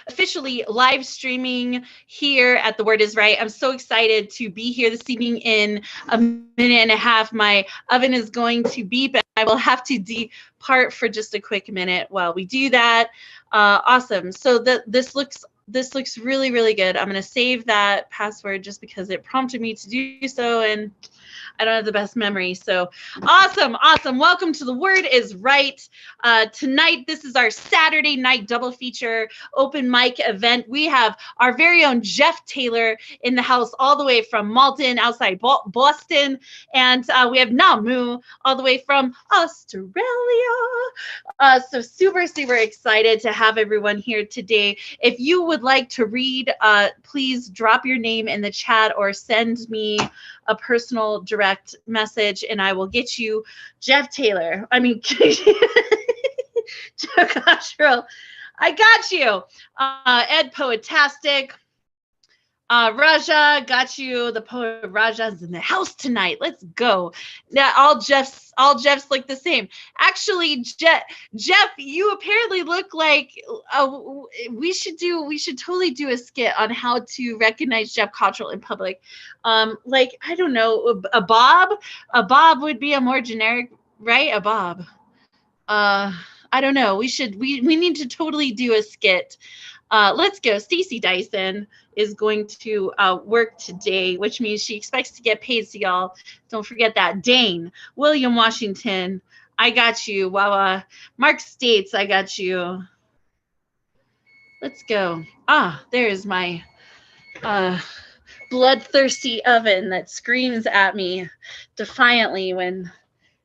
officially live streaming here at The Word Is Right. I'm so excited to be here this evening. In a minute and a half, my oven is going to beep and I will have to depart for just a quick minute while we do that. Awesome. So this looks really, really good. I'm going to save that password just because it prompted me to do so, and I don't have the best memory. So awesome. Welcome to The Word Is Right. Tonight, this is our Saturday night double feature open mic event. We have our very own Jeff Taylor in the house, all the way from Malton, outside Boston. And we have Namu, all the way from Australia. So super excited to have everyone here today. If you would like to read, please drop your name in the chat or send me a personal direct message and I will get you Jeff Taylor. Jeff Cottrell. I got you. Ed Poetastic. Raja, got you. The poet Raja's in the house tonight. Let's go. Now all Jeffs look the same. Actually, Jeff, you apparently look like we should totally do a skit on how to recognize Jeff Cottrell in public. Like, I don't know, a Bob would be a more generic, right? A Bob. I don't know. We need to totally do a skit. Let's go. Stacey Dyson is going to work today, which means she expects to get paid. So y'all don't forget that. Dane, William Washington, I got you. Wawa, Mark States, I got you. Let's go. There's my bloodthirsty oven that screams at me defiantly when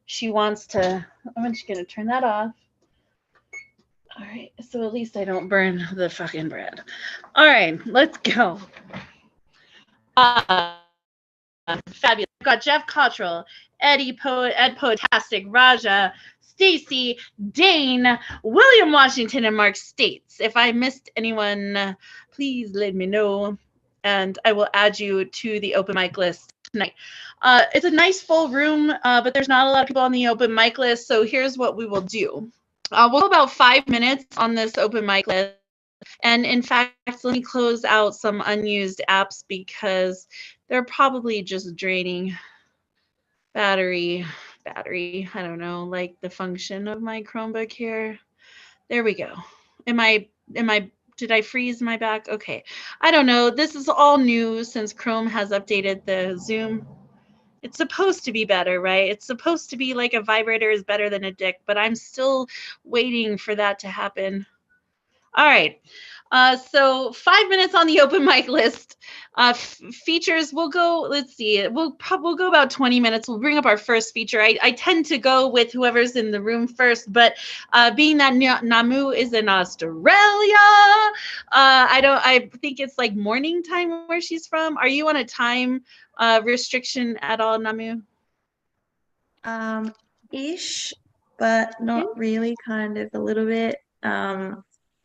she wants to. I'm just going to turn that off. All right, so at least I don't burn the fucking bread. All right, let's go. Fabulous. I've got Jeff Cottrell, Ed Poetastic, Raja, Stacy, Dane, William Washington, and Mark States. If I missed anyone, please let me know, and I will add you to the open mic list tonight. It's a nice full room, but there's not a lot of people on the open mic list, so here's what we will do. We'll go about 5 minutes on this open mic list. And in fact, let me close out some unused apps because they're probably just draining battery. I don't know, like the function of my Chromebook here. There we go. Did I freeze my back? Okay. I don't know. This is all new since Chrome has updated the Zoom. It's supposed to be better, right? It's supposed to be like a vibrator is better than a dick, but I'm still waiting for that to happen. All right. So 5 minutes on the open mic list. Features, we'll go, let's see, we'll go about 20 minutes. We'll bring up our first feature. I tend to go with whoever's in the room first, but being that Namu is in Australia, I think it's like morning time where she's from. Are you on a time restriction at all, Namu? Ish, but not really, kind of a little bit.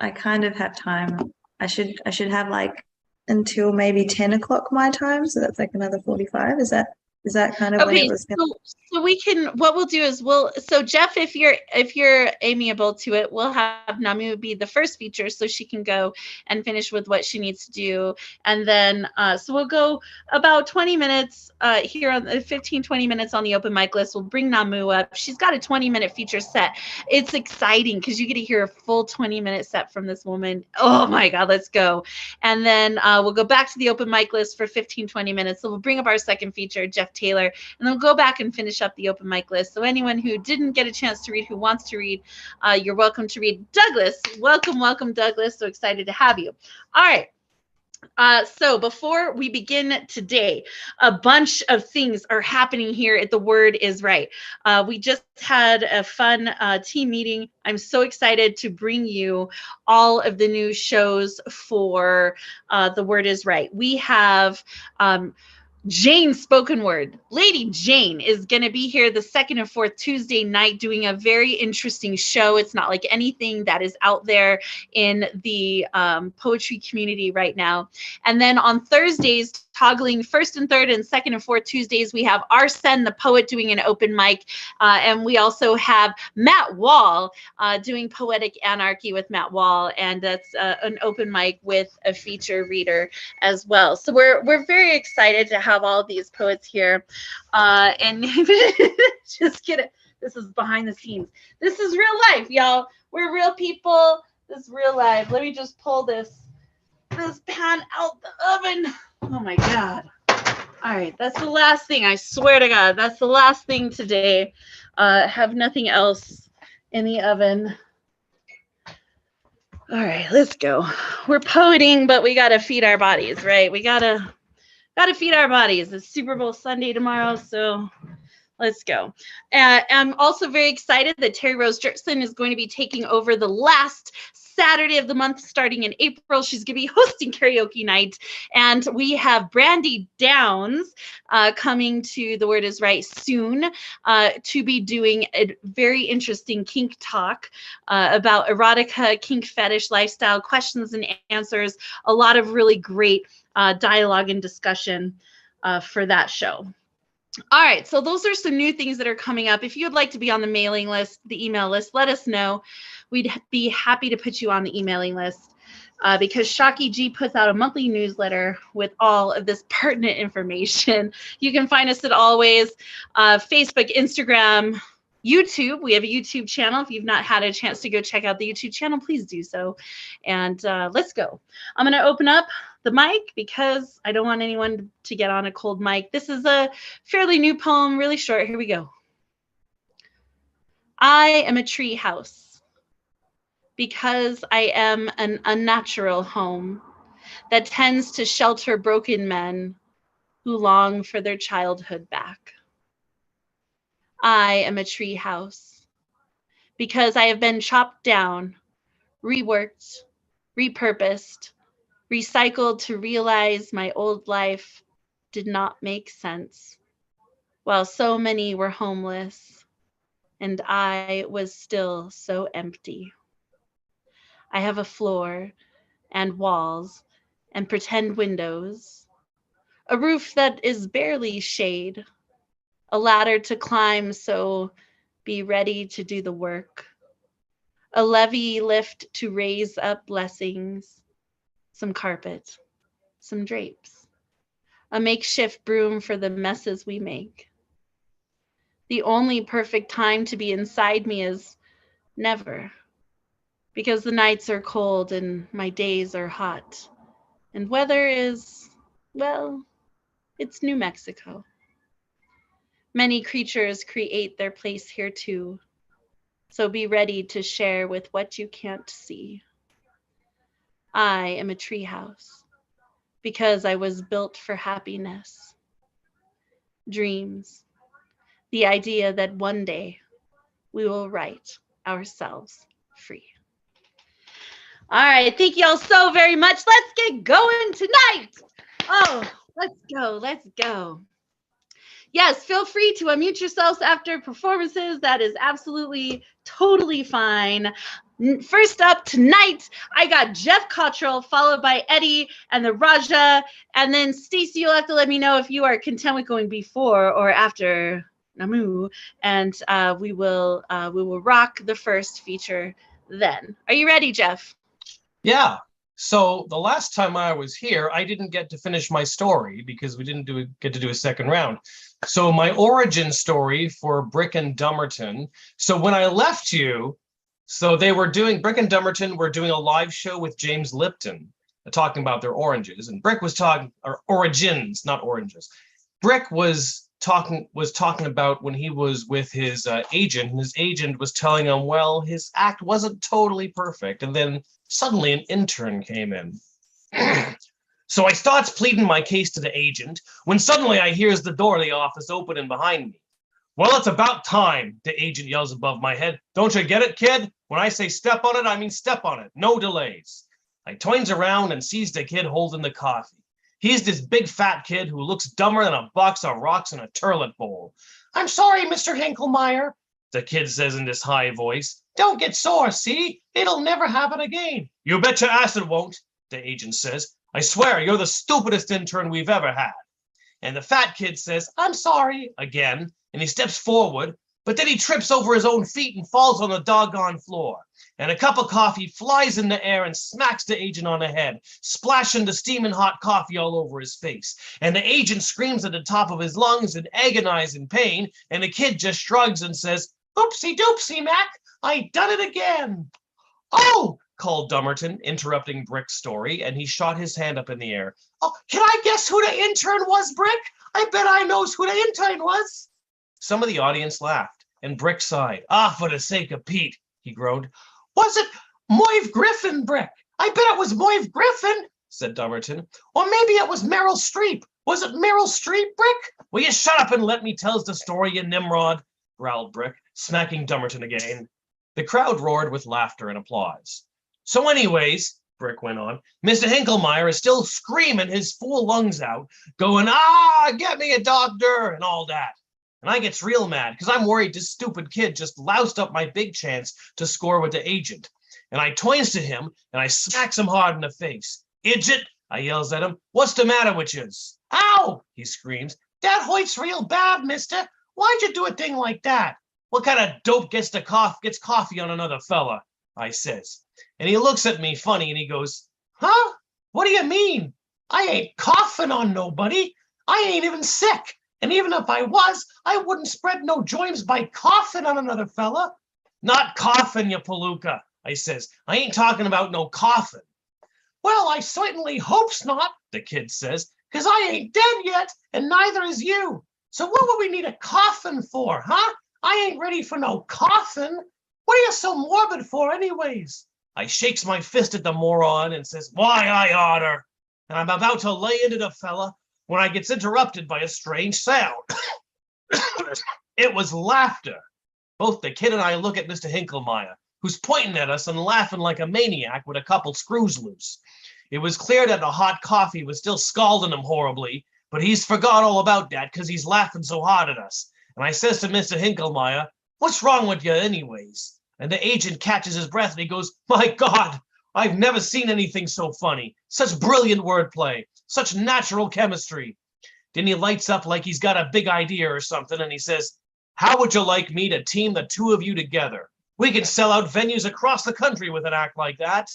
I kind of have time. I should have like until maybe 10 o'clock my time, so that's like another 45. Is that kind of okay, when it was gonna... so we can, what we'll do is so Jeff, if you're amiable to it, we'll have Namu be the first feature so she can go and finish with what she needs to do. And then so we'll go about 20 minutes here on the 15-20 minutes on the open mic list. We'll bring Namu up. She's got a 20-minute feature set. It's exciting because you get to hear a full 20-minute set from this woman. Oh my God, let's go. And then we'll go back to the open mic list for 15-20 minutes. So we'll bring up our second feature, Jeff Taylor, and then we'll go back and finish up the open mic list. So anyone who didn't get a chance to read, who wants to read, you're welcome to read. Douglas, welcome, Douglas. So excited to have you. All right. So before we begin today, a bunch of things are happening here at The Word Is Right. We just had a fun team meeting. I'm so excited to bring you all of the new shows for The Word Is Right. We have Jane's spoken word. Lady Jane is going to be here the second and fourth Tuesday night doing a very interesting show. It's not like anything that is out there in the poetry community right now. And then on Thursdays, toggling first and third and second and fourth Tuesdays. We have Arsene, the poet, doing an open mic. And we also have Matt Wall doing Poetic Anarchy with Matt Wall. And that's an open mic with a feature reader as well. So we're very excited to have all of these poets here. And just get it. This is behind the scenes. This is real life, y'all. We're real people. This is real life. Let me just pull this pan out the oven. Oh my God. All right, that's the last thing. I swear to God, that's the last thing today. Have nothing else in the oven. All right, let's go. We're poeting, but we gotta feed our bodies, right? We gotta feed our bodies. It's Super Bowl Sunday tomorrow, so let's go. I'm also very excited that Terry Rose Jertson is going to be taking over the last Saturday of the month starting in April. She's going to be hosting karaoke night. And we have Brandy Downs coming to The Word Is Right soon to be doing a very interesting kink talk about erotica, kink fetish, lifestyle, questions and answers. A lot of really great dialogue and discussion for that show. All right, so those are some new things that are coming up. If you'd like to be on the mailing list, the email list, let us know. We'd be happy to put you on the emailing list because Shocky G puts out a monthly newsletter with all of this pertinent information. You can find us at always Facebook, Instagram, YouTube. We have a YouTube channel. If you've not had a chance to go check out the YouTube channel, please do so. And let's go. I'm going to open up the mic because I don't want anyone to get on a cold mic. This is a fairly new poem, really short. Here we go. I am a tree house because I am an unnatural home that tends to shelter broken men who long for their childhood back. I am a tree house because I have been chopped down, reworked, repurposed, recycled to realize my old life did not make sense, while so many were homeless and I was still so empty. I have a floor and walls and pretend windows, a roof that is barely shade, a ladder to climb, so be ready to do the work, a levee lift to raise up blessings, some carpet, some drapes, a makeshift broom for the messes we make. The only perfect time to be inside me is never, because the nights are cold and my days are hot, and weather is, well, it's New Mexico. Many creatures create their place here too, so be ready to share with what you can't see. I am a treehouse because I was built for happiness, dreams, the idea that one day we will write ourselves free. All right, thank you all so very much. Let's get going tonight. Oh, let's go, let's go. Yes, feel free to unmute yourselves after performances. That is absolutely totally fine. First up tonight, I got Jeff Cottrell, followed by Eddie and the Raja. And then Stacey, you'll have to let me know if you are content with going before or after Namu. And we will rock the first feature then. Are you ready, Jeff? Yeah. So the last time I was here, I didn't get to finish my story because we didn't get to do a second round. So my origin story for Brick and Dummerton. So when I left you, so they were doing, Brick and Dummerton were doing a live show with James Lipton, talking about their oranges. And Brick was talking, or origins, not oranges. Brick was talking about when he was with his agent, and his agent was telling him, well, his act wasn't totally perfect. And then suddenly an intern came in. So I starts pleading my case to the agent when suddenly I hears the door of the office opening behind me. Well, it's about time, the agent yells above my head. Don't you get it, kid? When I say step on it, I mean step on it. No delays. I turns around and sees the kid holding the coffee. He's this big fat kid who looks dumber than a box of rocks in a turlet bowl. I'm sorry, Mr. Hinklemeyer, the kid says in this high voice. Don't get sore, see? It'll never happen again. You bet your ass it won't, the agent says. I swear, you're the stupidest intern we've ever had. And the fat kid says, I'm sorry, again, and he steps forward, but then he trips over his own feet and falls on the doggone floor. And a cup of coffee flies in the air and smacks the agent on the head, splashing the steaming hot coffee all over his face. And the agent screams at the top of his lungs in agonizing pain, and the kid just shrugs and says, oopsie doopsie, Mac, I done it again. Oh, called Dummerton, interrupting Brick's story, and he shot his hand up in the air. Oh, can I guess who the intern was, Brick? I bet I knows who the intern was. Some of the audience laughed, and Brick sighed. Ah, for the sake of Pete, he groaned. Was it Moive Griffin, Brick? I bet it was Moive Griffin, said Dummerton. Or maybe it was Meryl Streep. Was it Meryl Streep, Brick? Will you shut up and let me tell the story, you Nimrod? Growled Brick, smacking Dummerton again. The crowd roared with laughter and applause. So anyways, Brick went on, Mr. Hinklemeyer is still screaming his fool lungs out, going, get me a doctor, and all that. And I gets real mad because I'm worried this stupid kid just loused up my big chance to score with the agent. And I toins to him and I smacks him hard in the face. Idjit, I yells at him, what's the matter with yous? Ow, he screams. That hurts real bad, mister. Why'd you do a thing like that? What kind of dope gets coffee on another fella? I says. And he looks at me funny and he goes, huh? What do you mean? I ain't coughing on nobody. I ain't even sick. And even if I was, I wouldn't spread no germs by coughing on another fella. Not coughing, you palooka, I says. I ain't talking about no coughing. Well, I certainly hopes not, the kid says, because I ain't dead yet, and neither is you. So what would we need a coffin for, huh? I ain't ready for no coffin. What are you so morbid for anyways? I shakes my fist at the moron and says, why, I oughter. And I'm about to lay into the fella when I gets interrupted by a strange sound. It was laughter. Both the kid and I look at Mr. Hinklemeyer, who's pointing at us and laughing like a maniac with a couple screws loose. It was clear that the hot coffee was still scalding him horribly, but he's forgot all about that because he's laughing so hard at us. And I says to Mr. Hinklemeyer, what's wrong with you anyways? And the agent catches his breath and he goes, my God, I've never seen anything so funny. Such brilliant wordplay. Such natural chemistry. Then he lights up like he's got a big idea or something, and he says, how would you like me to team the two of you together? We can sell out venues across the country with an act like that.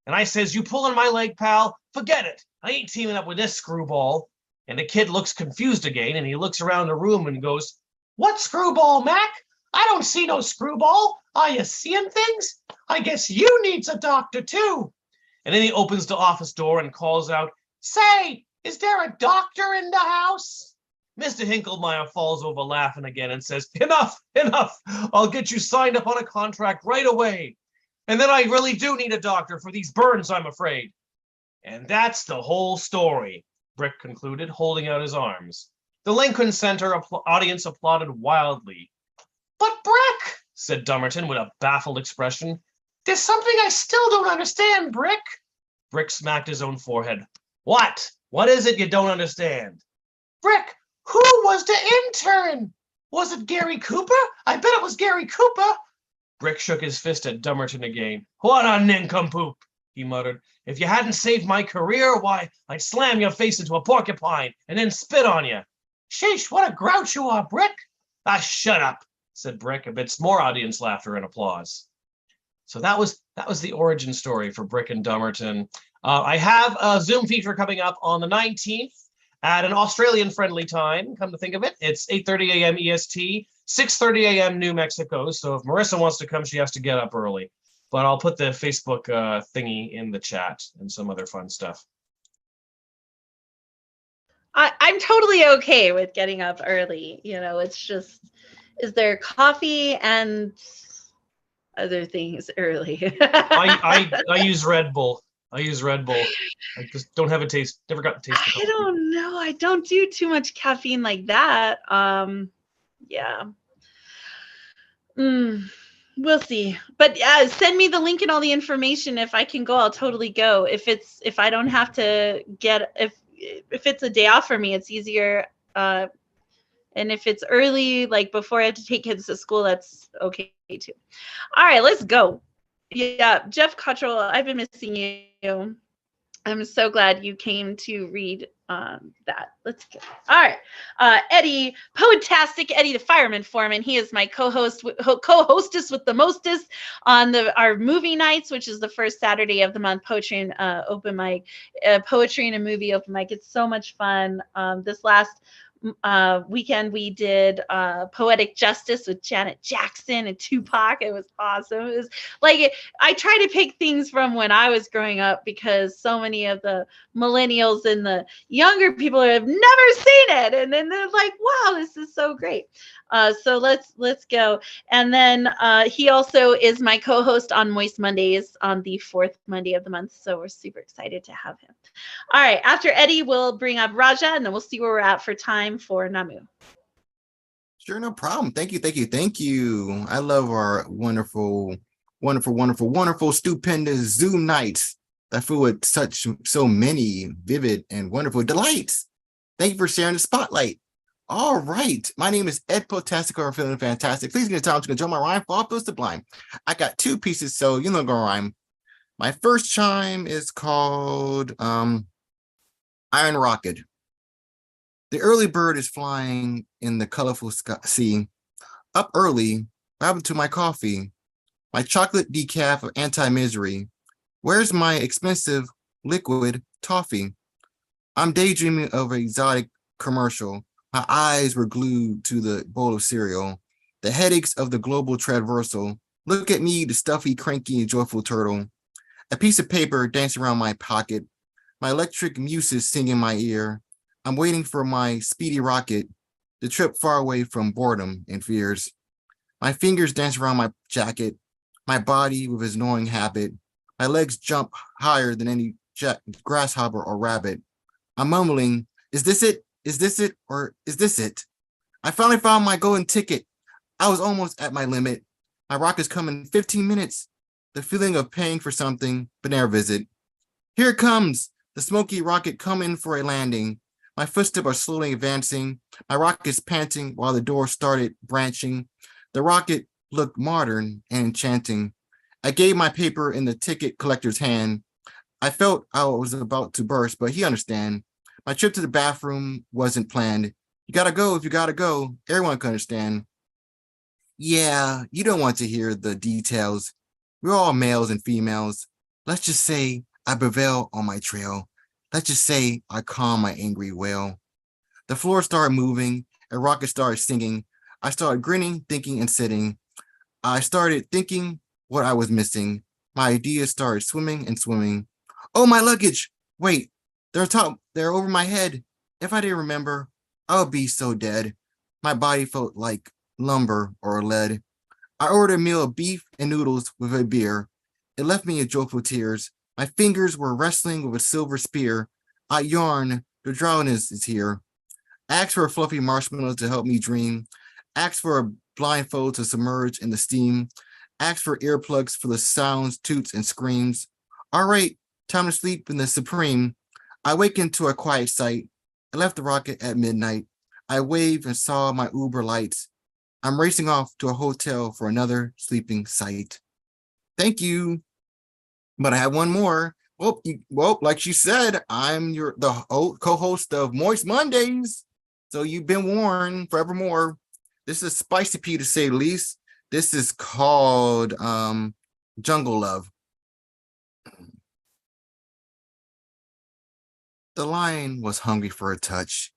And I says, you pulling my leg, pal? Forget it. I ain't teaming up with this screwball. And the kid looks confused again, and he looks around the room and goes, what screwball, Mac? I don't see no screwball. Are you seeing things? I guess you needs a doctor, too. And then he opens the office door and calls out, say, is there a doctor in the house? Mr. Hinklemeyer falls over laughing again and says, enough, enough. I'll get you signed up on a contract right away. And then I really do need a doctor for these burns, I'm afraid. And that's the whole story, Brick concluded, holding out his arms. The Lincoln Center audience applauded wildly. But Brick, said Dummerton with a baffled expression, there's something I still don't understand, Brick. Brick smacked his own forehead. What? What is it you don't understand? Brick, who was the intern? Was it Gary Cooper? I bet it was Gary Cooper. Brick shook his fist at Dummerton again. What a nincompoop, he muttered. If you hadn't saved my career, why, I'd slam your face into a porcupine and then spit on you. Sheesh, what a grouch you are, Brick. Ah, shut up, said Brick amidst more audience laughter and applause. So that was the origin story for Brick and Dummerton. I have a Zoom feature coming up on the 19th at an Australian-friendly time, come to think of it. It's 8:30 a.m. EST, 6:30 a.m. New Mexico. So if Marissa wants to come, she has to get up early. But I'll put the Facebook thingy in the chat and some other fun stuff. I'm totally okay with getting up early. You know, it's just, is there coffee and other things early? I use Red Bull. I just don't have a taste. Never got the taste of coffee. I don't know. I don't do too much caffeine like that. Yeah. We'll see. But send me the link and all the information. If I can go, I'll totally go. If I don't have to get, if it's a day off for me, it's easier. And if it's early, like before I have to take kids to school, that's okay too. All right, let's go. Yeah, Jeff Cottrell, I've been missing you. I'm so glad you came to read that. Let's go. All right. Eddie, Poetastic Eddie, the fireman foreman. He is my co-hostess with the mostest on our movie nights, which is the first Saturday of the month, poetry and open mic, poetry and a movie open mic. It's so much fun. This last weekend we did Poetic Justice with Janet Jackson and Tupac. It was awesome. It was like I try to pick things from when I was growing up because so many of the millennials and the younger people have never seen it, and then they're like, "Wow, this is so great." So let's go. And then he also is my co-host on Moist Mondays on the fourth Monday of the month. So we're super excited to have him. All right. After Eddie, we'll bring up Raja, and then we'll see where we're at for time for Namu. Sure, no problem. Thank you, thank you, thank you. I love our wonderful, stupendous Zoom nights that fill with so many vivid and wonderful delights. Thank you for sharing the spotlight. All right. My name is Ed Potastic, or feeling fantastic. Please give me time to enjoy my rhyme for all those sublime. I got two pieces, so you know, go rhyme. My first chime is called Iron Rocket. The early bird is flying in the colorful sea. Up early, what happened to my coffee? My chocolate decaf of anti-misery. Where's my expensive liquid toffee? I'm daydreaming of an exotic commercial. My eyes were glued to the bowl of cereal. The headaches of the global traversal. Look at me, the stuffy, cranky, joyful turtle. A piece of paper dancing around my pocket. My electric muses sing in my ear. I'm waiting for my speedy rocket, the trip far away from boredom and fears. My fingers dance around my jacket, my body with its gnawing habit. My legs jump higher than any grasshopper or rabbit. I'm mumbling, is this it? Is this it? Or is this it? I finally found my golden ticket. I was almost at my limit. My rocket's coming in 15 minutes. The feeling of paying for something, but never visit. Here it comes, the smoky rocket coming for a landing. My footsteps are slowly advancing. My rocket's panting while the door started branching. The rocket looked modern and enchanting. I gave my paper in the ticket collector's hand. I felt I was about to burst, but he understand. My trip to the bathroom wasn't planned. You gotta go if you gotta go. Everyone can understand. Yeah, you don't want to hear the details. We're all males and females. Let's just say I prevail on my trail. Let's just say I calm my angry wail. The floor started moving, a rocket started singing. I started grinning, thinking, and sitting. I started thinking what I was missing. My ideas started swimming and swimming. Oh, my luggage! Wait, they're over my head. If I didn't remember, I would be so dead. My body felt like lumber or lead. I ordered a meal of beef and noodles with a beer. It left me in joyful tears. My fingers were wrestling with a silver spear. I yawned, the drowsiness is here. Asked for a fluffy marshmallow to help me dream. Asked for a blindfold to submerge in the steam. Asked for earplugs for the sounds, toots, and screams. All right, time to sleep in the supreme. I wakened to a quiet sight. I left the rocket at midnight. I waved and saw my Uber lights. I'm racing off to a hotel for another sleeping sight. Thank you. But I have one more. Well, like she said, I'm the co-host of Moist Mondays. So you've been warned forevermore. This is spicy P to say the least. This is called Jungle Love. The lion was hungry for a touch.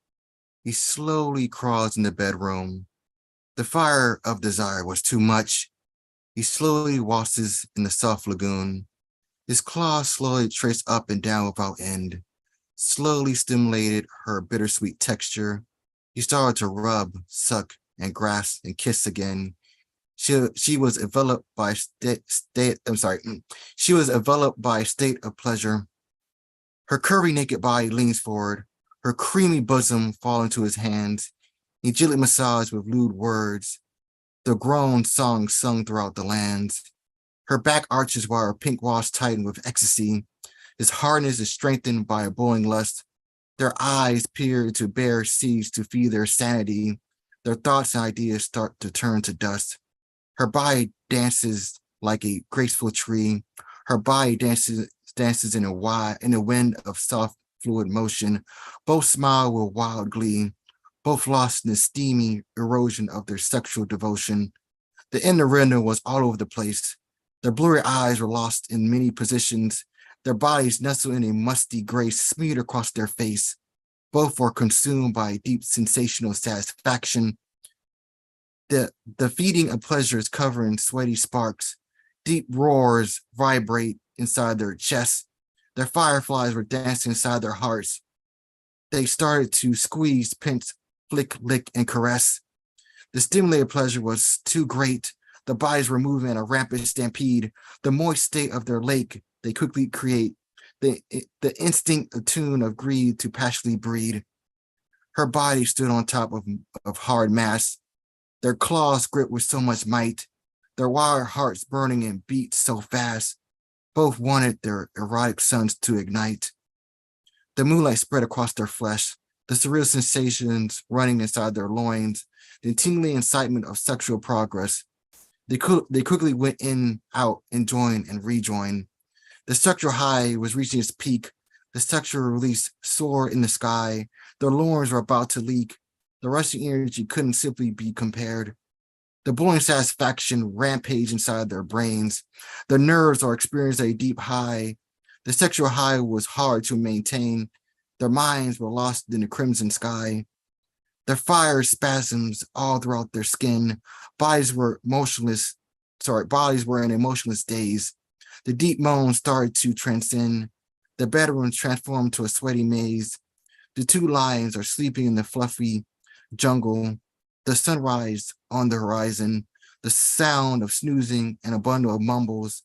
He slowly crawls in the bedroom. The fire of desire was too much. He slowly washes in the soft lagoon. His claws slowly trace up and down without end, slowly stimulated her bittersweet texture. He started to rub, suck, and grasp and kiss again. She was enveloped by She was enveloped by a state of pleasure. Her curvy naked body leans forward, her creamy bosom falls into his hands. He gently massaged with lewd words, the groan song sung throughout the lands. Her back arches while her pink walls tighten with ecstasy. His hardness is strengthened by a boiling lust. Their eyes peer into bare seas to feed their sanity. Their thoughts and ideas start to turn to dust. Her body dances like a graceful tree. Her body dances in a wind of soft, fluid motion. Both smile with wild glee, both lost in the steamy erosion of their sexual devotion. The innuendo was all over the place. Their blurry eyes were lost in many positions. Their bodies nestled in a musty gray smeared across their face. Both were consumed by deep sensational satisfaction. The feeding of pleasures covering sweaty sparks. Deep roars vibrate inside their chests. Their fireflies were dancing inside their hearts. They started to squeeze, pinch, flick, lick, and caress. The stimulated pleasure was too great. The bodies were moving in a rampant stampede. The moist state of their lake they quickly create. The instinct attune of greed to passionately breed. Her body stood on top of hard mass. Their claws gripped with so much might. Their wild hearts burning and beat so fast. Both wanted their erotic suns to ignite. The moonlight spread across their flesh, the surreal sensations running inside their loins, the tingling excitement of sexual progress. They quickly went in, out, and joined and rejoined. The sexual high was reaching its peak. The sexual release soared in the sky. Their loins were about to leak. The rushing energy couldn't simply be compared. The boiling satisfaction rampaged inside their brains. Their nerves are experiencing a deep high. The sexual high was hard to maintain. Their minds were lost in the crimson sky. Their fire spasms all throughout their skin. Bodies were in a motionless daze. The deep moans started to transcend. The bedrooms transformed to a sweaty maze. The two lions are sleeping in the fluffy jungle. The sunrise on the horizon. The sound of snoozing and a bundle of mumbles.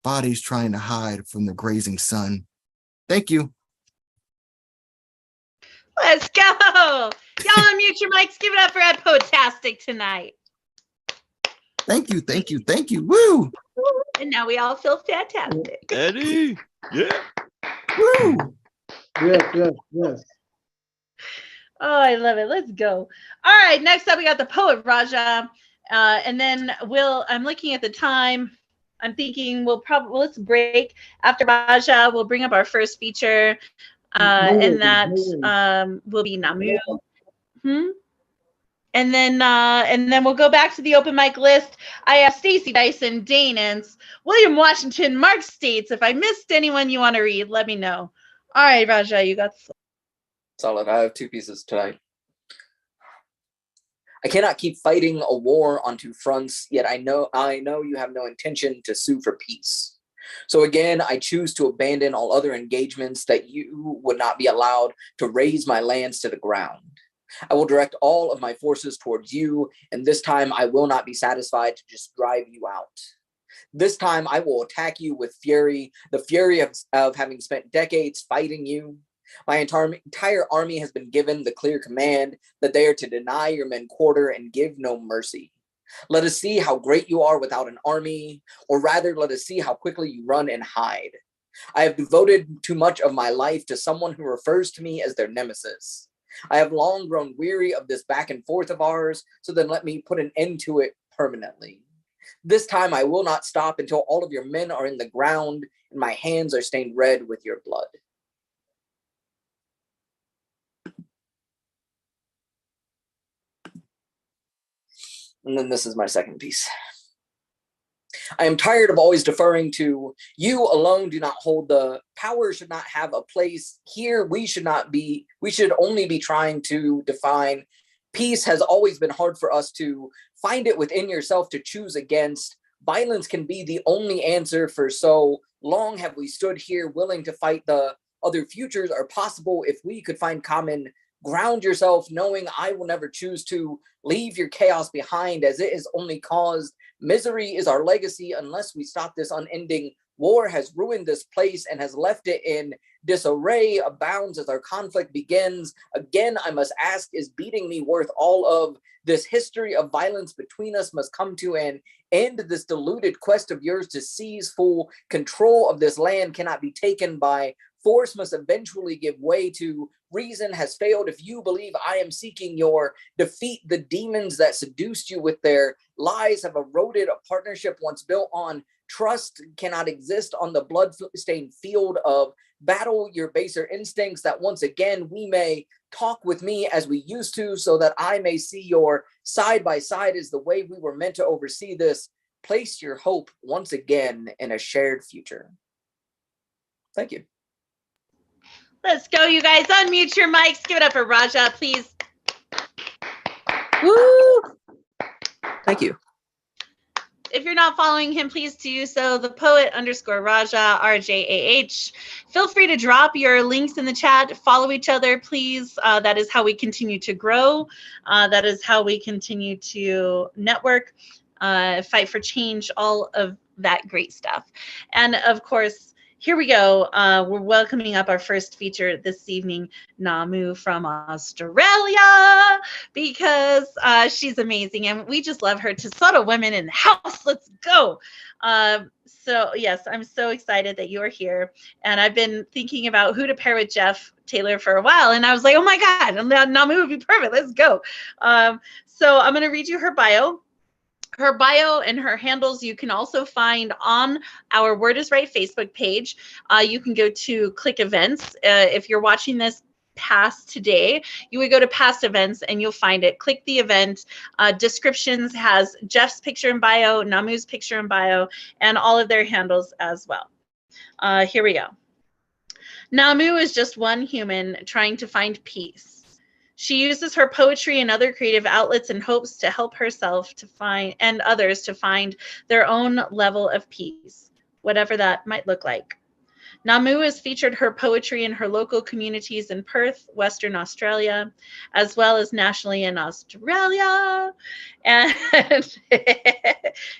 Bodies trying to hide from the grazing sun. Thank you. Let's go. Y'all unmute your mics. Give it up for Ed Potastic tonight. Thank you, thank you, thank you. Woo! And now we all feel fantastic. Eddie, yeah. Woo! Yes. Oh, I love it. Let's go. All right. Next up, we got the poet Raja. And then I'm looking at the time. I'm thinking let's break. After Raja, we'll bring up our first feature. And that will be Namu. And then we'll go back to the open mic list. I have Stacy Dyson, Dane Ince, William Washington, Mark States. If I missed anyone you want to read, let me know. All right, Raja, you got the Solid. I have two pieces tonight. I cannot keep fighting a war on two fronts, yet I know you have no intention to sue for peace. So again, I choose to abandon all other engagements that you would not be allowed to raise my lands to the ground. I will direct all of my forces towards you, and this time I will not be satisfied to just drive you out. This time I will attack you with fury, the fury of having spent decades fighting you. My entire army has been given the clear command that they are to deny your men quarter and give no mercy. Let us see how great you are without an army, or rather let us see how quickly you run and hide. I have devoted too much of my life to someone who refers to me as their nemesis. I have long grown weary of this back and forth of ours, so then let me put an end to it permanently. This time I will not stop until all of your men are in the ground and my hands are stained red with your blood. And then this is my second piece. I am tired of always deferring to you alone. Do not hold the power, should not have a place here. We should only be trying to define. Peace has always been hard for us to find it within yourself to choose against. Violence can be the only answer. For so long have we stood here willing to fight. The other futures are possible if we could find common ground. Yourself, knowing I will never choose to leave your chaos behind, as it has only caused misery is our legacy. Unless we stop this unending war has ruined this place and has left it in disarray abounds as our conflict begins. Again, I must ask, is beating me worth all of this history of violence between us must come to an end? This deluded quest of yours to seize full control of this land cannot be taken by force must eventually give way to reason has failed. If you believe I am seeking your defeat, the demons that seduced you with their lies have eroded a partnership once built on trust cannot exist on the blood-stained field of battle. Your baser instincts that once again we may talk with me as we used to, so that I may see your side by side is the way we were meant to oversee this. Place your hope once again in a shared future. Thank you. Let's go, you guys. Unmute your mics. Give it up for Raja, please. Woo! Thank you. If you're not following him, please do so. The poet _Raja, RJAH. Feel free to drop your links in the chat. Follow each other, please. That is how we continue to grow. That is how we continue to network, fight for change, all of that great stuff. And of course, here we go. We're welcoming up our first feature this evening, Namu from Australia, because she's amazing and we just love her. Tesoro women in the house. Let's go. So yes, I'm so excited that you're here. And I've been thinking about who to pair with Jeff Taylor for a while. And I was like, oh my God, Namu would be perfect. Let's go. So I'm going to read you her bio. Her bio and her handles you can also find on our Word is Right Facebook page. You can go to click events. If you're watching this past today, you would go to past events and you'll find it. Click the event. Descriptions has Jeff's picture and bio, Namu's picture and bio, and all of their handles as well. Here we go. Namu is just one human trying to find peace. She uses her poetry and other creative outlets in hopes to help herself to find and others to find their own level of peace, whatever that might look like. Namu has featured her poetry in her local communities in Perth, Western Australia, as well as nationally in Australia and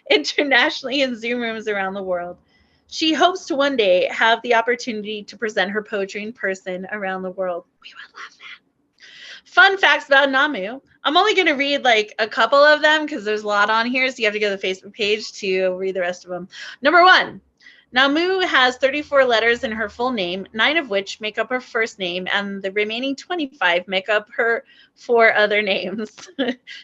internationally in Zoom rooms around the world. She hopes to one day have the opportunity to present her poetry in person around the world. We would love that. Fun facts about Namu. I'm only going to read like a couple of them because there's a lot on here, so you have to go to the Facebook page to read the rest of them. Number 1, Namu has 34 letters in her full name, 9 of which make up her first name, and the remaining 25 make up her 4 other names.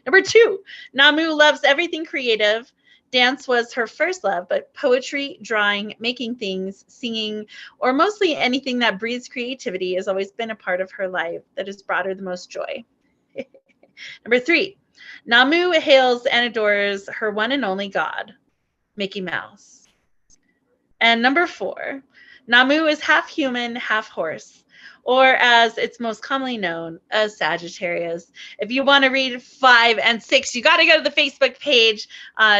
Number 2, Namu loves everything creative. Dance was her first love, but poetry, drawing, making things, singing, or mostly anything that breathes creativity has always been a part of her life that has brought her the most joy. Number 3, Namu hails and adores her one and only God, Mickey Mouse. And number 4, Namu is half human, half horse, or as it's most commonly known, a Sagittarius. If you want to read 5 and 6, you got to go to the Facebook page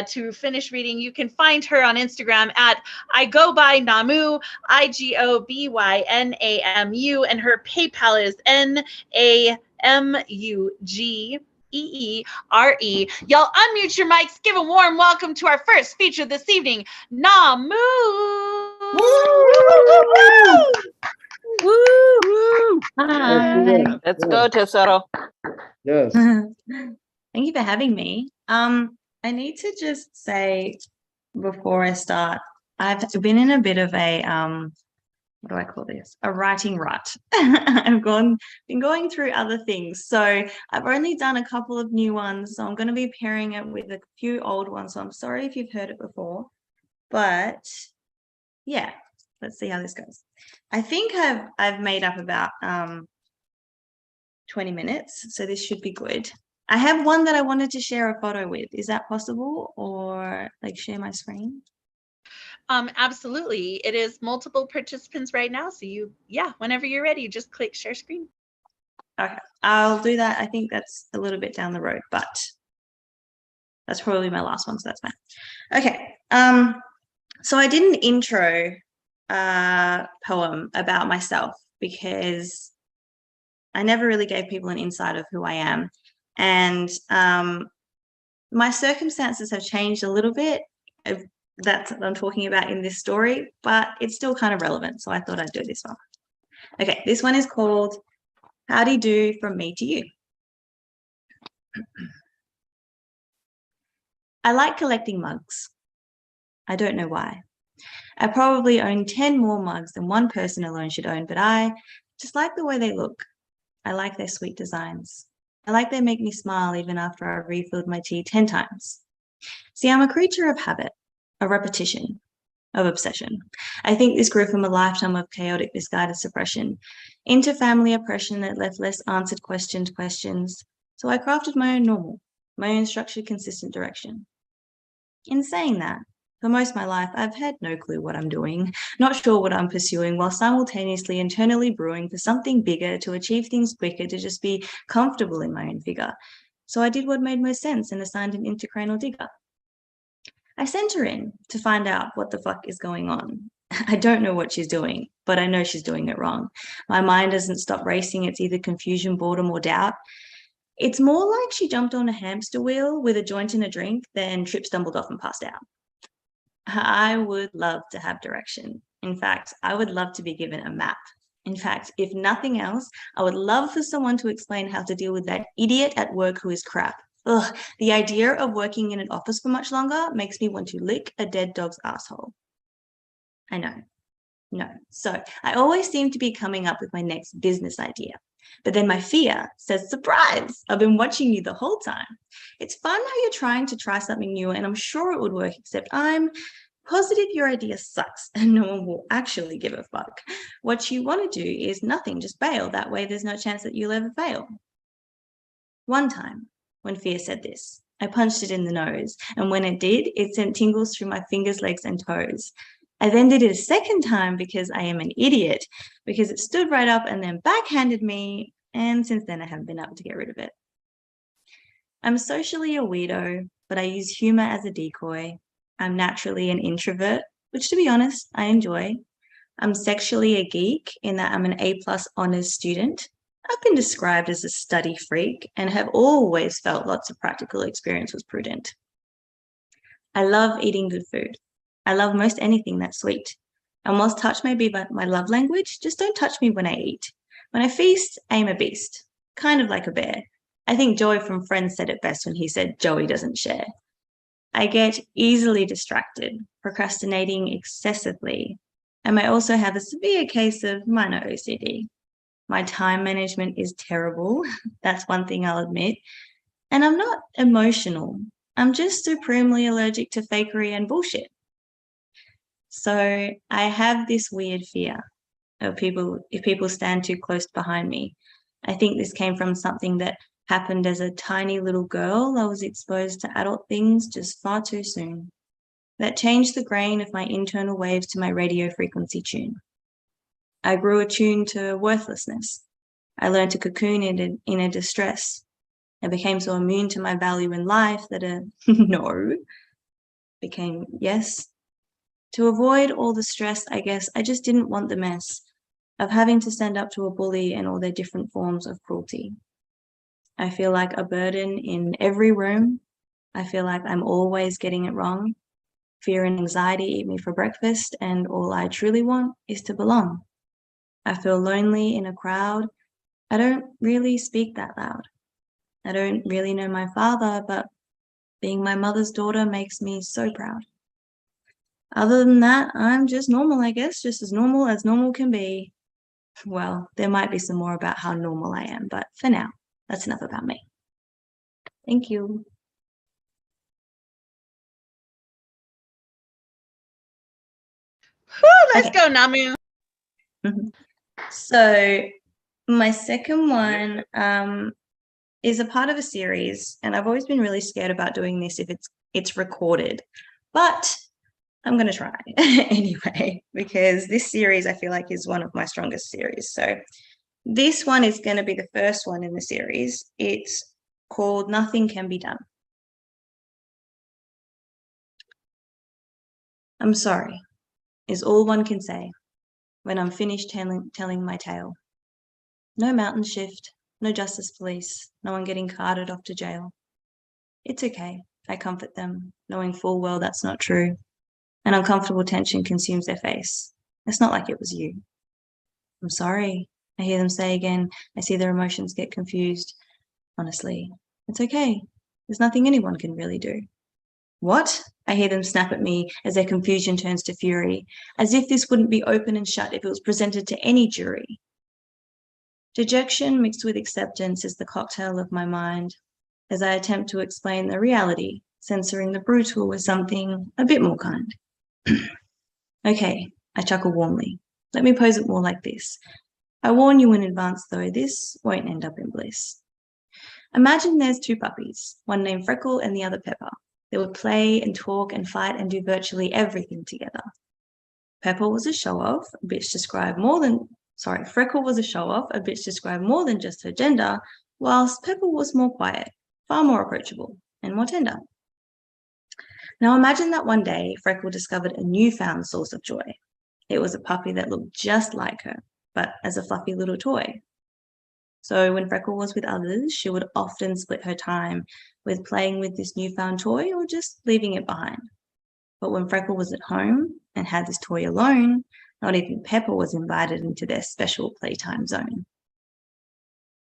to finish reading. You can find her on Instagram at I go by Namu, IGOBYNAMU, and her PayPal is NAMUGEERE. Y'all unmute your mics. Give a warm welcome to our first feature this evening, Namu. Woo! Woo! Yes, Let's go, Tesoro. yes. Thank you for having me. I need to just say before I start, I've been in a bit of a what do I call this? A writing rut. I've been going through other things. So I've only done a couple of new ones. So I'm going to be pairing it with a few old ones. So I'm sorry if you've heard it before. But yeah, let's see how this goes. I think I've made up about 20 minutes, so this should be good. I have one that I wanted to share a photo with. Is that possible, or like share my screen? Absolutely. It is multiple participants right now. So whenever you're ready, just click share screen. Okay, I'll do that. I think that's a little bit down the road, but that's probably my last one, so that's fine. Okay. So I did an intro poem about myself because I never really gave people an insight of who I am. And my circumstances have changed a little bit. That's what I'm talking about in this story, but it's still kind of relevant. So I thought I'd do this one. Okay, this one is called Howdy Do From Me to You. I like collecting mugs. I don't know why. I probably own 10 more mugs than one person alone should own, but I just like the way they look. I like their sweet designs. I like they make me smile even after I've refilled my tea 10 times. See, I'm a creature of habit, of repetition, of obsession. I think this grew from a lifetime of chaotic, misguided suppression into family oppression that left less answered questions. So I crafted my own normal, my own structured, consistent direction. In saying that, for most of my life, I've had no clue what I'm doing, not sure what I'm pursuing, while simultaneously internally brewing for something bigger, to achieve things quicker, to just be comfortable in my own figure. So I did what made most sense and assigned an intracranial digger. I sent her in to find out what the fuck is going on. I don't know what she's doing, but I know she's doing it wrong. My mind doesn't stop racing. It's either confusion, boredom, or doubt. It's more like she jumped on a hamster wheel with a joint and a drink, then tripped, stumbled off, and passed out. I would love to have direction. In fact, I would love to be given a map. In fact, if nothing else, I would love for someone to explain how to deal with that idiot at work who is crap. Ugh, the idea of working in an office for much longer makes me want to lick a dead dog's asshole. I know. No. So I always seem to be coming up with my next business idea. But then my fear says, surprise, I've been watching you the whole time. It's fun how you're trying to try something new, and I'm sure it would work, except I'm positive your idea sucks and no one will actually give a fuck. What you want to do is nothing, just bail. That way there's no chance that you'll ever fail. One time, when fear said this, I punched it in the nose, and when it did, it sent tingles through my fingers, legs, and toes. I then did it a second time because I am an idiot, because it stood right up and then backhanded me, and since then I haven't been able to get rid of it. I'm socially a weirdo, but I use humor as a decoy. I'm naturally an introvert, which to be honest, I enjoy. I'm sexually a geek in that I'm an A+ honors student. I've been described as a study freak and have always felt lots of practical experience was prudent. I love eating good food. I love most anything that's sweet. And whilst touch may be my love language, just don't touch me when I eat. When I feast, I am a beast, kind of like a bear. I think Joey from Friends said it best when he said Joey doesn't share. I get easily distracted, procrastinating excessively. I may also have a severe case of minor OCD. My time management is terrible. That's one thing I'll admit. And I'm not emotional. I'm just supremely allergic to fakery and bullshit. So I have this weird fear of people, if people stand too close behind me. I think this came from something that happened as a tiny little girl. I was exposed to adult things just far too soon. That changed the grain of my internal waves to my radio frequency tune. I grew attuned to worthlessness. I learned to cocoon in inner distress. I became so immune to my value in life that a no became yes. To avoid all the stress, I guess, I just didn't want the mess of having to stand up to a bully and all their different forms of cruelty. I feel like a burden in every room. I feel like I'm always getting it wrong. Fear and anxiety eat me for breakfast, and all I truly want is to belong. I feel lonely in a crowd. I don't really speak that loud. I don't really know my father, but being my mother's daughter makes me so proud. Other than that, I'm just normal, I guess, just as normal can be. Well, there might be some more about how normal I am, but for now, that's enough about me. Thank you. Whew, let's Okay. go, Namu. So my second one is a part of a series, and I've always been really scared about doing this if it's recorded, but I'm going to try anyway, because this series I feel like is one of my strongest series. So this one is going to be the first one in the series. It's called Nothing Can Be Done. I'm sorry, is all one can say when I'm finished telling my tale. No mountain shift, no justice police, no one getting carted off to jail. It's okay, I comfort them, knowing full well that's not true. An uncomfortable tension consumes their face. It's not like it was you. I'm sorry, I hear them say again. I see their emotions get confused. Honestly, it's okay. There's nothing anyone can really do. What? I hear them snap at me as their confusion turns to fury, as if this wouldn't be open and shut if it was presented to any jury. Dejection mixed with acceptance is the cocktail of my mind as I attempt to explain the reality, censoring the brutal with something a bit more kind. Okay, I chuckle warmly. Let me pose it more like this. I warn you in advance, though, this won't end up in bliss. Imagine there's two puppies, one named Freckle and the other Pepper. They would play and talk and fight and do virtually everything together. Pepper was a show-off, a bitch described more than, Freckle was a show-off, a bitch described more than just her gender, whilst Pepper was more quiet, far more approachable, and more tender. Now imagine that one day Freckle discovered a newfound source of joy. It was a puppy that looked just like her, but as a fluffy little toy. So when Freckle was with others, she would often split her time with playing with this newfound toy or just leaving it behind. But when Freckle was at home and had this toy alone, not even Pepper was invited into their special playtime zone.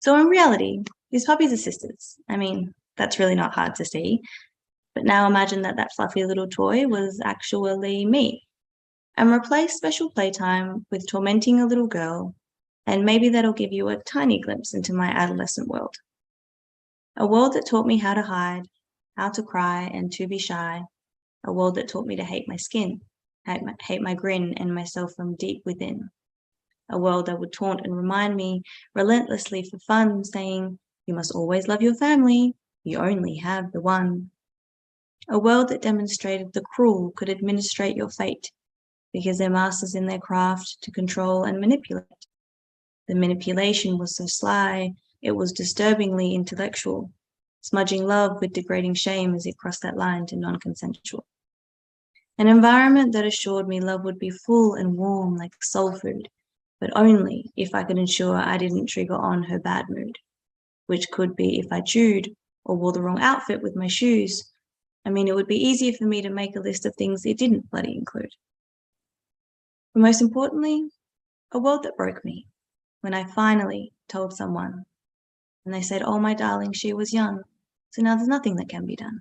So in reality, these puppies are sisters. I mean, that's really not hard to see. But now imagine that fluffy little toy was actually me, and replace special playtime with tormenting a little girl, and maybe that'll give you a tiny glimpse into my adolescent world. A world that taught me how to hide, how to cry and to be shy. A world that taught me to hate my skin, hate my grin and myself from deep within. A world that would taunt and remind me relentlessly for fun, saying, you must always love your family, you only have the one. A world that demonstrated the cruel could administrate your fate, because they're masters in their craft to control and manipulate. The manipulation was so sly, it was disturbingly intellectual, smudging love with degrading shame as it crossed that line to non-consensual. An environment that assured me love would be full and warm like soul food, but only if I could ensure I didn't trigger on her bad mood, which could be if I chewed or wore the wrong outfit with my shoes. I mean, it would be easier for me to make a list of things it didn't bloody include. But most importantly, a world that broke me when I finally told someone and they said, oh, my darling, she was young. So now there's nothing that can be done.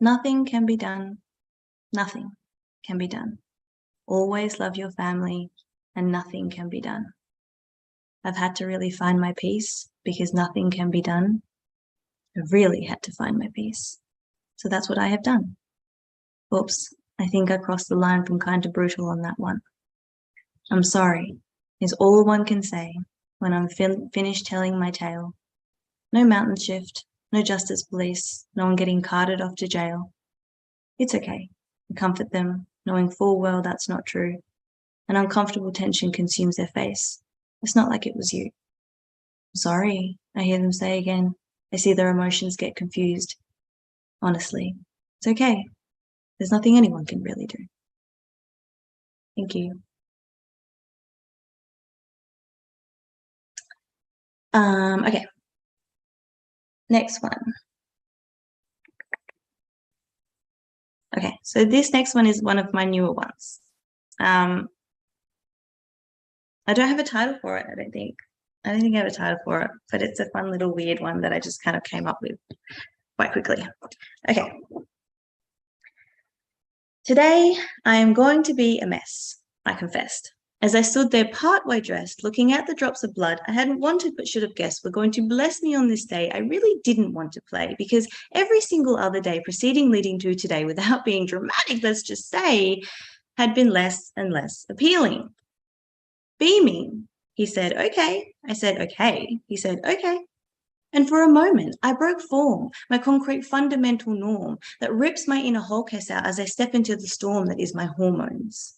Nothing can be done. Nothing can be done. Always love your family and nothing can be done. I've had to really find my peace because nothing can be done. I've really had to find my peace. So that's what I have done. Oops, I think I crossed the line from kind to brutal on that one. I'm sorry, is all one can say when I'm finished telling my tale. No mountain shift, no justice police, no one getting carted off to jail. It's okay. I comfort them, knowing full well that's not true. An uncomfortable tension consumes their face. It's not like it was you. Sorry, I hear them say again. I see their emotions get confused. Honestly, it's okay. There's nothing anyone can really do. Thank you. Okay. Next one. Okay, so this next one is one of my newer ones. I don't have a title for it, I don't think. I have a title for it, but it's a fun little weird one that I just kind of came up with quite quickly. Okay. Today, I am going to be a mess, I confessed. As I stood there partway dressed, looking at the drops of blood I hadn't wanted but should have guessed were going to bless me on this day I really didn't want to play, because every single other day preceding leading to today, without being dramatic, let's just say, had been less and less appealing. Beaming, he said, okay. I said, okay. He said, okay. And for a moment, I broke form, my concrete fundamental norm that rips my inner Hulkess out as I step into the storm that is my hormones.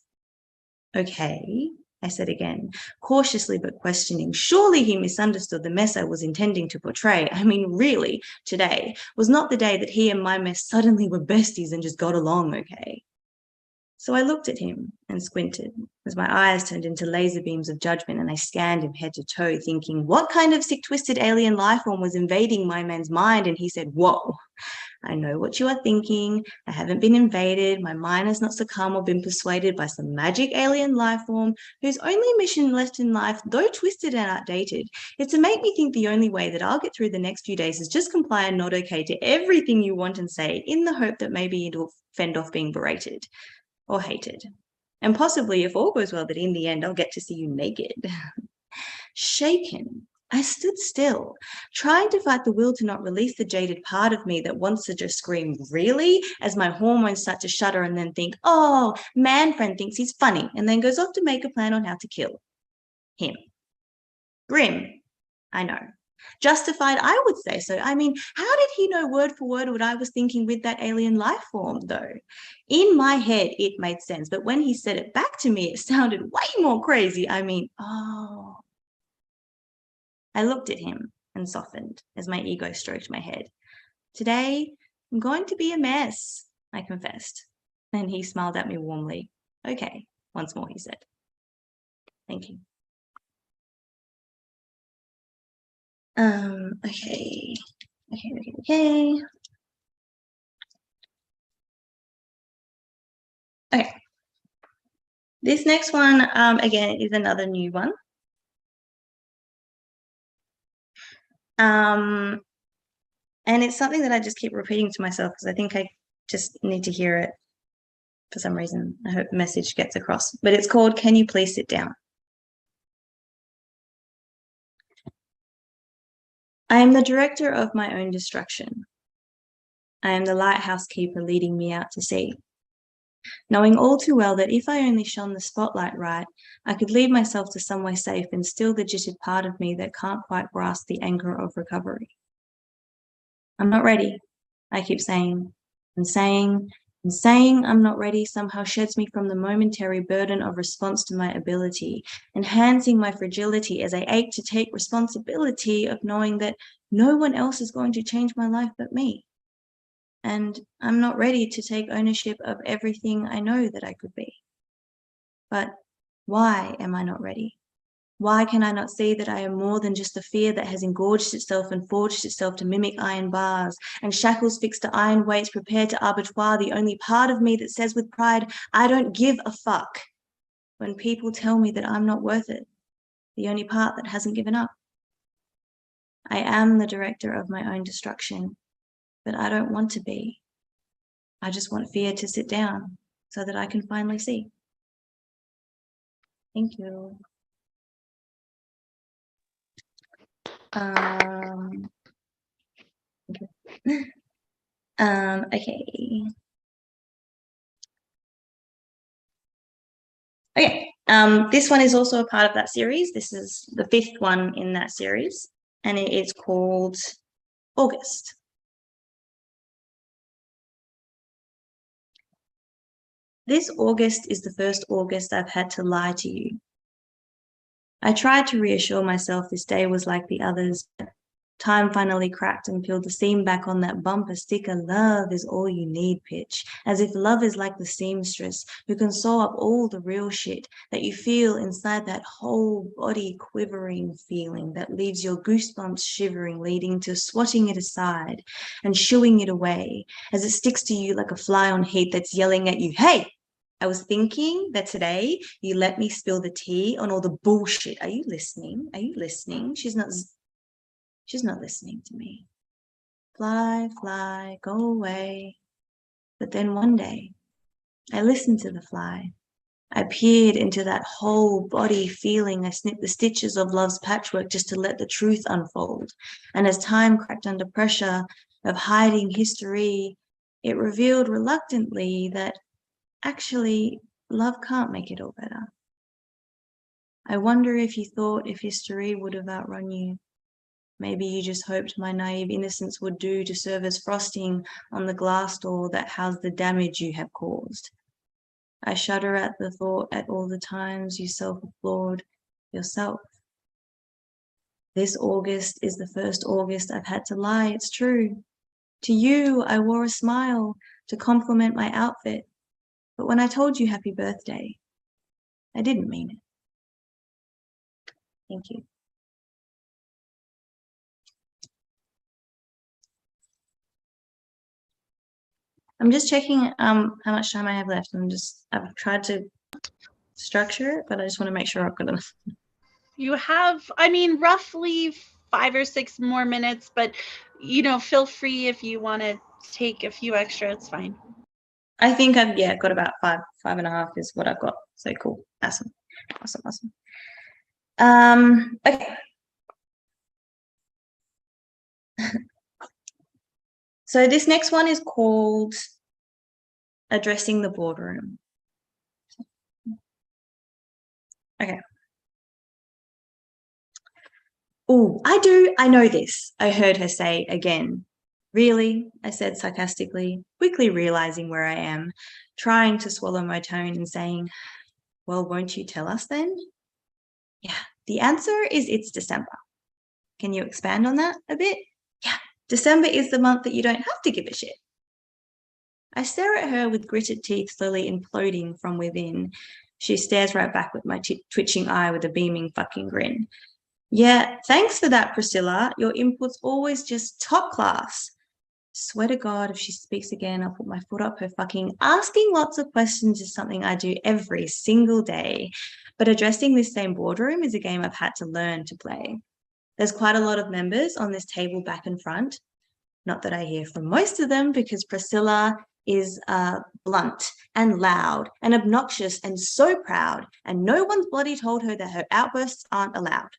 Okay, I said again, cautiously but questioning. Surely he misunderstood the mess I was intending to portray. I mean, really, today was not the day that he and my mess suddenly were besties and just got along okay. So I looked at him and squinted as my eyes turned into laser beams of judgment, and I scanned him head to toe, thinking, what kind of sick, twisted alien life form was invading my man's mind? And he said, whoa, I know what you are thinking. I haven't been invaded. My mind has not succumbed or been persuaded by some magic alien life form whose only mission left in life, though twisted and outdated, is to make me think the only way that I'll get through the next few days is just comply and nod okay to everything you want and say in the hope that maybe it'll fend off being berated or hated. And possibly, if all goes well, that in the end I'll get to see you naked. Shaken, I stood still, trying to fight the will to not release the jaded part of me that wants to just scream, really? As my hormones start to shudder and then think, oh, man friend thinks he's funny, and then goes off to make a plan on how to kill him. Grim, I know. Justified, I would say so. I mean, how did he know word for word what I was thinking with that alien life form, though? In my head, it made sense, but when he said it back to me, it sounded way more crazy. I mean, oh. I looked at him and softened as my ego stroked my head. Today, I'm going to be a mess, I confessed. Then he smiled at me warmly. Okay, once more, he said. Thank you. Okay. Okay. This next one, again, is another new one. And it's something that I just keep repeating to myself because I think I just need to hear it for some reason. I hope the message gets across. But it's called, Can You Please Sit Down? I am the director of my own destruction. I am the lighthouse keeper leading me out to sea, knowing all too well that if I only shone the spotlight right, I could lead myself to somewhere safe and still the jittered part of me that can't quite grasp the anchor of recovery. I'm not ready, I keep saying, and saying I'm not ready somehow sheds me from the momentary burden of response to my ability, enhancing my fragility as I ache to take responsibility of knowing that no one else is going to change my life but me. And I'm not ready to take ownership of everything I know that I could be. But why am I not ready? Why can I not see that I am more than just a fear that has engorged itself and forged itself to mimic iron bars and shackles fixed to iron weights prepared to abattoir the only part of me that says with pride, I don't give a fuck when people tell me that I'm not worth it, the only part that hasn't given up. I am the director of my own destruction, but I don't want to be. I just want fear to sit down so that I can finally see. Thank you. Okay. Okay, this one is also a part of that series. This is the 5th one in that series, and it is called August. This August is the first August I've had to lie to you. I tried to reassure myself this day was like the others, but time finally cracked and peeled the seam back on that bumper sticker, love is all you need pitch, as if love is like the seamstress who can sew up all the real shit that you feel inside that whole body quivering feeling that leaves your goosebumps shivering, leading to swatting it aside and shooing it away as it sticks to you like a fly on heat that's yelling at you, hey, I was thinking that today you let me spill the tea on all the bullshit. Are you listening? Are you listening? She's not listening to me. Fly, fly, go away. But then one day, I listened to the fly. I peered into that whole body feeling. I snipped the stitches of love's patchwork just to let the truth unfold. And as time cracked under pressure of hiding history, it revealed reluctantly that actually love can't make it all better. I wonder if you thought if history would have outrun you. Maybe you just hoped my naive innocence would do to serve as frosting on the glass door that housed the damage you have caused. I shudder at the thought at all the times you self-applaud yourself. This August is the first August I've had to lie, it's true. To you, I wore a smile to compliment my outfit. But when I told you happy birthday, I didn't mean it. Thank you. I'm just checking how much time I have left. I've tried to structure it, but I just want to make sure I've got enough. You have, I mean, roughly 5 or 6 more minutes, but feel free if you want to take a few extra, it's fine. I think I've got about 5.5 is what I've got. So cool. Awesome. Okay. So this next one is called Addressing the Boardroom. Okay. Oh, I know this, I heard her say again. Really? I said sarcastically, quickly realizing where I am, trying to swallow my tone and saying, well, won't you tell us then? Yeah, the answer is it's December. Can you expand on that a bit? Yeah, December is the month that you don't have to give a shit. I stare at her with gritted teeth slowly imploding from within. She stares right back with my twitching eye with a beaming fucking grin. Yeah, thanks for that, Priscilla. Your input's always just top class. Swear to God, if she speaks again, I'll put my foot up her fucking. Asking lots of questions is something I do every single day, but addressing this same boardroom is a game I've had to learn to play. There's quite a lot of members on this table back and front. Not that I hear from most of them, because Priscilla is blunt and loud and obnoxious and so proud, and no one's bloody told her that her outbursts aren't allowed.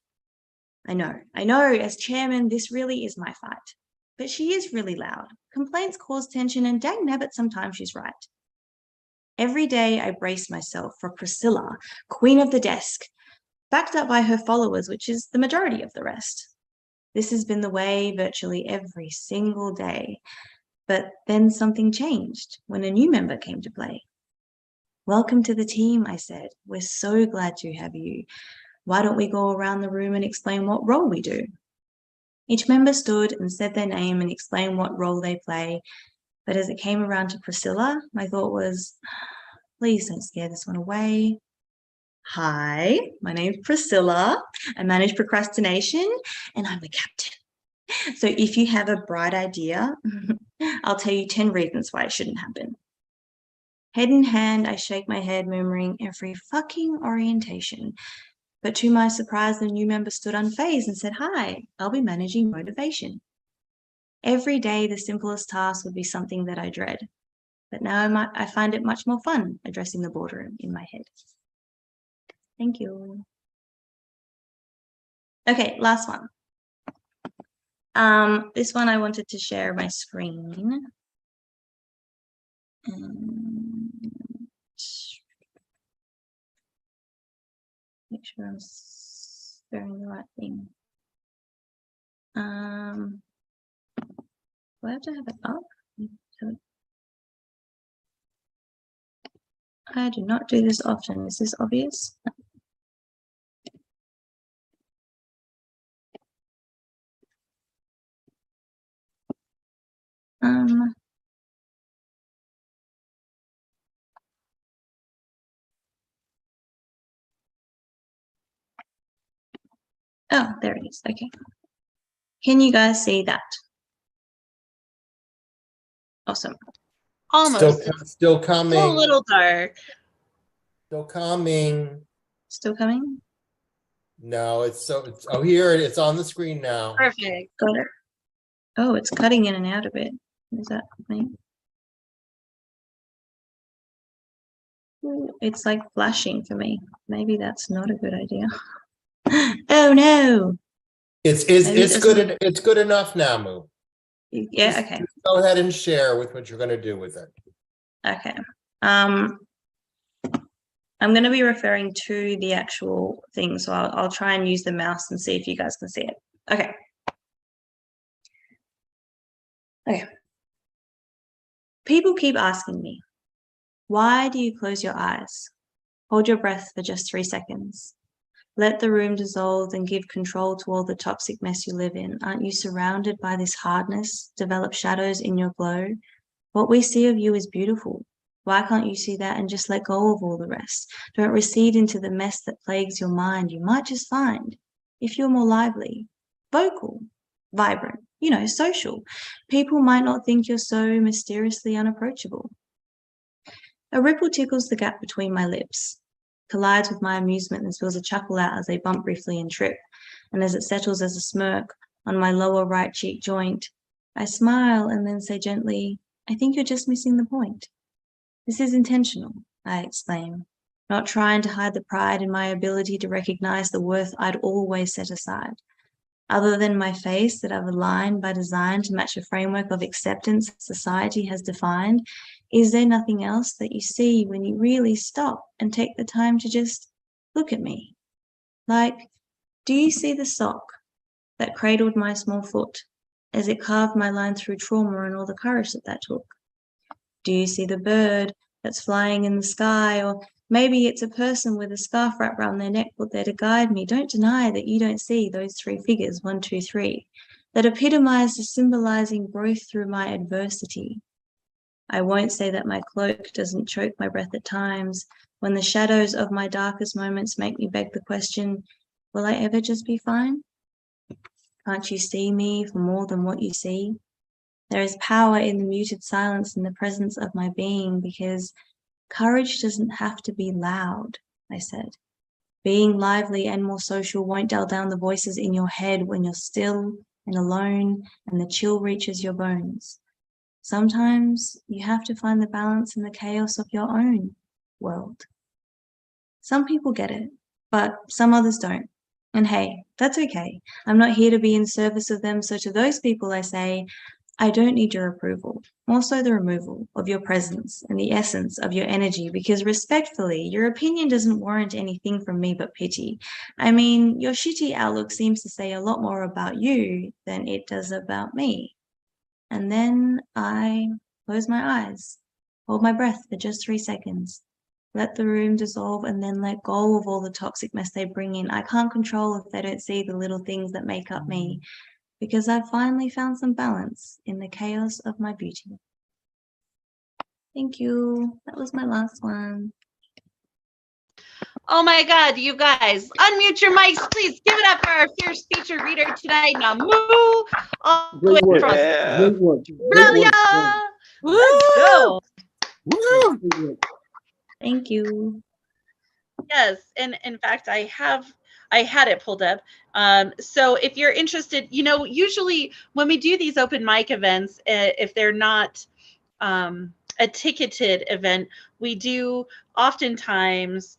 I know, as chairman, this really is my fight. But she is really loud. Complaints cause tension, and dang nabbit, sometimes she's right. Every day I brace myself for Priscilla, queen of the desk, backed up by her followers, which is the majority of the rest. This has been the way virtually every single day. But then something changed when a new member came to play. Welcome to the team, I said. We're so glad to have you. Why don't we go around the room and explain what role we do? Each member stood and said their name and explained what role they play. But as it came around to Priscilla, my thought was, please don't scare this one away. Hi, my name's Priscilla. I manage procrastination and I'm the captain. So if you have a bright idea, I'll tell you 10 reasons why it shouldn't happen. Head in hand, I shake my head, murmuring every fucking orientation. But to my surprise, the new member stood unfazed and said, hi, I'll be managing motivation. Every day, the simplest task would be something that I dread. But now I find it much more fun addressing the boardroom in my head. Thank you. Okay, last one. This one I wanted to share my screen. Make sure I'm sparing the right thing. Do I have to have it up? I do not do this often. Is this obvious? Oh, there it is. Okay. Can you guys see that? Awesome. Almost. Still coming. Still a little dark. Still coming. Still coming? No, oh, here it's on the screen now. Perfect. Got it. Oh, it's cutting in and out a bit. Is that me? Ooh, it's like flashing for me. Maybe that's not a good idea. Oh no. It's good. It's good enough now, Namu. Yeah. Okay. Just go ahead and share with what you're going to do with it. Okay. I'm going to be referring to the actual thing, so I'll try and use the mouse and see if you guys can see it. Okay. Okay. People keep asking me, why do you close your eyes? Hold your breath for just 3 seconds. Let the room dissolve and give control to all the toxic mess you live in. Aren't you surrounded by this hardness? Develop shadows in your glow. What we see of you is beautiful. Why can't you see that and just let go of all the rest? Don't recede into the mess that plagues your mind. You might just find, if you're more lively, vocal, vibrant, social. People might not think you're so mysteriously unapproachable. A ripple tickles the gap between my lips, collides with my amusement and spills a chuckle out as they bump briefly and trip, and as it settles as a smirk on my lower right cheek joint, I smile and then say gently, I think you're just missing the point. This is intentional, I exclaim, not trying to hide the pride in my ability to recognize the worth I'd always set aside. Other than my face that I've aligned by design to match a framework of acceptance society has defined, is there nothing else that you see when you really stop and take the time to just look at me? Like, do you see the sock that cradled my small foot as it carved my line through trauma and all the courage that took? Do you see the bird that's flying in the sky? Or maybe it's a person with a scarf wrapped around their neck put there to guide me. Don't deny that you don't see those three figures, 1, 2, 3, that epitomize the symbolizing growth through my adversity. I won't say that my cloak doesn't choke my breath at times, when the shadows of my darkest moments make me beg the question, will I ever just be fine? Can't you see me for more than what you see? There is power in the muted silence in the presence of my being, because courage doesn't have to be loud, I said. Being lively and more social won't dull down the voices in your head when you're still and alone and the chill reaches your bones. Sometimes you have to find the balance in the chaos of your own world. Some people get it, but some others don't. And hey, that's okay. I'm not here to be in service of them, so to those people I say, I don't need your approval, more so the removal of your presence and the essence of your energy, because respectfully, your opinion doesn't warrant anything from me but pity. I mean, your shitty outlook seems to say a lot more about you than it does about me. And then I close my eyes, hold my breath for just 3 seconds, let the room dissolve, and then let go of all the toxic mess they bring in. I can't control if they don't see the little things that make up me, because I've finally found some balance in the chaos of my beauty. Thank you. That was my last one. Oh my God, you guys, unmute your mics, please. Give it up for our fierce featured reader tonight, Namu. All the way Great work. from Yeah. Great work. Australia. Let's go. Woo! Great work. Thank you. Yes, and in fact, I had it pulled up. So if you're interested, usually when we do these open mic events, if they're not a ticketed event, we do oftentimes.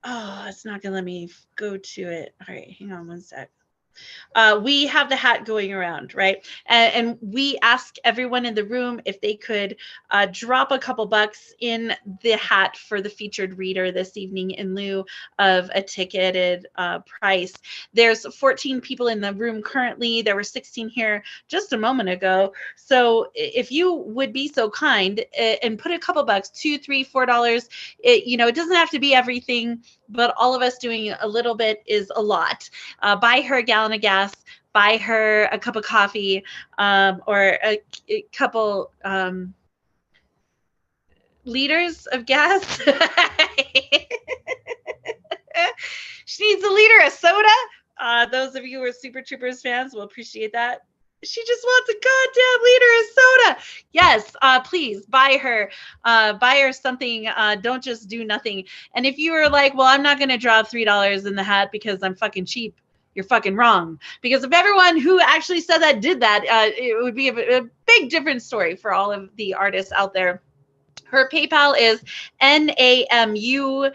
Oh, it's not gonna let me go to it. All right, hang on one sec. We have the hat going around, right? And we ask everyone in the room if they could drop a couple bucks in the hat for the featured reader this evening in lieu of a ticketed price. There's 14 people in the room currently. There were 16 here just a moment ago. So if you would be so kind and put a couple bucks, $2, $3, $4, it doesn't have to be everything, but all of us doing a little bit is a lot. Buy her a gallon of gas, buy her a cup of coffee, or a couple liters of gas. She needs a liter of soda. Those of you who are Super Troopers fans will appreciate that. She just wants a goddamn liter of soda. Yes, please buy her something. Don't just do nothing. And if you are like, well, I'm not going to drop $3 in the hat because I'm fucking cheap, you're fucking wrong. Because if everyone who actually said that did that, it would be a big different story for all of the artists out there. Her PayPal is NAMUGEERE.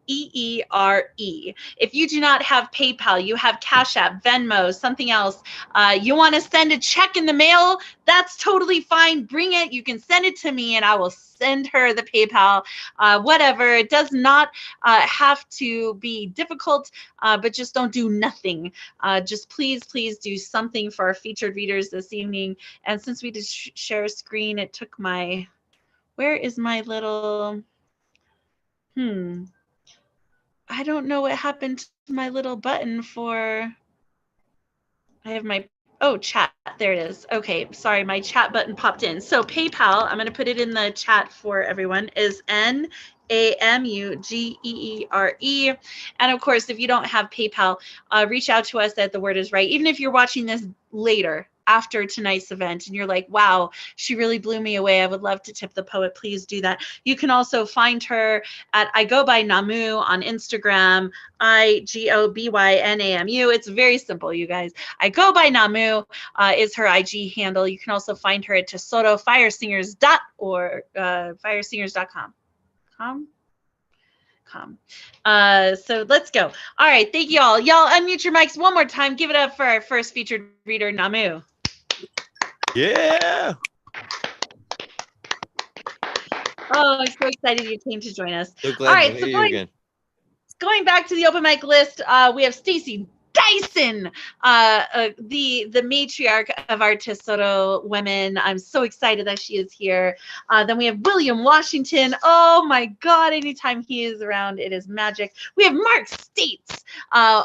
If you do not have PayPal, you have Cash App, Venmo, something else, you want to send a check in the mail, that's totally fine. Bring it. You can send it to me and I will send her the PayPal, whatever. It does not have to be difficult, but just don't do nothing. Just please do something for our featured readers this evening. And since we did share a screen, it took my, where is my little, I don't know what happened to my little button for, I have my, chat, there it is. Okay, sorry, my chat button popped in. So PayPal, I'm going to put it in the chat for everyone, is NAMUGEERE. NAMUGEERE. And of course, if you don't have PayPal, reach out to us at The Word Is Right. Even if you're watching this later, after tonight's event, and you're like, wow, she really blew me away, I would love to tip the poet, please do that. You can also find her at I Go By Namu on Instagram, IGOBYNAMU. It's very simple, you guys. I Go By Namu is her IG handle. You can also find her at tesotofiresingers.org, firesingers.com. So let's go. All right, thank you all. Y'all unmute your mics one more time. Give it up for our first featured reader, Namu. Yeah. Oh, I'm so excited you came to join us. So glad All right, to so meet you again. going back to the open mic list, we have Stacy Dyson, the matriarch of our Tesoro women. I'm so excited that she is here. Then we have William Washington. Oh my God, anytime he is around, it is magic. We have Mark States,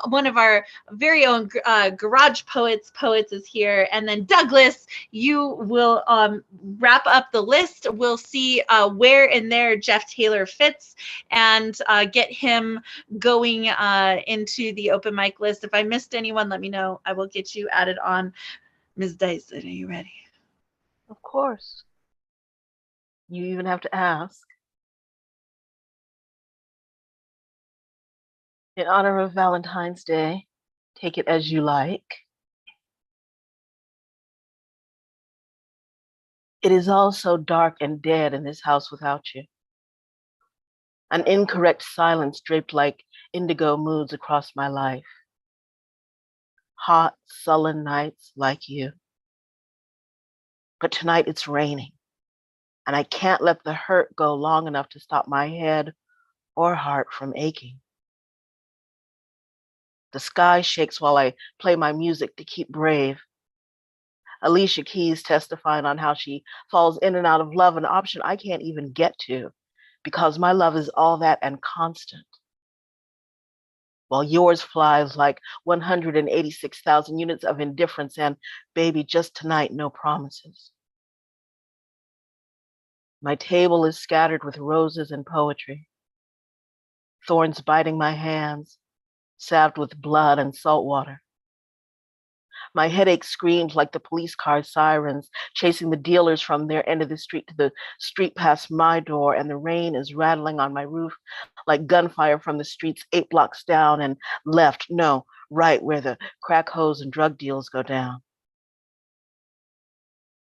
one of our very own garage poets is here. And then Douglas, you will wrap up the list. We'll see where in there Jeff Taylor fits and get him going into the open mic list. If I missed anyone, let me know. I will get you added on. Ms. Dyson, are you ready? Of course. You even have to ask. In honor of Valentine's Day, take it as you like. It is all so dark and dead in this house without you. An incorrect silence draped like indigo moods across my life. Hot, sullen nights like you. But tonight it's raining, and I can't let the hurt go long enough to stop my head or heart from aching. The sky shakes while I play my music to keep brave. Alicia Keys testifying on how she falls in and out of love, an option I can't even get to because my love is all that and constant. While yours flies like 186,000 units of indifference and, baby, just tonight, no promises. My table is scattered with roses and poetry, thorns biting my hands, salved with blood and salt water. My headache screams like the police car sirens, chasing the dealers from their end of the street to the street past my door, and the rain is rattling on my roof like gunfire from the streets 8 blocks down and left, no, right where the crack hoes and drug deals go down.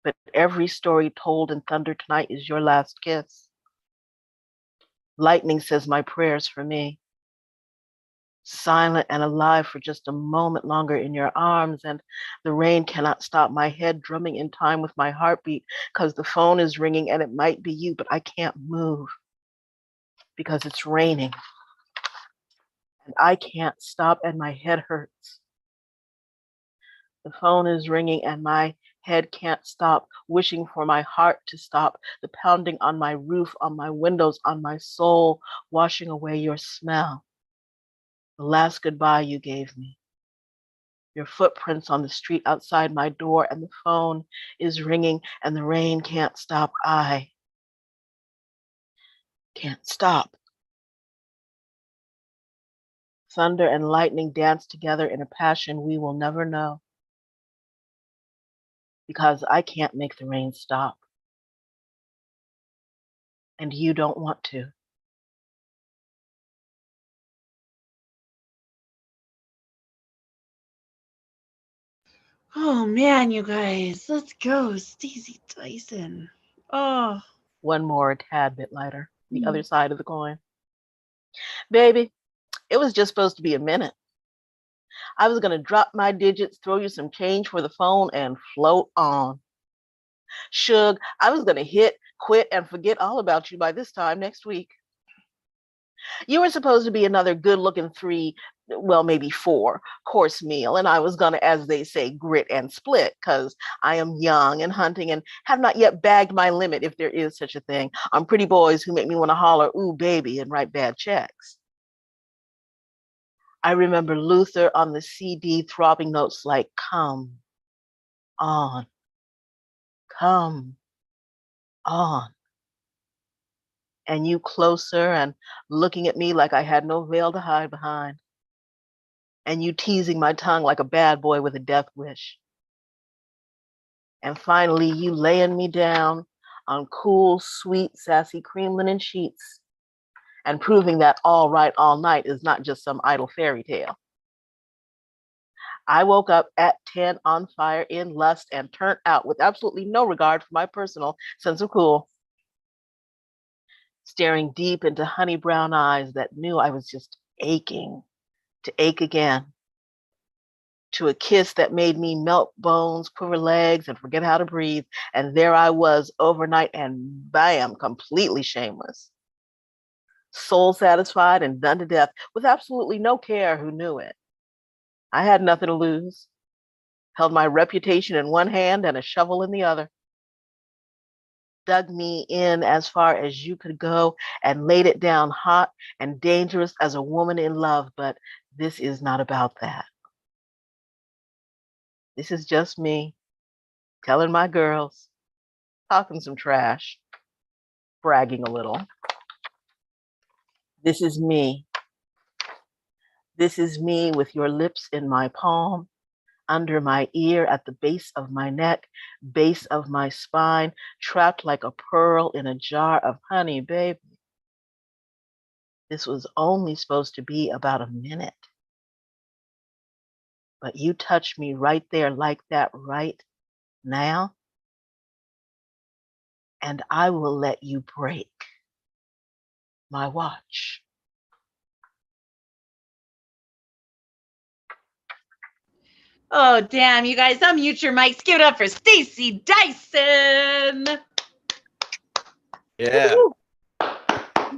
But every story told in thunder tonight is your last kiss. Lightning says my prayers for me. Silent and alive for just a moment longer in your arms, and the rain cannot stop my head drumming in time with my heartbeat because the phone is ringing and it might be you, but I can't move because it's raining and I can't stop and my head hurts. The phone is ringing and my head can't stop, wishing for my heart to stop, the pounding on my roof, on my windows, on my soul, washing away your smell. The last goodbye you gave me. Your footprints on the street outside my door, and the phone is ringing and the rain can't stop. I can't stop. Thunder and lightning dance together in a passion we will never know. Because I can't make the rain stop. And you don't want to. Oh man, you guys, let's go, Stacy Dyson. Oh, One more, a tad bit lighter, the other side of the coin. Baby, it was just supposed to be a minute. I was gonna drop my digits, throw you some change for the phone, and float on. Shug, I was gonna hit, quit, and forget all about you by this time next week. You were supposed to be another good-looking 3, well, maybe 4-course meal, and I was gonna, as they say, grit and split, because I am young and hunting and have not yet bagged my limit, if there is such a thing, on pretty boys who make me want to holler, ooh, baby, and write bad checks. I remember Luther on the CD throbbing notes like, come on, come on. and you closer and looking at me like I had no veil to hide behind, and you teasing my tongue like a bad boy with a death wish. And finally, you laying me down on cool, sweet, sassy cream linen sheets and proving that all right all night is not just some idle fairy tale. I woke up at 10 on fire in lust and turned out with absolutely no regard for my personal sense of cool, staring deep into honey brown eyes that knew I was just aching to ache again, to a kiss that made me melt bones, quiver legs, and forget how to breathe. And there I was overnight, and bam, completely shameless, soul satisfied and done to death with absolutely no care who knew it. I had nothing to lose, held my reputation in one hand and a shovel in the other, dug me in as far as you could go and laid it down hot and dangerous as a woman in love. But this is not about that. This is just me telling my girls, talking some trash, bragging a little. This is me. This is me with your lips in my palm, under my ear, at the base of my neck, base of my spine, trapped like a pearl in a jar of honey, baby. This was only supposed to be about a minute. But you touch me right there like that right now, and I will let you break my watch. Oh, damn, you guys, unmute your mics. Give it up for Stacey Dyson. Yeah.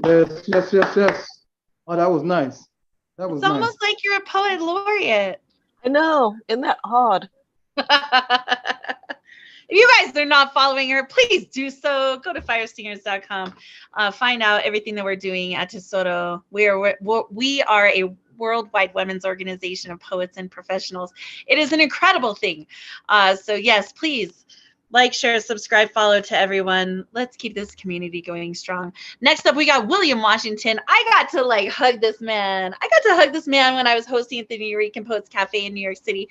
Yes, yes, yes, yes. Oh, that was nice. That was It's nice. almost like you're a poet laureate. I know, isn't that odd? If you guys are not following her, please do so. Go to firestingers.com. Find out everything that we're doing at Tesoro. We are a worldwide women's organization of poets and professionals. It is an incredible thing. So yes, please like, share, subscribe, follow to everyone. Let's keep this community going strong. Next up, we got William Washington. I got to hug this man. I got to hug this man when I was hosting at the New York Poets Cafe in New York City.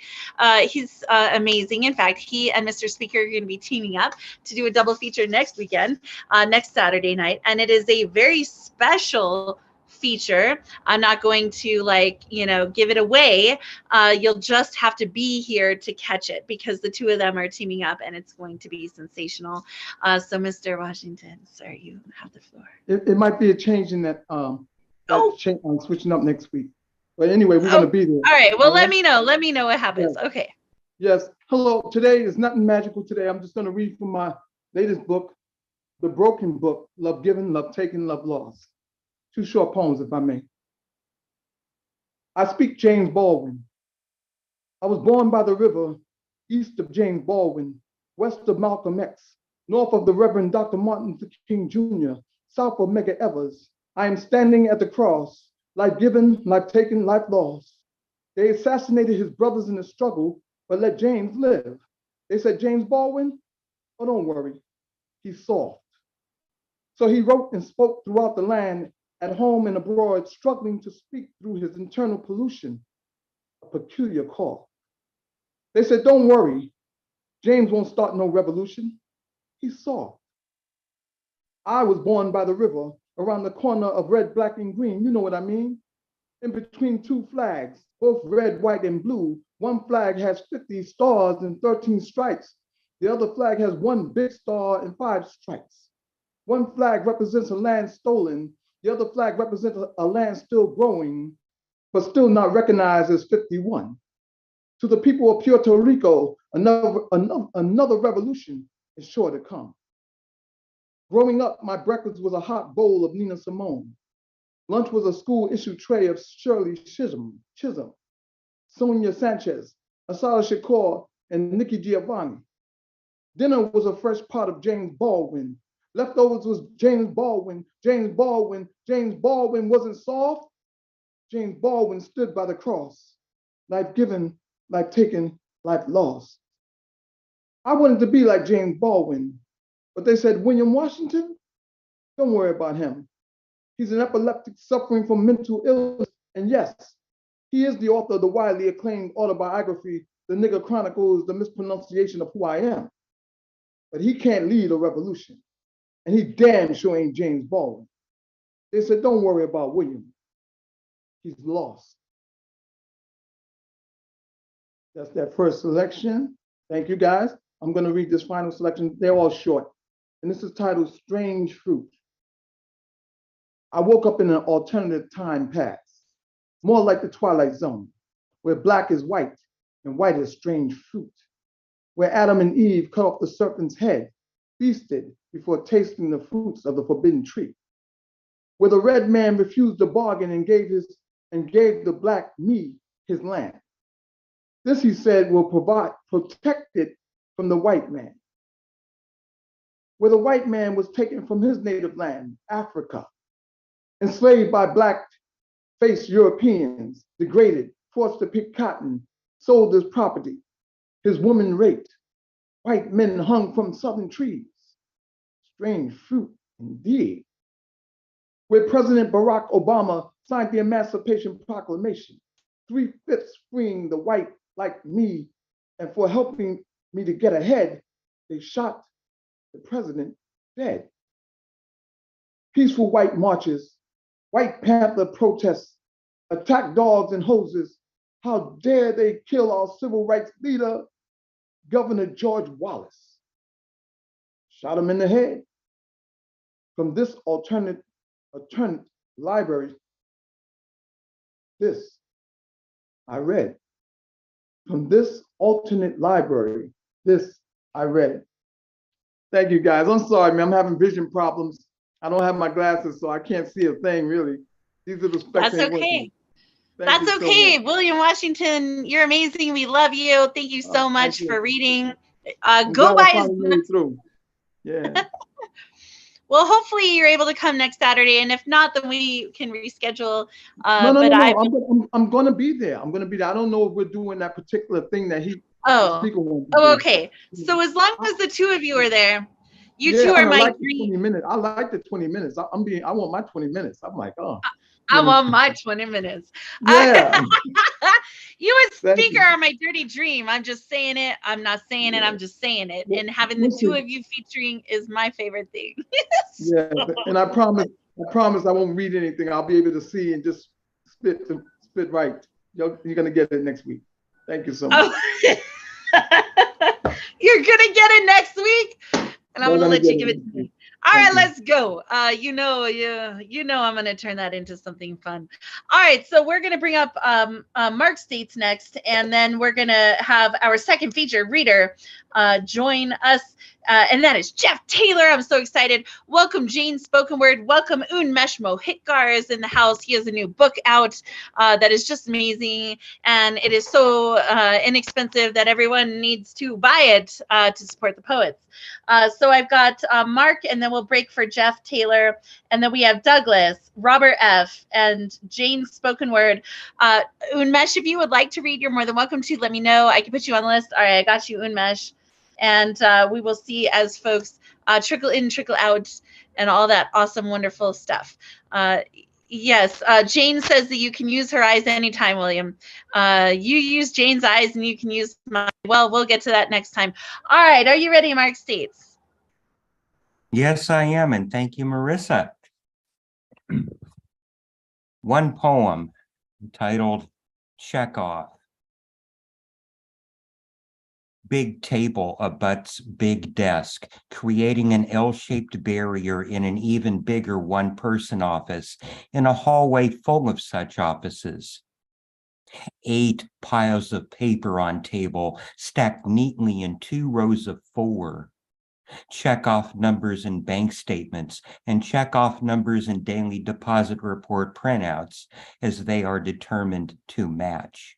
He's amazing. In fact, he and Mr. Speaker are going to be teaming up to do a double feature next weekend, next Saturday night. And it is a very special feature. I'm not going to give it away. You'll just have to be here to catch it because the two of them are teaming up and it's going to be sensational. So Mr. Washington, sir, you have the floor. It might be a change in that change, switching up next week. But anyway, we're going to be there. All right. Well, let me know. Let me know what happens. Yeah. Okay. Yes. Hello. Today is nothing magical today. I'm just going to read from my latest book, The Broken Book, Love Given, Love Taken, Love Lost. 2 short poems, if I may. I speak James Baldwin. I was born by the river, east of James Baldwin, west of Malcolm X, north of the Reverend Dr. Martin Luther King Jr., south of Medgar Evers. I am standing at the cross, life given, life taken, life lost. They assassinated his brothers in the struggle, but let James live. They said, James Baldwin, oh, don't worry, he's soft. So he wrote and spoke throughout the land, at home and abroad, struggling to speak through his internal pollution, a peculiar cough. They said, don't worry, James won't start no revolution. He's soft. I was born by the river, around the corner of red, black, and green. You know what I mean? In between 2 flags, both red, white, and blue. One flag has 50 stars and 13 stripes. The other flag has 1 big star and 5 stripes. One flag represents a land stolen. The other flag represents a land still growing, but still not recognized as 51. To the people of Puerto Rico, another revolution is sure to come. Growing up, my breakfast was a hot bowl of Nina Simone. Lunch was a school-issued tray of Shirley Chisholm, Sonia Sanchez, Asada Shakur, and Nikki Giovanni. Dinner was a fresh pot of James Baldwin. Leftovers was James Baldwin. James Baldwin wasn't soft. James Baldwin stood by the cross. Life given, life taken, life lost. I wanted to be like James Baldwin, but they said, William Washington, Don't worry about him. He's an epileptic suffering from mental illness. And yes, he is the author of the widely acclaimed autobiography, The Nigger Chronicles, The Mispronunciation of Who I Am. But he can't lead a revolution. And he damn sure ain't James Baldwin. They said, don't worry about William. He's lost. That's that first selection. Thank you, guys. I'm going to read this final selection. They're all short. And this is titled Strange Fruit. I woke up in an alternative time past, more like the Twilight Zone, where black is white and white is strange fruit, where Adam and Eve cut off the serpent's head, feasted before tasting the fruits of the forbidden tree, where the red man refused to bargain and gave the black me his land. This, he said, will protect it from the white man, where the white man was taken from his native land, Africa, enslaved by black-faced Europeans, degraded, forced to pick cotton, sold as property, his woman raped, white men hung from southern trees. Strange fruit indeed. Where President Barack Obama signed the Emancipation Proclamation, 3/5 freeing the white like me, and for helping me to get ahead, they shot the president dead. Peaceful white marches, White Panther protests, attack dogs and hoses. How dare they kill our civil rights leader, Governor George Wallace? Shot him in the head. From this alternate library, this I read. From this alternate library, this I read. Thank you, guys. I'm sorry, man. I'm having vision problems. I don't have my glasses, so I can't see a thing, really. These are the specs. That's okay. That's okay. William Washington, you're amazing. We love you. Thank you so much for reading. Go buy his through. Yeah. Well, hopefully you're able to come next Saturday, and if not, then we can reschedule. No. I'm going to be there. I'm going to be there. I don't know if we're doing that particular thing that he. Okay. So as long as the two of you are there, you two are my dream. 20 minutes. I like the 20 minutes. I want my 20 minutes. I'm like, oh. I want my 20 minutes. Yeah. You and Speaker are my dirty dream. I'm just saying it. I'm not saying it. I'm just saying it. And having the two of you featuring is my favorite thing. Yeah. And I promise I won't read anything. I'll be able to see and just spit right. You're going to get it next week. Thank you so much. Oh. You're going to get it next week? And I'm going to let you give it to me. All right, let's go. You know, I'm going to turn that into something fun. All right, so we're going to bring up Mark States next, and then we're going to have our second featured reader join us, and that is Jeff Taylor. I'm so excited. Welcome, Jane Spoken Word. Welcome, Unmesh Mohitgar is in the house. He has a new book out that is just amazing, and it is so inexpensive that everyone needs to buy it to support the poets. So I've got Mark, and then we'll break for Jeff Taylor, and then we have Douglas, Robert F., and Jane Spoken Word. Unmesh, if you would like to read, you're more than welcome to. Let me know. I can put you on the list. All right, I got you, Unmesh. And we will see as folks trickle in, trickle out, and all that awesome, wonderful stuff. Yes, Jane says that you can use her eyes anytime, William. You use Jane's eyes and you can use mine. Well, we'll get to that next time. All right, are you ready, Mark States? Yes, I am, and thank you, Marissa. One poem titled Chekhov. Big table abuts big desk, creating an L-shaped barrier in an even bigger one-person office in a hallway full of such offices. 8 piles of paper on table, stacked neatly in 2 rows of 4. Check off numbers in bank statements and check off numbers in daily deposit report printouts as they are determined to match.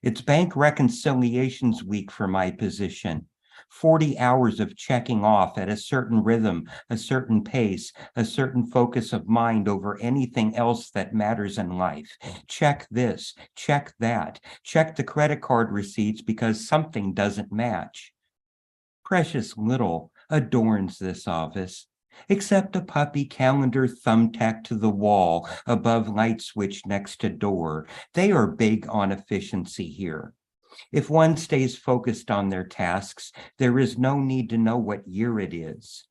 It's Bank Reconciliations Week for my position. 40 hours of checking off at a certain rhythm, a certain pace, a certain focus of mind over anything else that matters in life. Check this, check that, check the credit card receipts because something doesn't match. Precious little adorns this office. except a puppy calendar thumbtacked to the wall above light switch next to door. They are big on efficiency here. If one stays focused on their tasks, there is no need to know what year it is.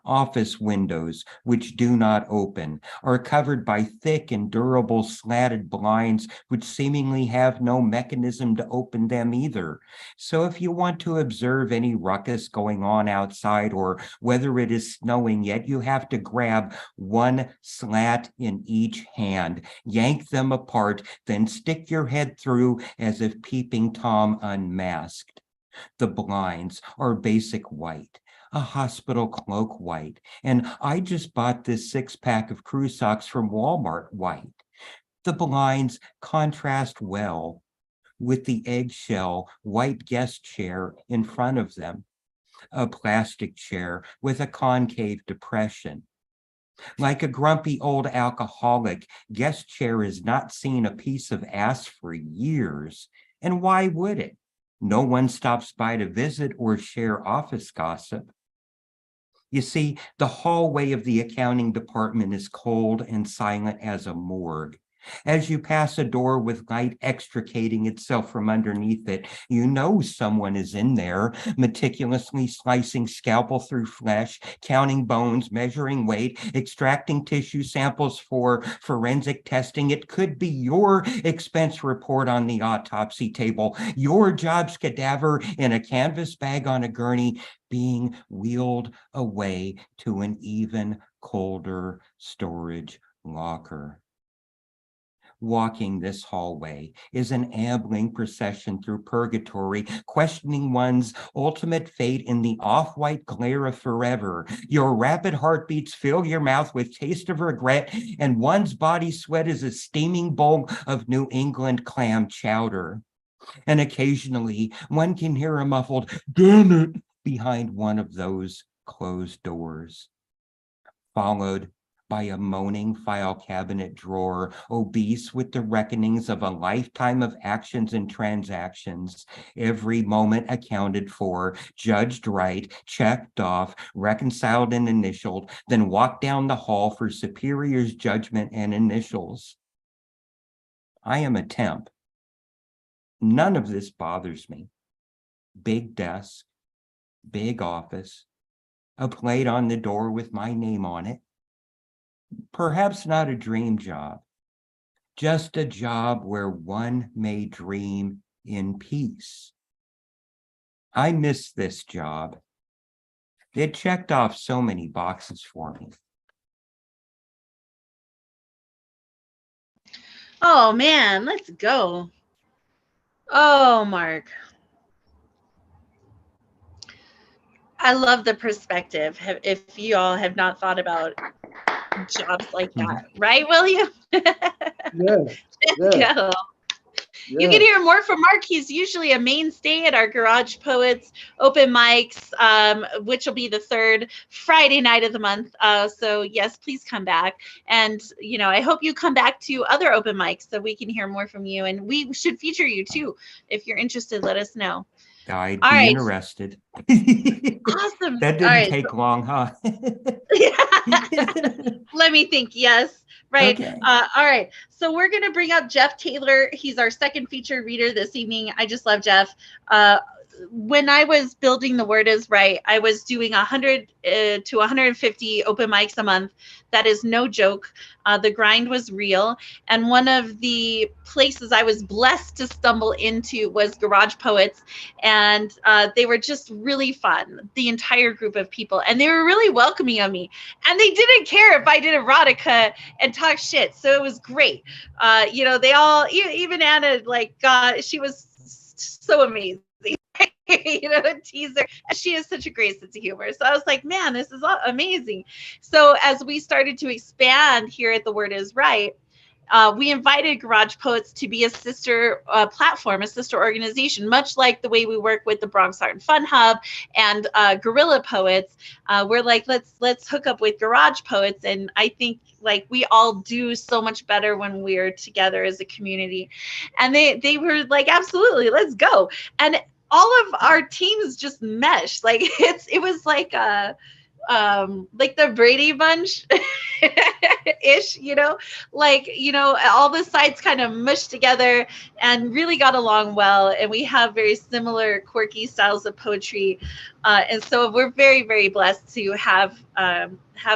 Office windows, which do not open, are covered by thick and durable slatted blinds, which seemingly have no mechanism to open them either. So if you want to observe any ruckus going on outside or whether it is snowing yet, you have to grab one slat in each hand, yank them apart, then stick your head through as if peeping Tom unmasked. The blinds are basic white, a hospital cloak white, and I just bought this 6-pack of crew socks from Walmart white. The blinds contrast well with the eggshell white guest chair in front of them, a plastic chair with a concave depression. Like a grumpy old alcoholic, guest chair has not seen a piece of ass for years, and why would it? No one stops by to visit or share office gossip. You see, the hallway of the accounting department is cold and silent as a morgue. As you pass a door with light extricating itself from underneath it, you know someone is in there, meticulously slicing scalpel through flesh, counting bones, measuring weight, extracting tissue samples for forensic testing. It could be your expense report on the autopsy table, your job's cadaver in a canvas bag on a gurney, being wheeled away to an even colder storage locker. Walking this hallway is an ambling procession through purgatory, questioning one's ultimate fate in the off-white glare of forever. Your rapid heartbeats fill your mouth with taste of regret, and one's body sweat is a steaming bowl of New England clam chowder. And occasionally, one can hear a muffled, "Damn it," behind one of those closed doors, followed by a moaning file cabinet drawer, obese with the reckonings of a lifetime of actions and transactions, every moment accounted for, judged right, checked off, reconciled and initialed, then walked down the hall for superior's judgment and initials. I am a temp. None of this bothers me. Big desk, big office, a plate on the door with my name on it. Perhaps not a dream job, just a job where one may dream in peace. I miss this job. It checked off so many boxes for me. Oh man, let's go. Oh, Mark. I love the perspective. If you all have not thought about jobs like that, right, William? Yes. Let's Yes. go. You can hear more from Mark. He's usually a mainstay at our Garage Poets open mics, which will be the third Friday night of the month. So yes, please come back. And, you know, I hope you come back to other open mics so we can hear more from you. And we should feature you too. If you're interested, let us know. I'd All be right. interested. Awesome. That didn't All right. take long, huh? Let me think. Yes. Right. Okay. All right. So we're going to bring up Jeff Taylor. He's our second featured reader this evening. I just love Jeff. When I was building The Word Is Right, I was doing 100 to 150 open mics a month. That is no joke. The grind was real. And one of the places I was blessed to stumble into was Garage Poets. And they were just really fun, the entire group of people. And they were really welcoming of me. And they didn't care if I did erotica and talk shit. So it was great. You know, they all, even Anna, like, God, she was so amazing. You know, a teaser. She has such a great sense of humor. So I was like, man, this is amazing. So as we started to expand here at The Word Is Right, we invited Garage Poets to be a sister platform, a sister organization, much like the way we work with the Bronx Art and Fun Hub and Guerrilla Poets. We're like, let's hook up with Garage Poets. And I think like we all do so much better when we're together as a community. And they were like, absolutely, let's go. And all of our teams just meshed. Like it was like like the Brady Bunch ish, like, all the sides kind of mushed together and really got along well. And we have very similar quirky styles of poetry. And so we're very, very blessed to have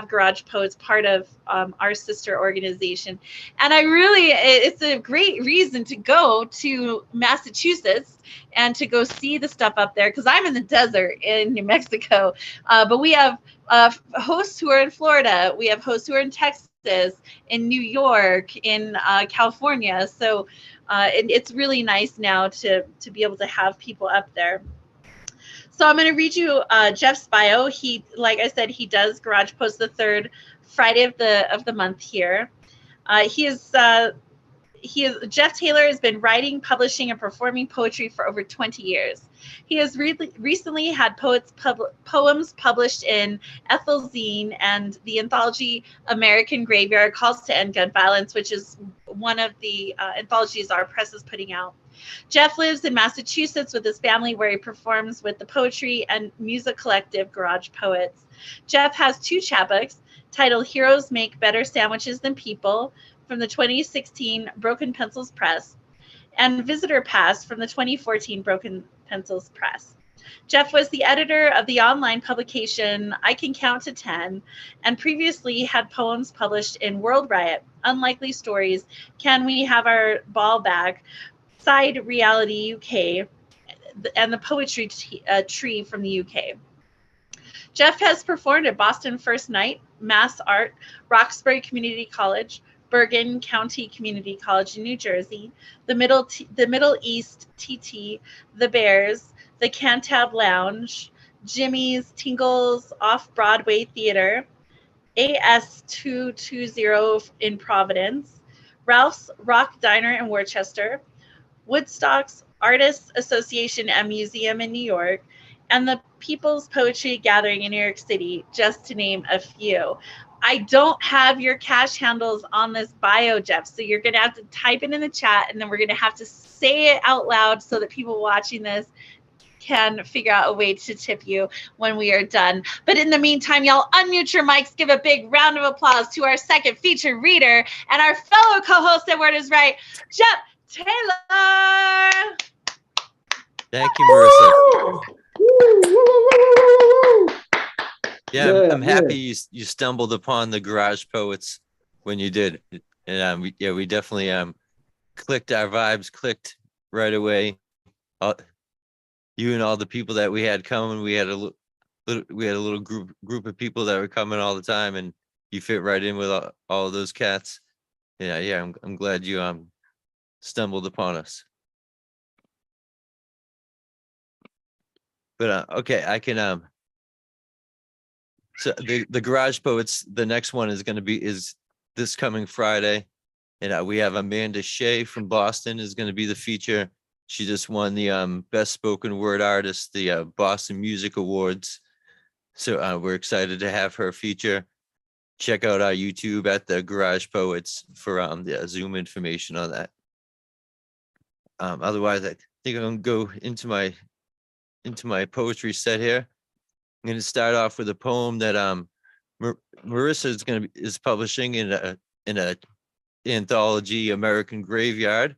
Garage Poets part of our sister organization. And it's a great reason to go to Massachusetts and to go see the stuff up there, because I'm in the desert in New Mexico. But we have hosts who are in Florida. We have hosts who are in Texas, in New York, in California. So it's really nice now to be able to have people up there. So I'm going to read you Jeff's bio. He, like I said, he does Garage Post the third Friday of the month here. Jeff Taylor has been writing, publishing, and performing poetry for over 20 years. He has recently had poems published in Ethel Zine and the anthology American Graveyard Calls to End Gun Violence, which is one of the anthologies our press is putting out. Jeff lives in Massachusetts with his family, where he performs with the poetry and music collective Garage Poets. Jeff has 2 chapbooks titled Heroes Make Better Sandwiches Than People from the 2016 Broken Pencils Press, and Visitor Pass from the 2014 Broken Pencils Press. Jeff was the editor of the online publication I Can Count to 10, and previously had poems published in World Riot, Unlikely Stories, Can We Have Our Ball Back, Side Reality UK, and the Poetry Tree from the UK. Jeff has performed at Boston First Night, Mass Art, Roxbury Community College, Bergen County Community College in New Jersey, the Middle East TT, the Bears, the Cantab Lounge, Jimmy's Tingles Off-Broadway Theater, AS220 in Providence, Ralph's Rock Diner in Worcester, Woodstock's Artists Association and Museum in New York, and the People's Poetry Gathering in New York City, just to name a few. I don't have your cash handles on this bio, Jeff, so you're going to have to type it in the chat, and then we're going to have to say it out loud so that people watching this can figure out a way to tip you when we are done. But in the meantime, y'all unmute your mics, give a big round of applause to our second featured reader and our fellow co-host at Word is Right, Jeff Taylor. Thank you, Marissa. Yeah, I'm happy you stumbled upon the Garage Poets when you did. And we definitely clicked, our vibes clicked right away. You and all the people that we had coming, we had a little group of people that were coming all the time, and you fit right in with all of those cats. Yeah, I'm glad you stumbled upon us. But okay, I can so the Garage Poets, the next one is this coming Friday, and we have Amanda Shea from Boston is going to be the feature. She just won the Best Spoken Word Artist, the Boston Music Awards. So we're excited to have her feature. Check out our YouTube at the Garage Poets for the Zoom information on that. Otherwise, I think I'm gonna go into my poetry set here. I'm going to start off with a poem that Marissa is publishing in a anthology, American Graveyard.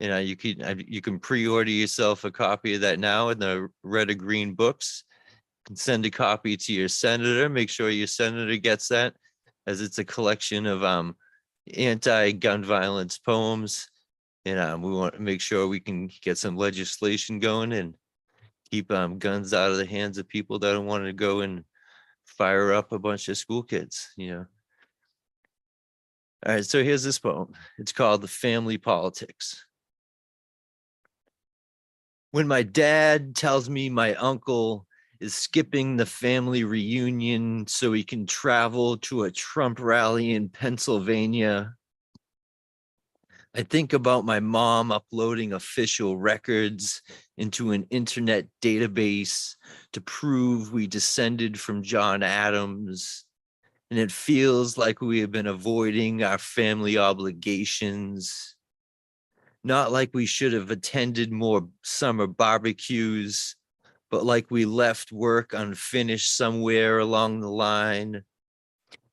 You can pre-order yourself a copy of that now in the Red or Green Books. You can send a copy to your senator. Make sure your senator gets that, as it's a collection of anti-gun violence poems. And we want to make sure we can get some legislation going and keep guns out of the hands of people that don't want to go and fire up a bunch of school kids, All right, so here's this poem. It's called The Family Politics. When my dad tells me my uncle is skipping the family reunion so he can travel to a Trump rally in Pennsylvania, I think about my mom uploading official records into an internet database to prove we descended from John Adams. And it feels like we have been avoiding our family obligations. Not like we should have attended more summer barbecues but like we left work unfinished somewhere along the line.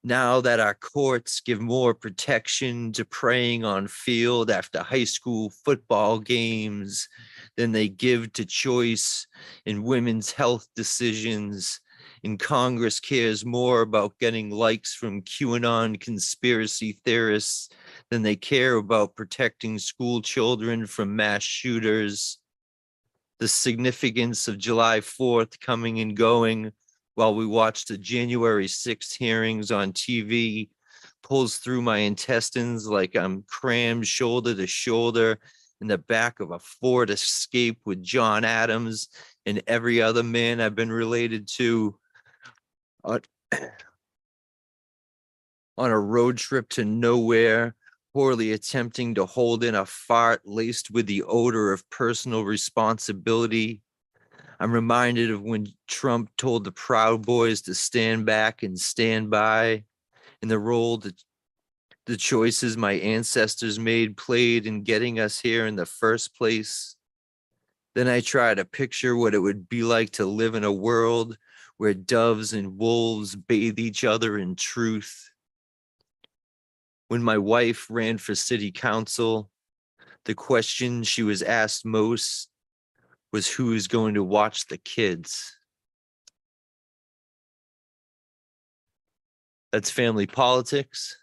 Now that our courts give more protection to preying on field after high school football games than they give to choice in women's health decisions, and Congress cares more about getting likes from QAnon conspiracy theorists than they care about protecting school children from mass shooters. The significance of July 4th coming and going while we watch the January 6th hearings on TV pulls through my intestines like I'm crammed shoulder to shoulder in the back of a Ford Escape with John Adams and every other man I've been related to on a road trip to nowhere, poorly attempting to hold in a fart laced with the odor of personal responsibility. I'm reminded of when Trump told the Proud Boys to stand back and stand by, and the role that the choices my ancestors made played in getting us here in the first place. Then I try to picture what it would be like to live in a world where doves and wolves bathe each other in truth. When my wife ran for city council, the question she was asked most was who's going to watch the kids. That's family politics.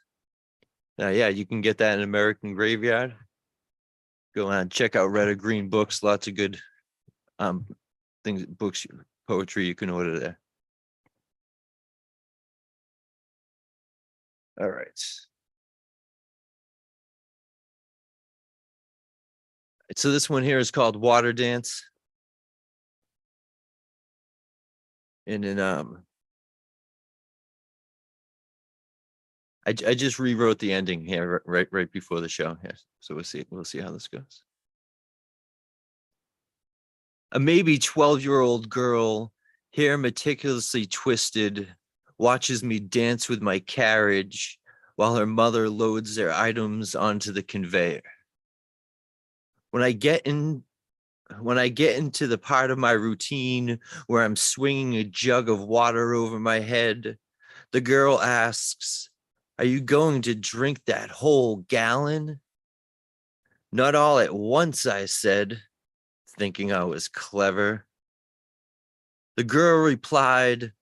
Yeah, you can get that in American Graveyard. Go on, check out Red or Green Books. Lots of good things, books, poetry you can order there. All right. So this one here is called Water Dance. And then I just rewrote the ending here right before the show. Yes. So we'll see how this goes. A maybe 12-year-old girl, hair meticulously twisted, watches me dance with my carriage while her mother loads their items onto the conveyor. When I get into the part of my routine where I'm swinging a jug of water over my head, the girl asks, "Are you going to drink that whole gallon?" "Not all at once," I said, thinking I was clever. The girl replied,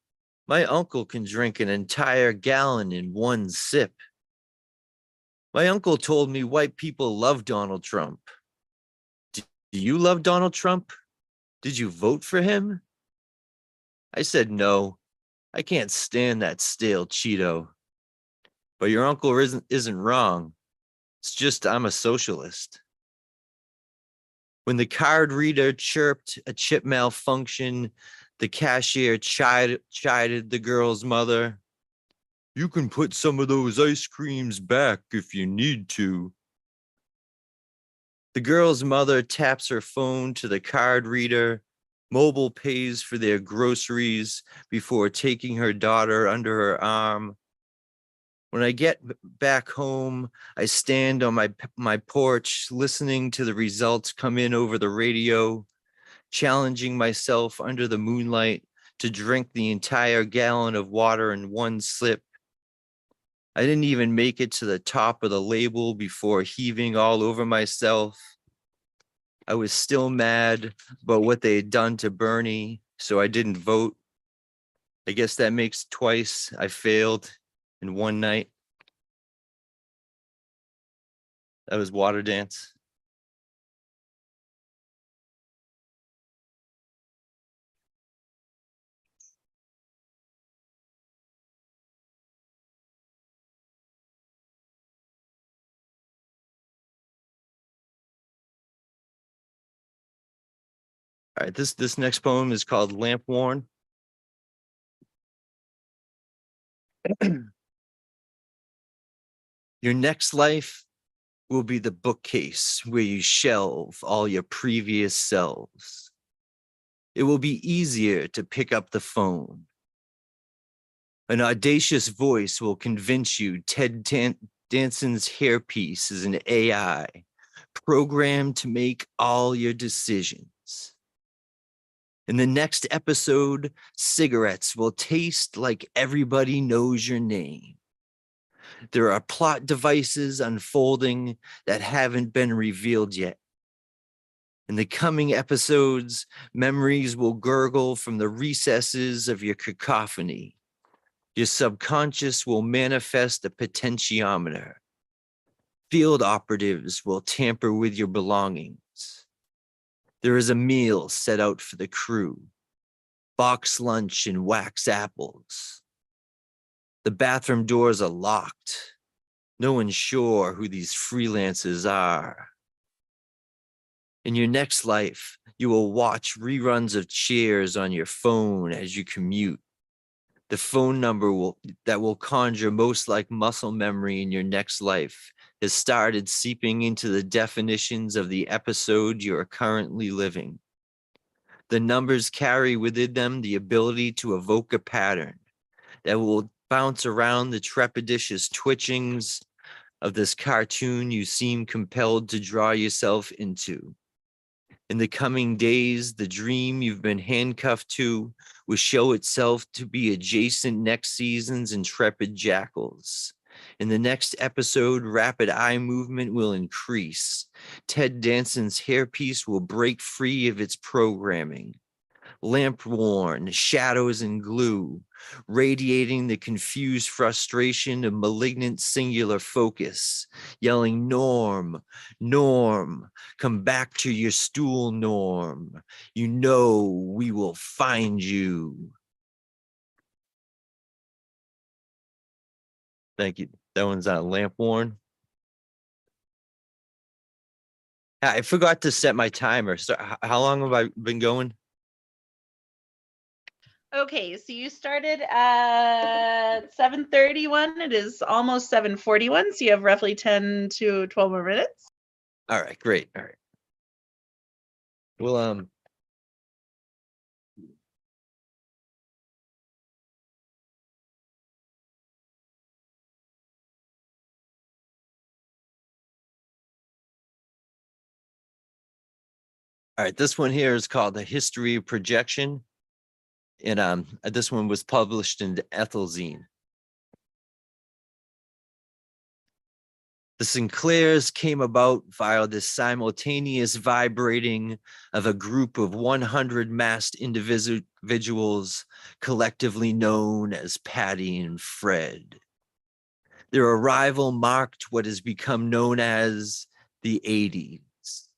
"My uncle can drink an entire gallon in one sip. My uncle told me white people love Donald Trump. Do you love Donald Trump? Did you vote for him?" I said, "No, I can't stand that stale Cheeto. But your uncle isn't wrong. It's just I'm a socialist." When the card reader chirped a chip malfunction, the cashier chided the girl's mother. "You can put some of those ice creams back if you need to." The girl's mother taps her phone to the card reader. Mobile pays for their groceries before taking her daughter under her arm. When I get back home, I stand on my porch, listening to the results come in over the radio, challenging myself under the moonlight to drink the entire gallon of water in one sip. I didn't even make it to the top of the label before heaving all over myself. I was still mad about what they had done to Bernie, so I didn't vote. I guess that makes twice I failed in one night. That was Water Dance. All right, this next poem is called Lamp Worn. Your next life will be the bookcase where you shelve all your previous selves. It will be easier to pick up the phone. An audacious voice will convince you Ted Danson's hairpiece is an AI programmed to make all your decisions. In the next episode, cigarettes will taste like everybody knows your name. There are plot devices unfolding that haven't been revealed yet. In the coming episodes, memories will gurgle from the recesses of your cacophony. Your subconscious will manifest a potentiometer. Field operatives will tamper with your belongings. There is a meal set out for the crew. Box lunch and wax apples. The bathroom doors are locked. No one's sure who these freelancers are. In your next life, you will watch reruns of Cheers on your phone as you commute. The phone number that will conjure most like muscle memory in your next life has started seeping into the definitions of the episode you are currently living. The numbers carry within them the ability to evoke a pattern that will bounce around the trepidatious twitchings of this cartoon you seem compelled to draw yourself into. In the coming days, the dream you've been handcuffed to will show itself to be adjacent next season's intrepid jackals. In the next episode, rapid eye movement will increase. Ted Danson's hairpiece will break free of its programming. Lamp worn, shadows and glue, radiating the confused frustration of malignant singular focus, yelling, Norm, Norm, come back to your stool, Norm. You know we will find you. Thank you. That one's on lamp worn. I forgot to set my timer. So how long have I been going? Okay, so you started at 7:31. It is almost 7:41, so you have roughly 10 to 12 more minutes. All right, great. All right. Well, all right, this one here is called The History of Projection. And this one was published in Ethelzine. The Sinclairs came about via the simultaneous vibrating of a group of 100 masked individuals collectively known as Patty and Fred. Their arrival marked what has become known as the 80s.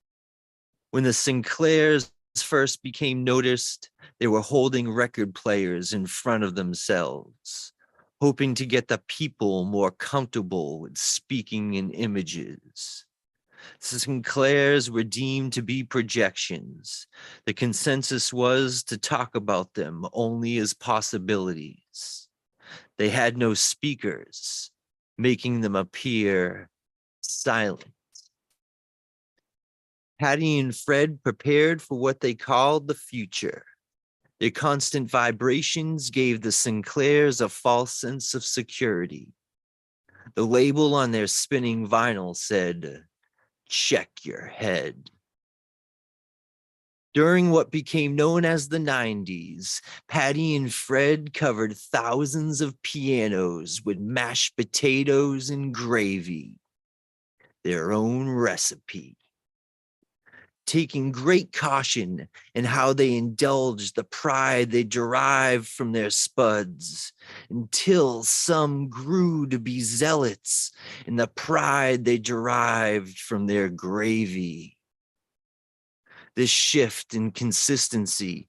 When the Sinclairs first became noticed, they were holding record players in front of themselves, hoping to get the people more comfortable with speaking in images. The Sinclairs were deemed to be projections. The consensus was to talk about them only as possibilities. They had no speakers, making them appear silent. Patty and Fred prepared for what they called the future. Their constant vibrations gave the Sinclairs a false sense of security. The label on their spinning vinyl said, "Check your head." During what became known as the 90s, Patty and Fred covered thousands of pianos with mashed potatoes and gravy, their own recipe. Taking great caution in how they indulged the pride they derived from their spuds, until some grew to be zealots in the pride they derived from their gravy. This shift in consistency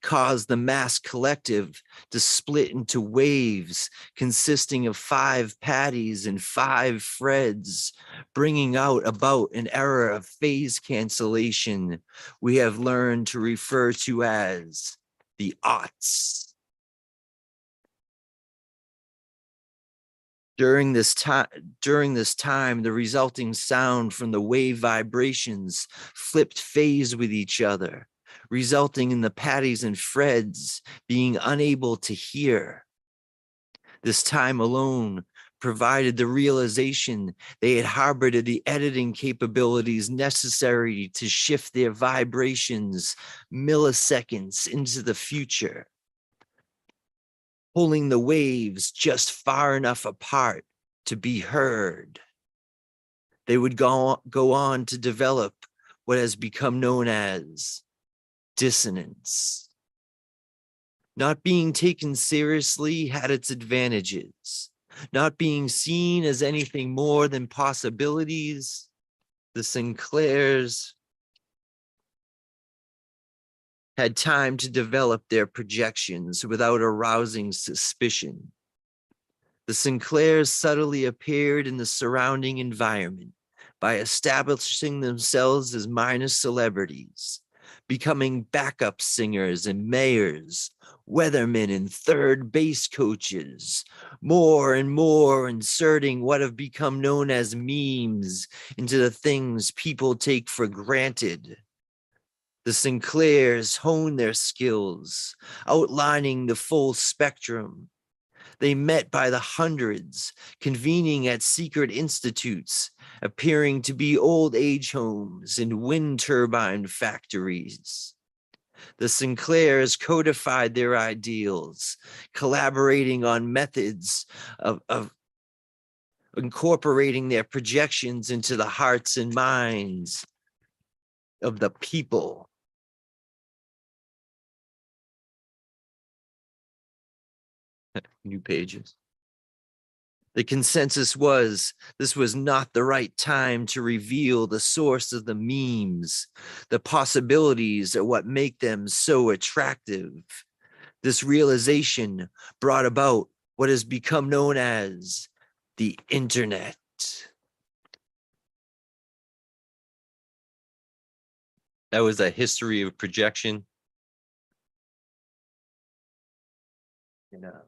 caused the mass collective to split into waves consisting of 5 Patties and 5 Freds, bringing about an era of phase cancellation we have learned to refer to as the aughts. During this time, the resulting sound from the wave vibrations flipped phase with each other, resulting in the Patties and Freds being unable to hear. This time alone provided the realization they had harbored the editing capabilities necessary to shift their vibrations milliseconds into the future, pulling the waves just far enough apart to be heard. They would go on to develop what has become known as dissonance. Not being taken seriously had its advantages. Not being seen as anything more than possibilities, the Sinclairs had time to develop their projections without arousing suspicion. The Sinclairs subtly appeared in the surrounding environment by establishing themselves as minor celebrities, becoming backup singers and mayors, weathermen and third base coaches, more and more inserting what have become known as memes into the things people take for granted. The Sinclairs honed their skills, outlining the full spectrum. They met by the hundreds, convening at secret institutes, appearing to be old age homes and wind turbine factories. The Sinclairs codified their ideals, collaborating on methods of incorporating their projections into the hearts and minds of the people. New pages. The consensus was this was not the right time to reveal the source of the memes. The possibilities are what make them so attractive. This realization brought about what has become known as the internet. That was a history of projection. You know.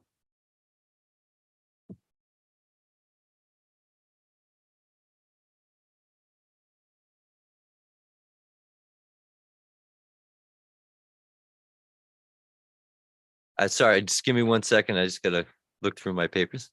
Sorry, just give me 1 second. I just gotta look through my papers.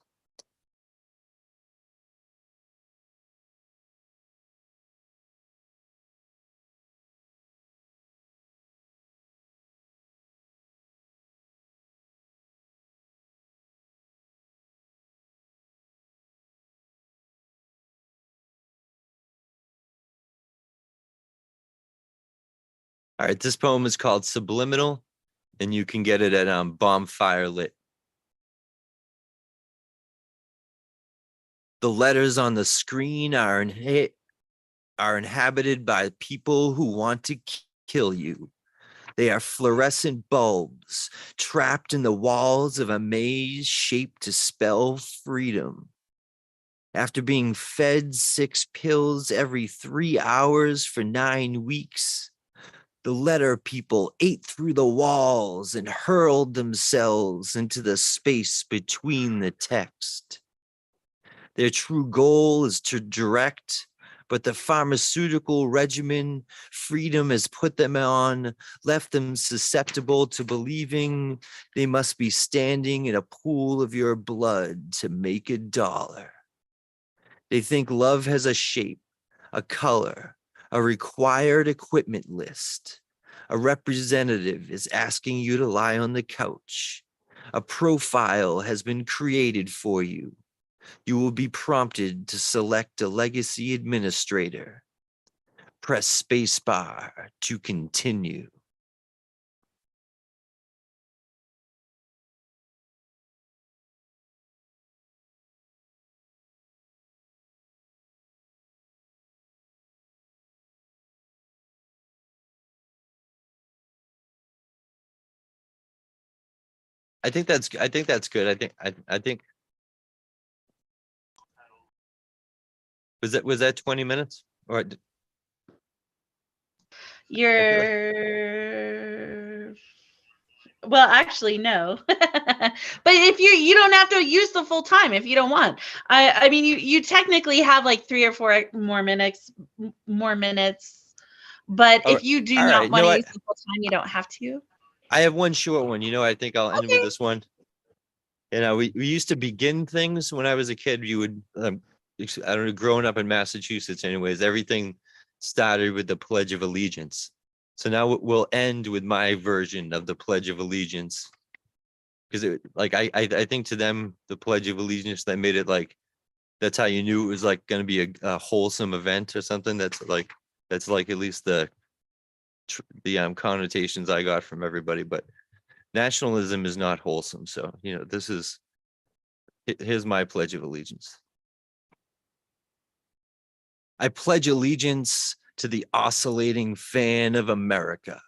All right, this poem is called Subliminal, and you can get it at Bonfire Lit. The letters on the screen are inhabited by people who want to kill you. They are fluorescent bulbs trapped in the walls of a maze shaped to spell freedom. After being fed 6 pills every 3 hours for 9 weeks, the letter people ate through the walls and hurled themselves into the space between the text. Their true goal is to direct, but the pharmaceutical regimen freedom has put them on, left them susceptible to believing they must be standing in a pool of your blood to make $1. They think love has a shape, a color, a required equipment list. A representative is asking you to lie on the couch. A profile has been created for you. You will be prompted to select a legacy administrator. Press spacebar to continue. I think that's good. I think was that 20 minutes? Or You're well, actually, no. But if you don't have to use the full time if you don't want. I mean, you technically have like 3 or 4 more minutes. But if you do not right, want no, to use the full time, you don't have to. I have one short one. I think I'll end with Okay. this one. You know, we used to begin things when I was a kid. You would, I don't know, growing up in Massachusetts, anyways, everything started with the Pledge of Allegiance. So now we'll end with my version of the Pledge of Allegiance. Because I think to them, the Pledge of Allegiance, that made it like, that's how you knew it was like going to be a wholesome event or something. That's like at least the connotations I got from everybody. But nationalism is not wholesome. So, you know, here's my Pledge of Allegiance. I pledge allegiance to the oscillating fan of America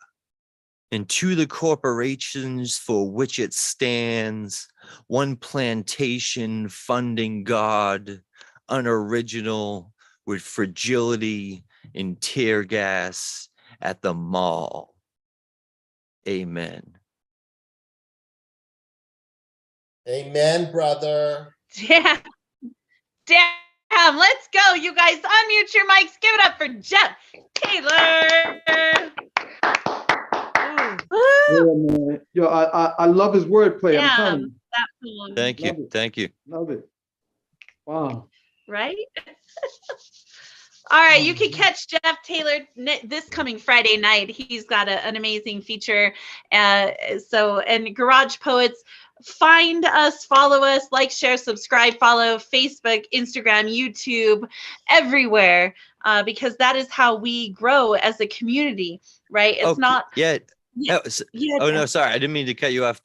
and to the corporations for which it stands, one plantation funding God, unoriginal with fragility and tear gas at the mall. Amen. Amen, brother. Damn. Damn. Let's go. You guys unmute your mics. Give it up for Jeff Taylor. Yeah, man. Yo, I love his wordplay. I'm telling you. That poem. Thank you. Thank you. Love it. Wow. Right? All right, you can catch Jeff Taylor this coming Friday night. He's got an amazing feature. And Garage Poets, find us, follow us, like, share, subscribe, follow Facebook, Instagram, YouTube, everywhere, because that is how we grow as a community, right? It's not. Yeah. Yeah, Oh no, sorry, I didn't mean to cut you off.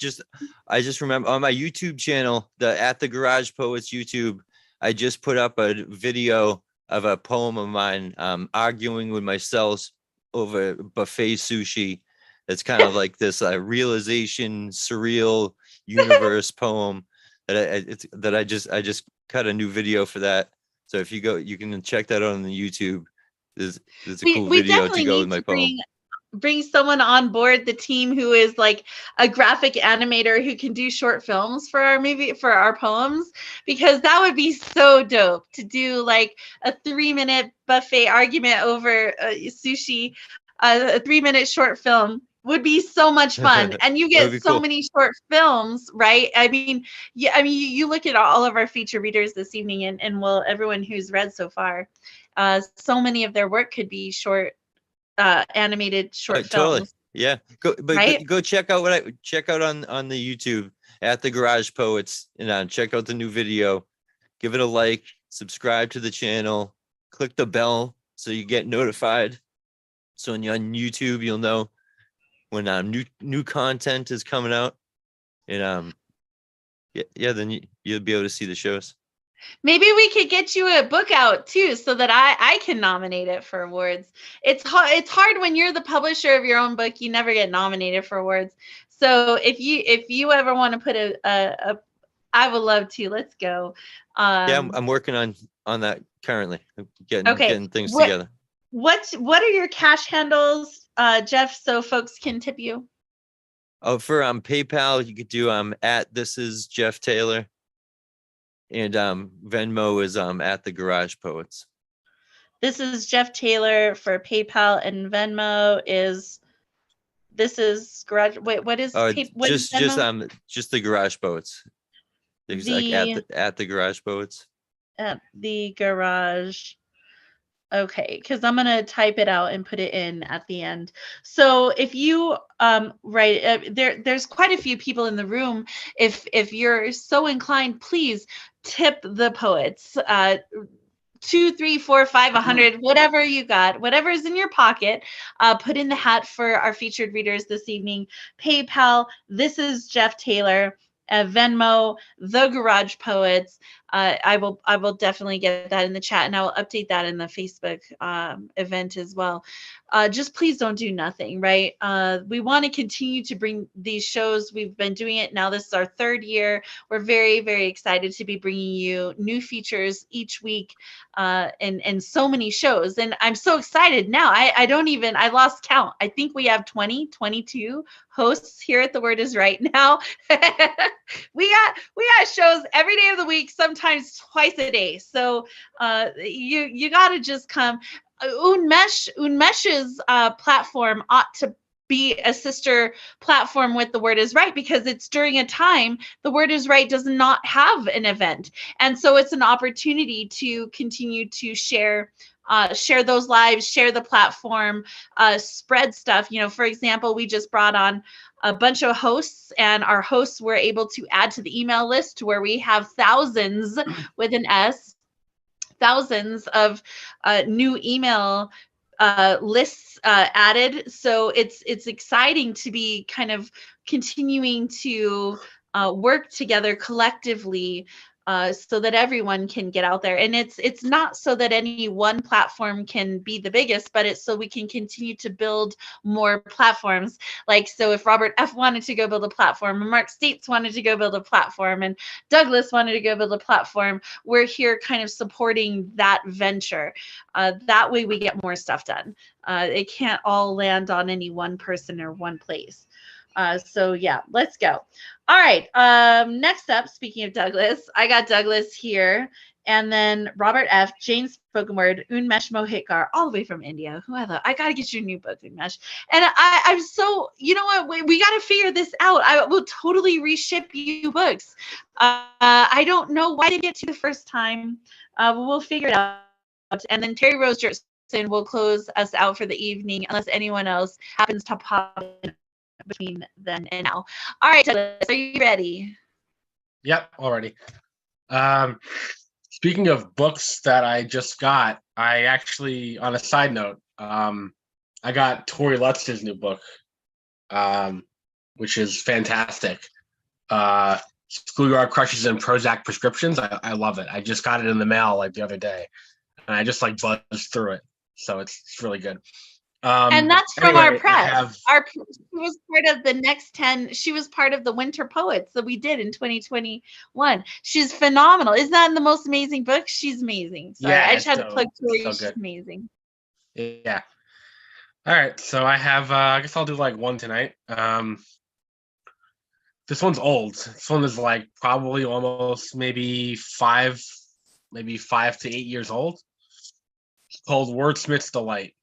I just remember on my YouTube channel, the At the Garage Poets YouTube, I just put up a video of a poem of mine, arguing with myself over buffet sushi. It's kind of like this realization, surreal universe poem that I just cut a new video for that. So if you go, you can check that out on the YouTube. There's a cool video to go with my poem. Bring someone on board the team who is like a graphic animator who can do short films for our poems, because that would be so dope to do like a 3-minute buffet argument over sushi. A 3-minute short film would be so much fun. And you get so many short films, right? I mean, you look at all of our feature readers this evening and everyone who's read so far, so many of their work could be short, animated short films. Totally. Yeah. Go check out on the YouTube At the Garage Poets, and check out the new video. Give it a like, subscribe to the channel, click the bell so you get notified. So when you're on YouTube, you'll know when new content is coming out. And then you'll be able to see the shows. Maybe we could get you a book out too, so that I can nominate it for awards. It's hard when you're the publisher of your own book. You never get nominated for awards. So if you ever want to put I would love to. Let's go. Yeah, I'm working on that currently. Getting things together. What are your cash handles, Jeff, so folks can tip you? Oh, for PayPal, you could do at This Is Jeff Taylor. And Venmo is at the Garage Poets. This is Jeff Taylor for PayPal, and Venmo is This Is Garage. Wait, what is just the Garage Poets. There's at the Garage Poets. At the Garage. Okay, because I'm gonna type it out and put it in at the end. So if you there's quite a few people in the room. If you're so inclined, please tip the poets. 2, 3, 4, 5, 100, whatever you got, whatever's in your pocket, put in the hat for our featured readers this evening. PayPal, This Is Jeff Taylor. Venmo, The Garage Poets. I will definitely get that in the chat, and I will update that in the Facebook event as well. Just please don't do nothing, right? We want to continue to bring these shows. We've been doing it now. This is our 3rd year. We're very, very excited to be bringing you new features each week, and so many shows. And I'm so excited now. I lost count. I think we have 22 hosts here at The Word Is Right now. we got shows every day of the week, sometimes twice a day. So you got to just come. Unmesh's platform ought to be a sister platform with The Word is Right, because it's during a time The Word is Right does not have an event. And so it's an opportunity to continue to share those lives, share the platform, spread stuff. You know, for example, we just brought on a bunch of hosts, and our hosts were able to add to the email list where we have thousands with an S, thousands of new email lists added. So it's exciting to be kind of continuing to work together collectively, so that everyone can get out there. And it's not so that any one platform can be the biggest, but it's so we can continue to build more platforms. Like, so if Robert F. wanted to go build a platform, and Mark States wanted to go build a platform, and Douglas wanted to go build a platform, we're here kind of supporting that venture. That way we get more stuff done. It can't all land on any one person or one place. So yeah, let's go. All right. Next up, speaking of Douglas, I got Douglas here, and then Robert F., Jane Spoken Word, Unmesh Mohikar, all the way from India. Who I thought, I got to get your new book, Unmesh. And I'm so, you know what, we got to figure this out. I will totally reship you books. I don't know why I didn't get to the first time. But we'll figure it out. And then Terry Rose Jertson will close us out for the evening, unless anyone else happens to pop in between then and now. All right, Douglas, are you ready? Yep, already. Speaking of books that I just got, I actually, on a side note, I got Tori Lutz's new book, which is fantastic. Schoolyard Crushes and Prozac Prescriptions. I love it. I just got it in the mail like the other day, and I just like buzzed through it. So it's really good. And that's from anyway, our press. She was part of the Next 10. She was part of the Winter Poets that we did in 2021. She's phenomenal. Isn't that the most amazing book? She's amazing. Sorry, Yeah, I just had to so- plug Tori. so She's good. amazing. Yeah. All right. So I have, I guess I'll do like one tonight. This one's old. This one is like probably almost maybe 5 to 8 years old. It's called Wordsmith's Delight.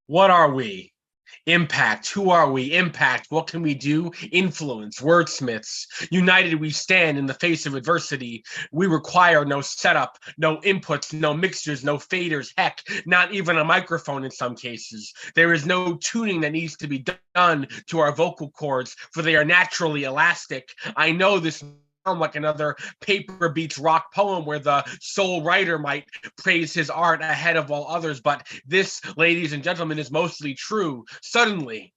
What are we? Impact. Who are we? Impact. What can we do? Influence. Wordsmiths. United we stand in the face of adversity. We require no setup, no inputs, no mixers, no faders. Heck, not even a microphone in some cases. There is no tuning that needs to be done to our vocal cords, for they are naturally elastic. I know this like another paper beats rock poem where the sole writer might praise his art ahead of all others, but this, ladies and gentlemen, is mostly true. Suddenly,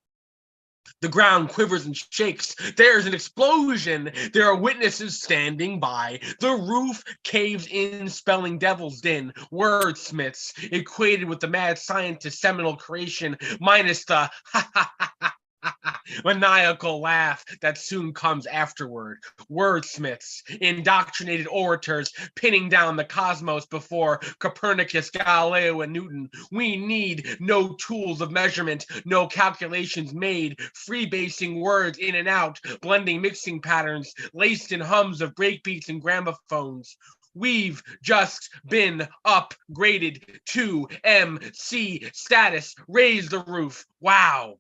the ground quivers and shakes. There's an explosion. There are witnesses standing by. The roof caves in, spelling devil's din. Wordsmiths, equated with the mad scientist's seminal creation, minus the maniacal laugh that soon comes afterward. Wordsmiths, indoctrinated orators, pinning down the cosmos before Copernicus, Galileo, and Newton. We need no tools of measurement, no calculations made, freebasing words in and out, blending mixing patterns, laced in hums of breakbeats and gramophones. We've just been upgraded to MC status. Raise the roof. Wow.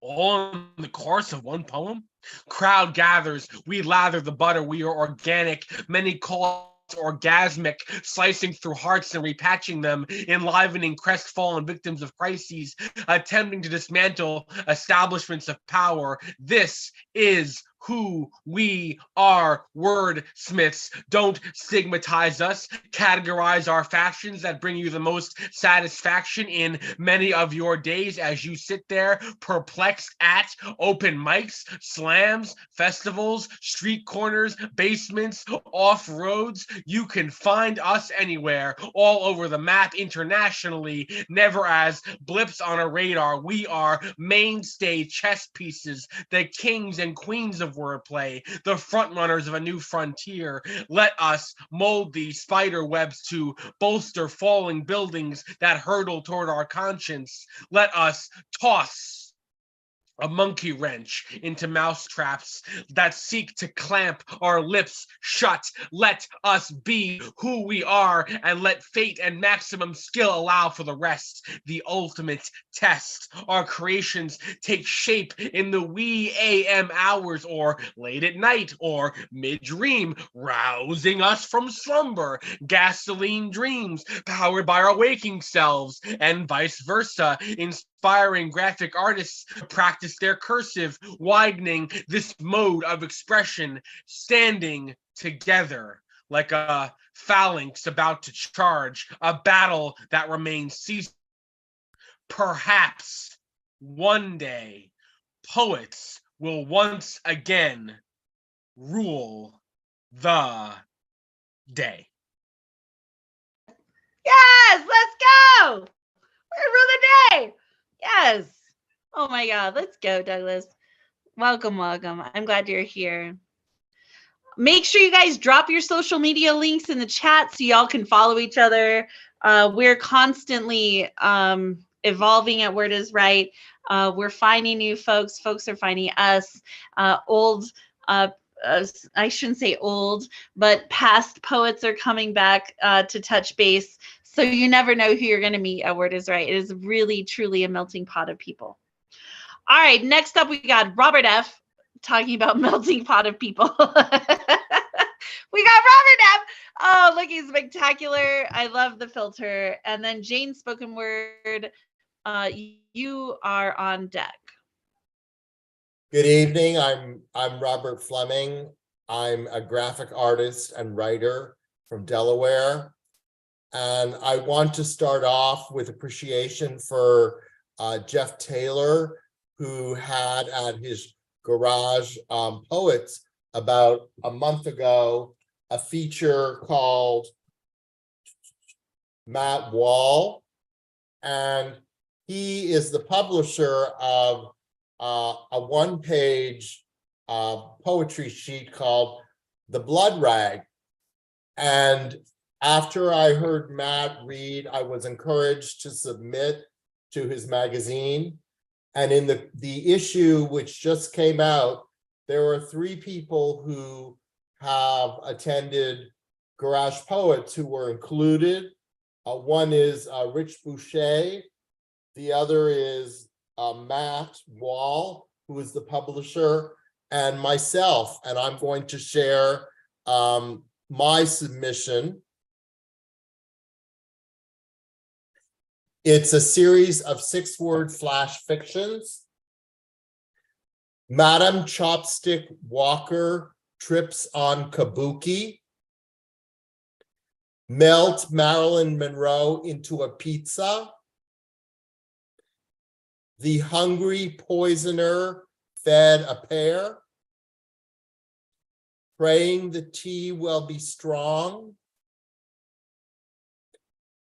All in the course of one poem? Crowd gathers, we lather the butter, we are organic, many call us orgasmic, slicing through hearts and repatching them, enlivening crestfallen victims of crises, attempting to dismantle establishments of power. This is who we are, wordsmiths. Don't stigmatize us. Categorize our factions that bring you the most satisfaction in many of your days as you sit there perplexed at open mics, slams, festivals, street corners, basements, off roads. You can find us anywhere, all over the map internationally, never as blips on a radar. We are mainstay chess pieces, the kings and queens of wordplay, the front runners of a new frontier. Let us mold these spider webs to bolster falling buildings that hurtle toward our conscience. Let us toss a monkey wrench into mouse traps that seek to clamp our lips shut. Let us be who we are and let fate and maximum skill allow for the rest. The ultimate test. Our creations take shape in the wee AM hours or late at night or mid-dream, rousing us from slumber. Gasoline dreams powered by our waking selves and vice versa. Inspiring graphic artists to practice their cursive, widening this mode of expression, standing together like a phalanx about to charge, a battle that remains ceaseless. Perhaps one day poets will once again rule the day. Yes, let's go. We're the day. Yes. Oh my God, let's go, Douglas. Welcome, welcome. I'm glad you're here. Make sure you guys drop your social media links in the chat so y'all can follow each other. We're constantly evolving at Word is Right. We're finding new folks. Folks are finding us. I shouldn't say old, but past poets are coming back to touch base. So you never know who you're going to meet at Word is Right. It is really, truly a melting pot of people. All right, next up we got Robert F. talking about melting pot of people. We got Robert F. Oh, looking spectacular. I love the filter. And then Jane Spoken Word, you are on deck. Good evening. I'm Robert Fleming. I'm a graphic artist and writer from Delaware. And I want to start off with appreciation for Jeff Taylor, who had at his Garage Poets about a month ago a feature called Matt Wall. And he is the publisher of a one-page poetry sheet called The Blood Rag. And after I heard Matt read, I was encouraged to submit to his magazine. And in the issue which just came out, there were 3 people who have attended Garage Poets who were included. One is Rich Boucher. The other is Matt Wall, who is the publisher, and myself. And I'm going to share my submission. It's a series of 6-word flash fictions. Madam Chopstick Walker trips on kabuki. Melt Marilyn Monroe into a pizza. The hungry poisoner fed a pear. Praying the tea will be strong.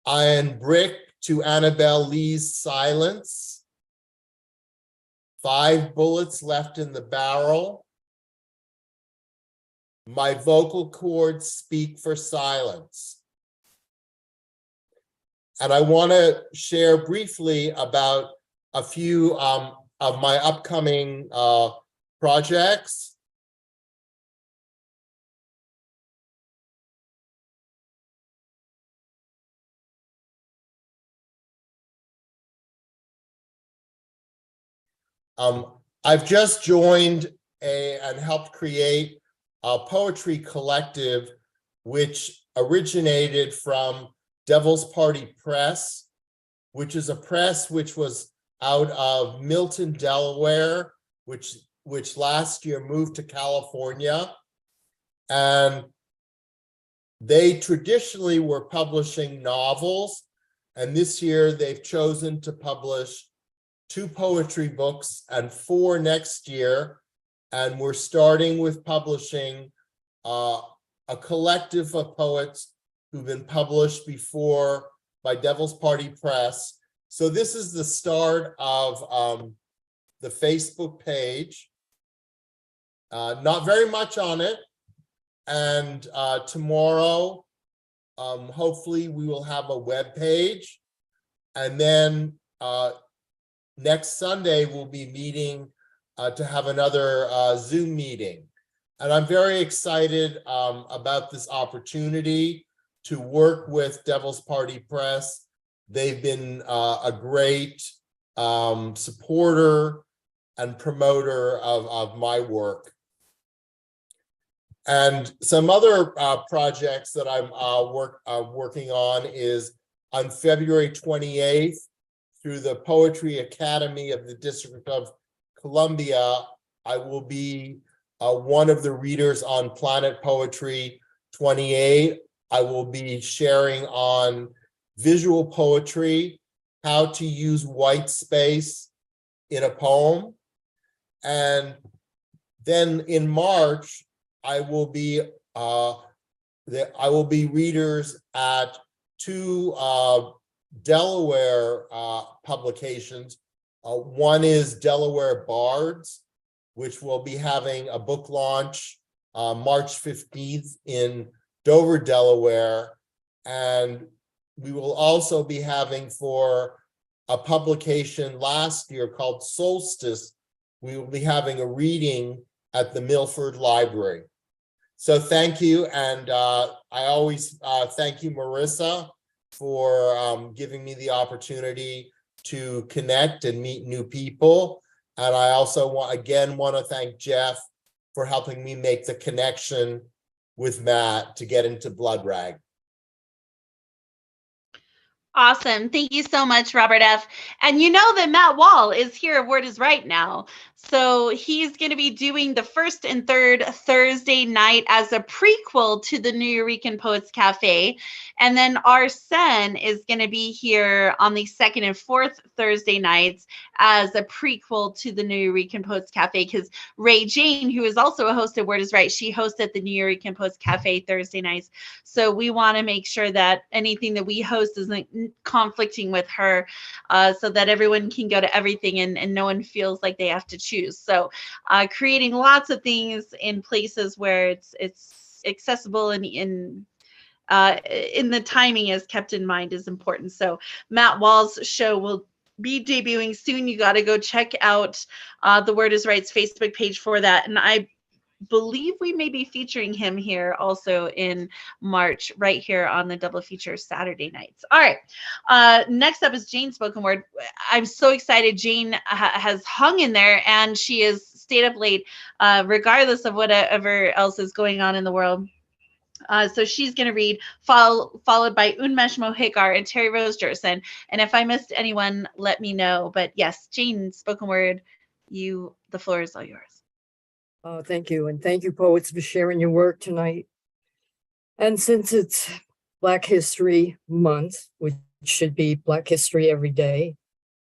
Iron brick to Annabelle Lee's silence. 5 bullets left in the barrel. My vocal cords speak for silence. And I want to share briefly about a few of my upcoming projects. I've just joined and helped create a poetry collective which originated from Devil's Party Press, which is a press which was out of Milton, Delaware, which last year moved to California. And they traditionally were publishing novels, and this year they've chosen to publish 2 poetry books and 4 next year. And we're starting with publishing a collective of poets who've been published before by Devil's Party Press. So this is the start of the Facebook page. Not very much on it. And tomorrow, hopefully we will have a web page. And then next Sunday, we'll be meeting to have another Zoom meeting. And I'm very excited about this opportunity to work with Devil's Party Press. They've been a great supporter and promoter of my work. And some other projects that I'm working on is on February 28th, through the Poetry Academy of the District of Columbia, I will be one of the readers on Planet Poetry 28. I will be sharing on visual poetry, how to use white space in a poem. And then in March, I will be readers at two Delaware publications. One is Delaware Bards, which will be having a book launch March 15th in Dover, Delaware. And we will also be having, for a publication last year called Solstice, we will be having a reading at the Milford Library. So thank you. And I always thank you, Marissa, for giving me the opportunity to connect and meet new people. And I also want to thank Jeff for helping me make the connection with Matt to get into Blood Rag. Awesome. Thank you so much, Robert F. And you know that Matt Wall is here at Word is Right now. So he's going to be doing the first and third Thursday night as a prequel to the New Eurekan Poets Cafe. And then Arsene is going to be here on the second and fourth Thursday nights as a prequel to the New Eurekan Poets Cafe, because Ray Jane, who is also a host at Word is Right, she hosted the New Eurekan Poets Cafe Thursday nights. So we want to make sure that anything that we host isn't conflicting with her, so that everyone can go to everything and no one feels like they have to choose. So creating lots of things in places where it's accessible and in the timing is kept in mind is important. So Matt Wall's show will be debuting soon. You got to go check out the Word is Right's Facebook page for that. And I believe we may be featuring him here also in March, right here on the double feature Saturday nights. All right. Next up is Jane's spoken word. I'm so excited. Jane has hung in there, and she has stayed up late, regardless of whatever else is going on in the world. So she's going to read, followed by Unmesh Mohikar and Terry Rose Jerson. And if I missed anyone, let me know. But yes, Jane, spoken word, the floor is all yours. Oh, thank you. And thank you, poets, for sharing your work tonight. And since it's Black History Month, which should be Black History every day,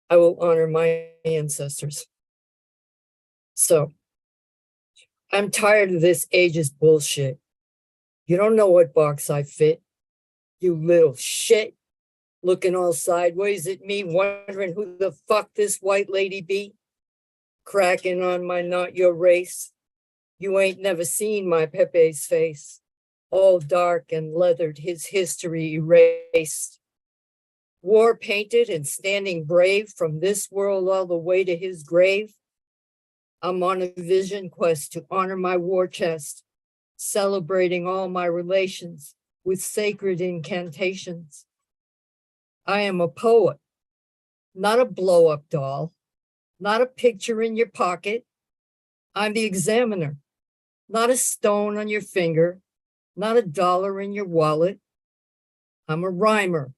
I will honor my ancestors. So I'm tired of this ageist bullshit. You don't know what box I fit, you little shit, looking all sideways at me, wondering who the fuck this white lady be, cracking on my not your race. You ain't never seen my Pepe's face, all dark and leathered, his history erased. War painted and standing brave from this world all the way to his grave. I'm on a vision quest to honor my war chest, celebrating all my relations with sacred incantations. I am a poet, not a blow-up doll, not a picture in your pocket. I'm the examiner, not a stone on your finger, not a dollar in your wallet. I'm a rhymer.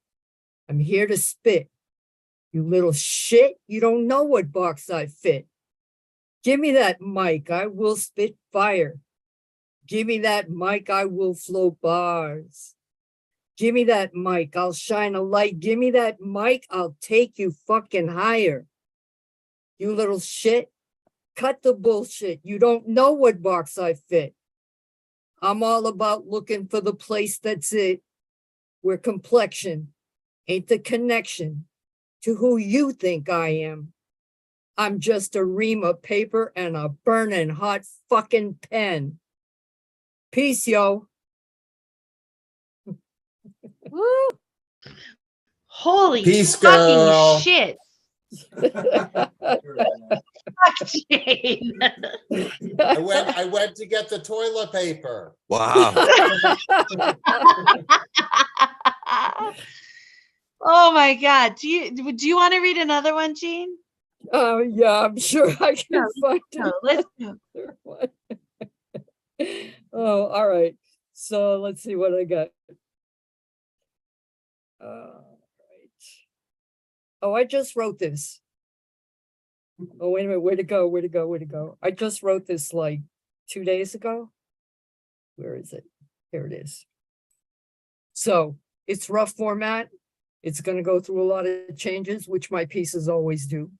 I'm here to spit. You little shit, you don't know what box I fit. Give me that mic, I will spit fire. Give me that mic, I will float bars. Give me that mic, I'll shine a light. Give me that mic, I'll take you fucking higher. You little shit, cut the bullshit. You don't know what box I fit. I'm all about looking for the place that's it, where complexion ain't the connection to who you think I am. I'm just a ream of paper and a burning hot fucking pen. Peace, yo. Woo. Holy Peace, fucking girl. shit. Fuck Jane. I went to get the toilet paper. Wow. Oh my God. Do you want to read another one, Jane? Oh, yeah, I'm sure I can No, find No, let's go. another one. Oh, all right. So let's see what I got. Right. Oh, I just wrote this. Oh, wait a minute. Where to go? Where to go? Where to go? I just wrote this like 2 days ago. Where is it? Here it is. So it's rough format. It's going to go through a lot of changes, which my pieces always do.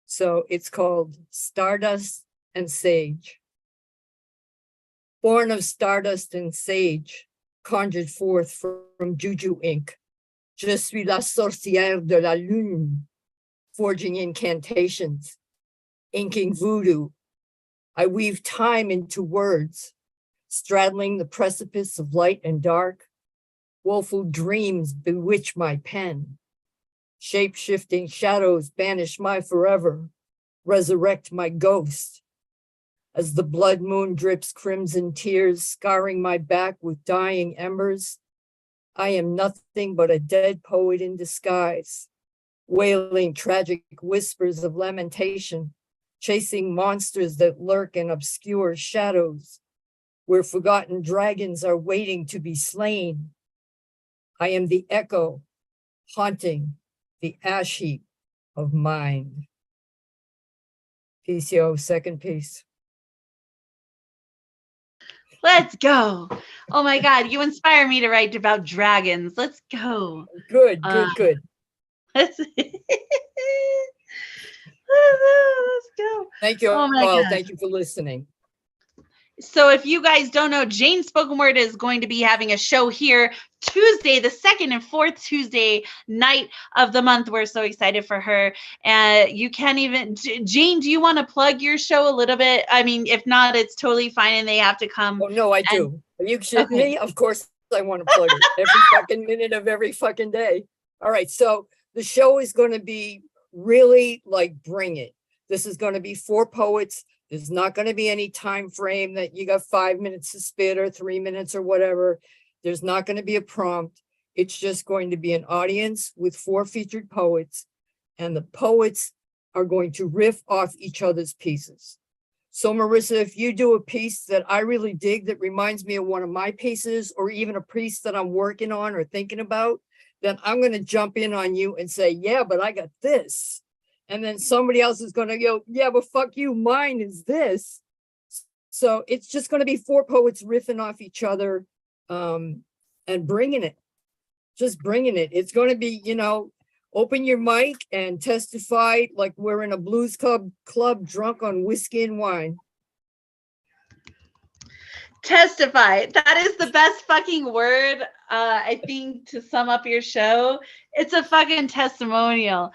So it's called Stardust and Sage. Born of stardust and sage, conjured forth from juju ink. Je suis la sorcière de la lune, forging incantations, inking voodoo. I weave time into words, straddling the precipice of light and dark. Woeful dreams bewitch my pen. Shape-shifting shadows banish my forever, resurrect my ghost. As the blood moon drips crimson tears, scarring my back with dying embers, I am nothing but a dead poet in disguise, wailing tragic whispers of lamentation, chasing monsters that lurk in obscure shadows, where forgotten dragons are waiting to be slain. I am the echo, haunting the ash heap of mind. Piece, yo, second piece. Let's go. Oh my God, you inspire me to write about dragons. Let's go. Good, good, good. Let's, let's go. Thank you Oh my all. gosh. Thank you for listening. So if you guys don't know, Jane Spoken Word is going to be having a show here Tuesday, the second and fourth Tuesday night of the month. We're so excited for her. And you can't even, Jane, do you want to plug your show a little bit? I mean, if not, it's totally fine and they have to come. Oh, no, I do. Are you kidding me? Of course I want to plug it every fucking minute of every fucking day. All right. So the show is going to be really like bring it. This is going to be 4 poets. There's not going to be any time frame that you got 5 minutes to spit or 3 minutes or whatever. There's not going to be a prompt. It's just going to be an audience with 4 featured poets, and the poets are going to riff off each other's pieces. So Marissa, if you do a piece that I really dig that reminds me of one of my pieces, or even a piece that I'm working on or thinking about, then I'm going to jump in on you and say, yeah, but I got this. And then somebody else is going to go, yeah, but fuck you, mine is this. So it's just going to be 4 poets riffing off each other and bringing it, just bringing it. It's going to be, you know, open your mic and testify like we're in a blues club drunk on whiskey and wine. Testify. That is the best fucking word, I think, to sum up your show. It's a fucking testimonial.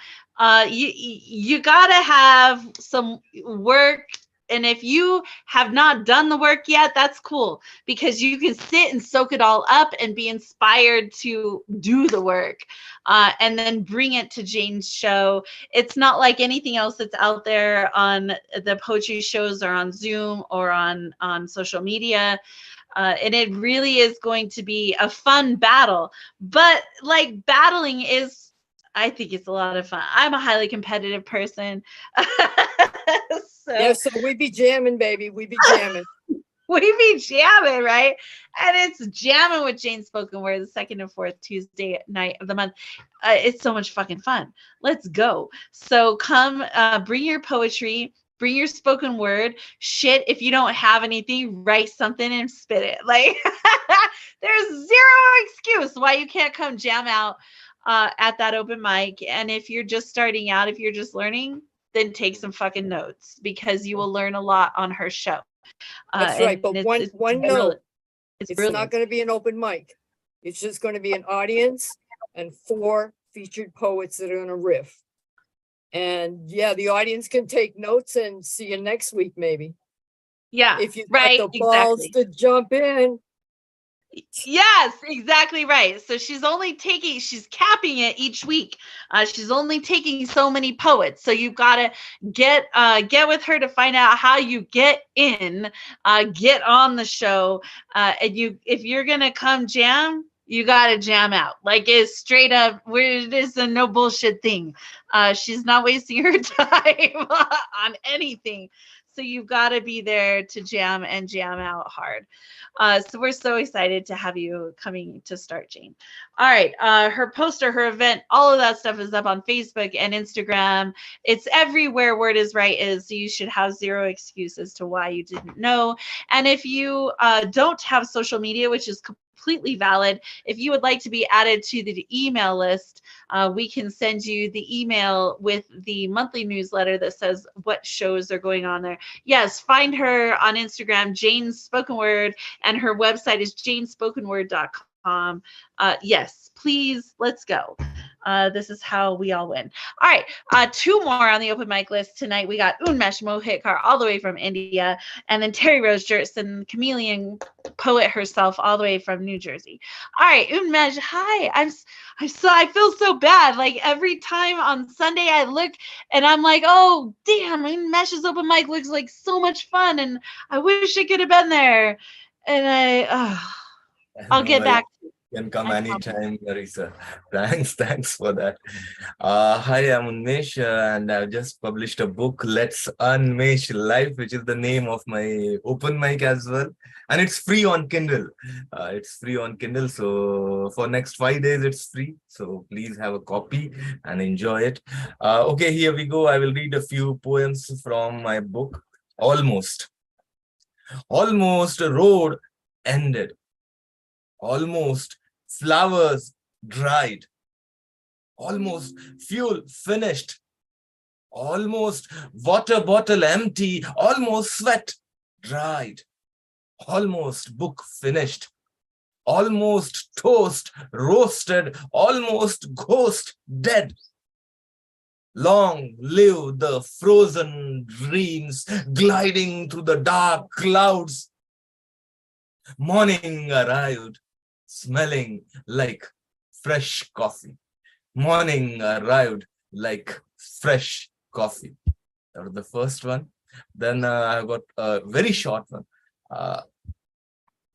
You gotta have some work, and if you have not done the work yet, that's cool, because you can sit and soak it all up and be inspired to do the work, and then bring it to Jane's show. It's not like anything else that's out there on the poetry shows or on Zoom or on social media. And it really is going to be a fun battle. But like battling is, I think it's a lot of fun. I'm a highly competitive person. Yeah, so we be jamming, baby. We be jamming. We be jamming, right? And it's jamming with Jane Spoken Word the second and fourth Tuesday night of the month. It's so much fucking fun. Let's go. So come, bring your poetry, bring your spoken word. Shit, if you don't have anything, write something and spit it. Like, there's zero excuse why you can't come jam out at that open mic. And if you're just starting out, if you're just learning, then take some fucking notes, because you will learn a lot on her show. That's right. But one note, it's brilliant. not going to be an open mic. It's just going to be an audience and 4 featured poets that are going to riff. And yeah, the audience can take notes and see you next week, maybe. Yeah, if you've right, got the balls exactly. to jump in. Yes, exactly right. So she's capping it each week. She's only taking so many poets. So you've got to get with her to find out how you get in, get on the show. And if you're gonna come jam, you gotta jam out. Like it's straight up. It is a no bullshit thing. She's not wasting her time on anything. So you've got to be there to jam and jam out hard. So we're so excited to have you coming to start, Jane. All right. Her poster, her event, all of that stuff is up on Facebook and Instagram. It's everywhere Word is Right is. So you should have zero excuse as to why you didn't know. And if you don't have social media, which is completely valid, if you would like to be added to the email list, we can send you the email with the monthly newsletter that says what shows are going on there. Yes, find her on Instagram, Jane's Spoken Word, and her website is janespokenword.com. Yes, please, let's go. This is how we all win. All right, two more on the open mic list tonight. We got Unmesh Mohitkar all the way from India, and then Terry Rose Jertson, chameleon poet herself, all the way from New Jersey. All right, Unmesh, hi. I feel so bad. Like every time on Sunday I look and I'm like, oh damn, Unmesh's open mic looks like so much fun, and I wish I could have been there. And I'll No get worries. back. You can come I promise. anytime, Marisa. Thanks for that. Hi, I'm Unmesh, and I've just published a book, Let's Unmesh Life, which is the name of my open mic as well. And it's free on Kindle. So for next 5 days, it's free. So please have a copy and enjoy it. Okay, here we go. I will read a few poems from my book. Almost a road ended. Almost flowers dried. Almost fuel finished. Almost water bottle empty. Almost sweat dried. Almost book finished. Almost toast roasted. Almost ghost dead. Long live the frozen dreams gliding through the dark clouds. Morning arrived, smelling like fresh coffee. Morning arrived like fresh coffee. That was the first one. Then I got a very short one.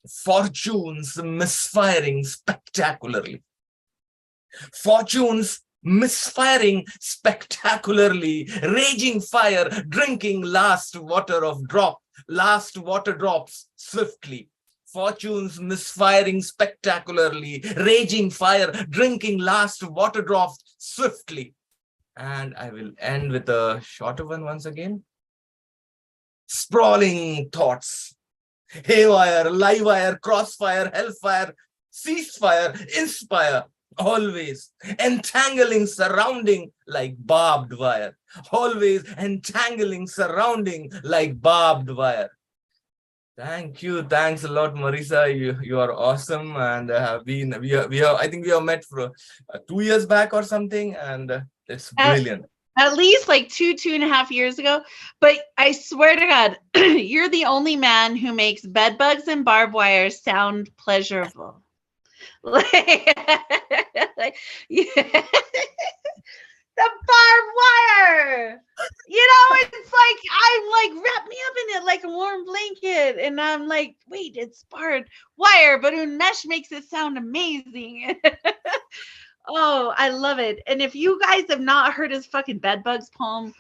Fortunes misfiring spectacularly. Fortunes misfiring spectacularly. Raging fire, drinking last water drops swiftly. Fortunes misfiring spectacularly, raging fire, drinking last water drops swiftly. And I will end with a shorter one once again. Sprawling thoughts, haywire, livewire, crossfire, hellfire, ceasefire, inspire, always entangling, surrounding like barbed wire. Always entangling, surrounding like barbed wire. Thank you. Thanks a lot, Marisa. You are awesome, and I think we have met for 2 years back or something, and it's brilliant. At least like 2.5 years ago. But I swear to God, you're the only man who makes bed bugs and barbed wire sound pleasurable. Yeah. The barbed wire. It's like I'm like wrap me up in it like a warm blanket, and I'm like, wait, it's barbed wire, but Unmesh makes it sound amazing. Oh, I love it. And if you guys have not heard his fucking bed bugs poem,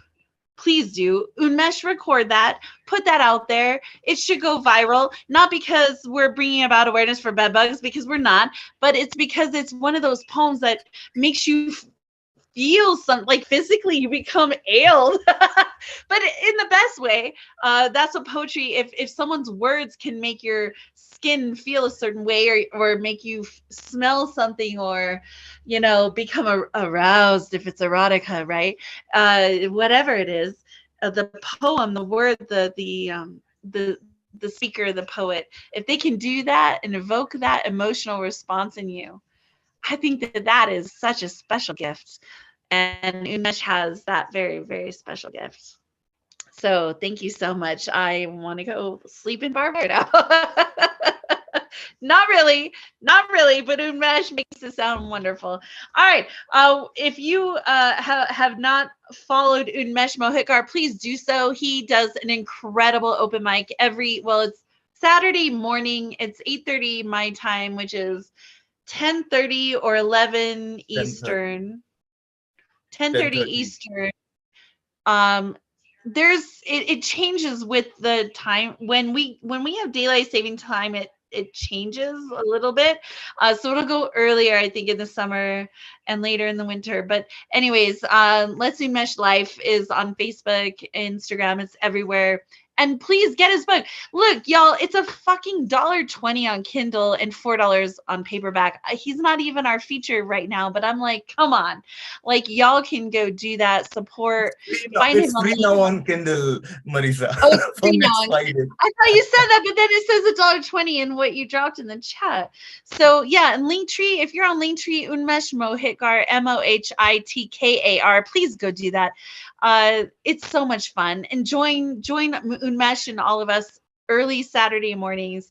please do. Unmesh, record that, put that out there. It should go viral, not because we're bringing about awareness for bed bugs, because we're not, but it's because it's one of those poems that makes you feel something, like physically you become ailed, but in the best way. That's what poetry, if someone's words can make your skin feel a certain way, or make you smell something, or become aroused, if it's erotica, right? Whatever it is, the poem, the word, the speaker, the poet, if they can do that and evoke that emotional response in you, I think that is such a special gift. And Unmesh has that very, very special gift. So thank you so much. I want to go sleep in barbed wire now. Not really, but Unmesh makes it sound wonderful. All right. If you have not followed Unmesh Mohikar, please do so. He does an incredible open mic it's Saturday morning. It's 8:30 my time, which is 10:30 or 11 Eastern. 10:30 Eastern. It changes with the time when we have daylight saving time. It changes a little bit, so it'll go earlier, I think, in the summer and later in the winter. But anyways, Let's Do Mesh Life is on Facebook, Instagram, it's everywhere. And please get his book. Look, y'all, it's a fucking $1.20 on Kindle and $4 on paperback. He's not even our feature right now, but I'm like, come on. Like, y'all can go do that, support, find him It's on free now on Kindle, Marisa. Oh, it's free From now. next Friday. I thought you said that, but then it says $1.20 in what you dropped in the chat. So yeah, and Linktree, if you're on Linktree, Unmesh Mohikar, Mohitkar, please go do that. It's so much fun. And join Unmesh and all of us early Saturday mornings.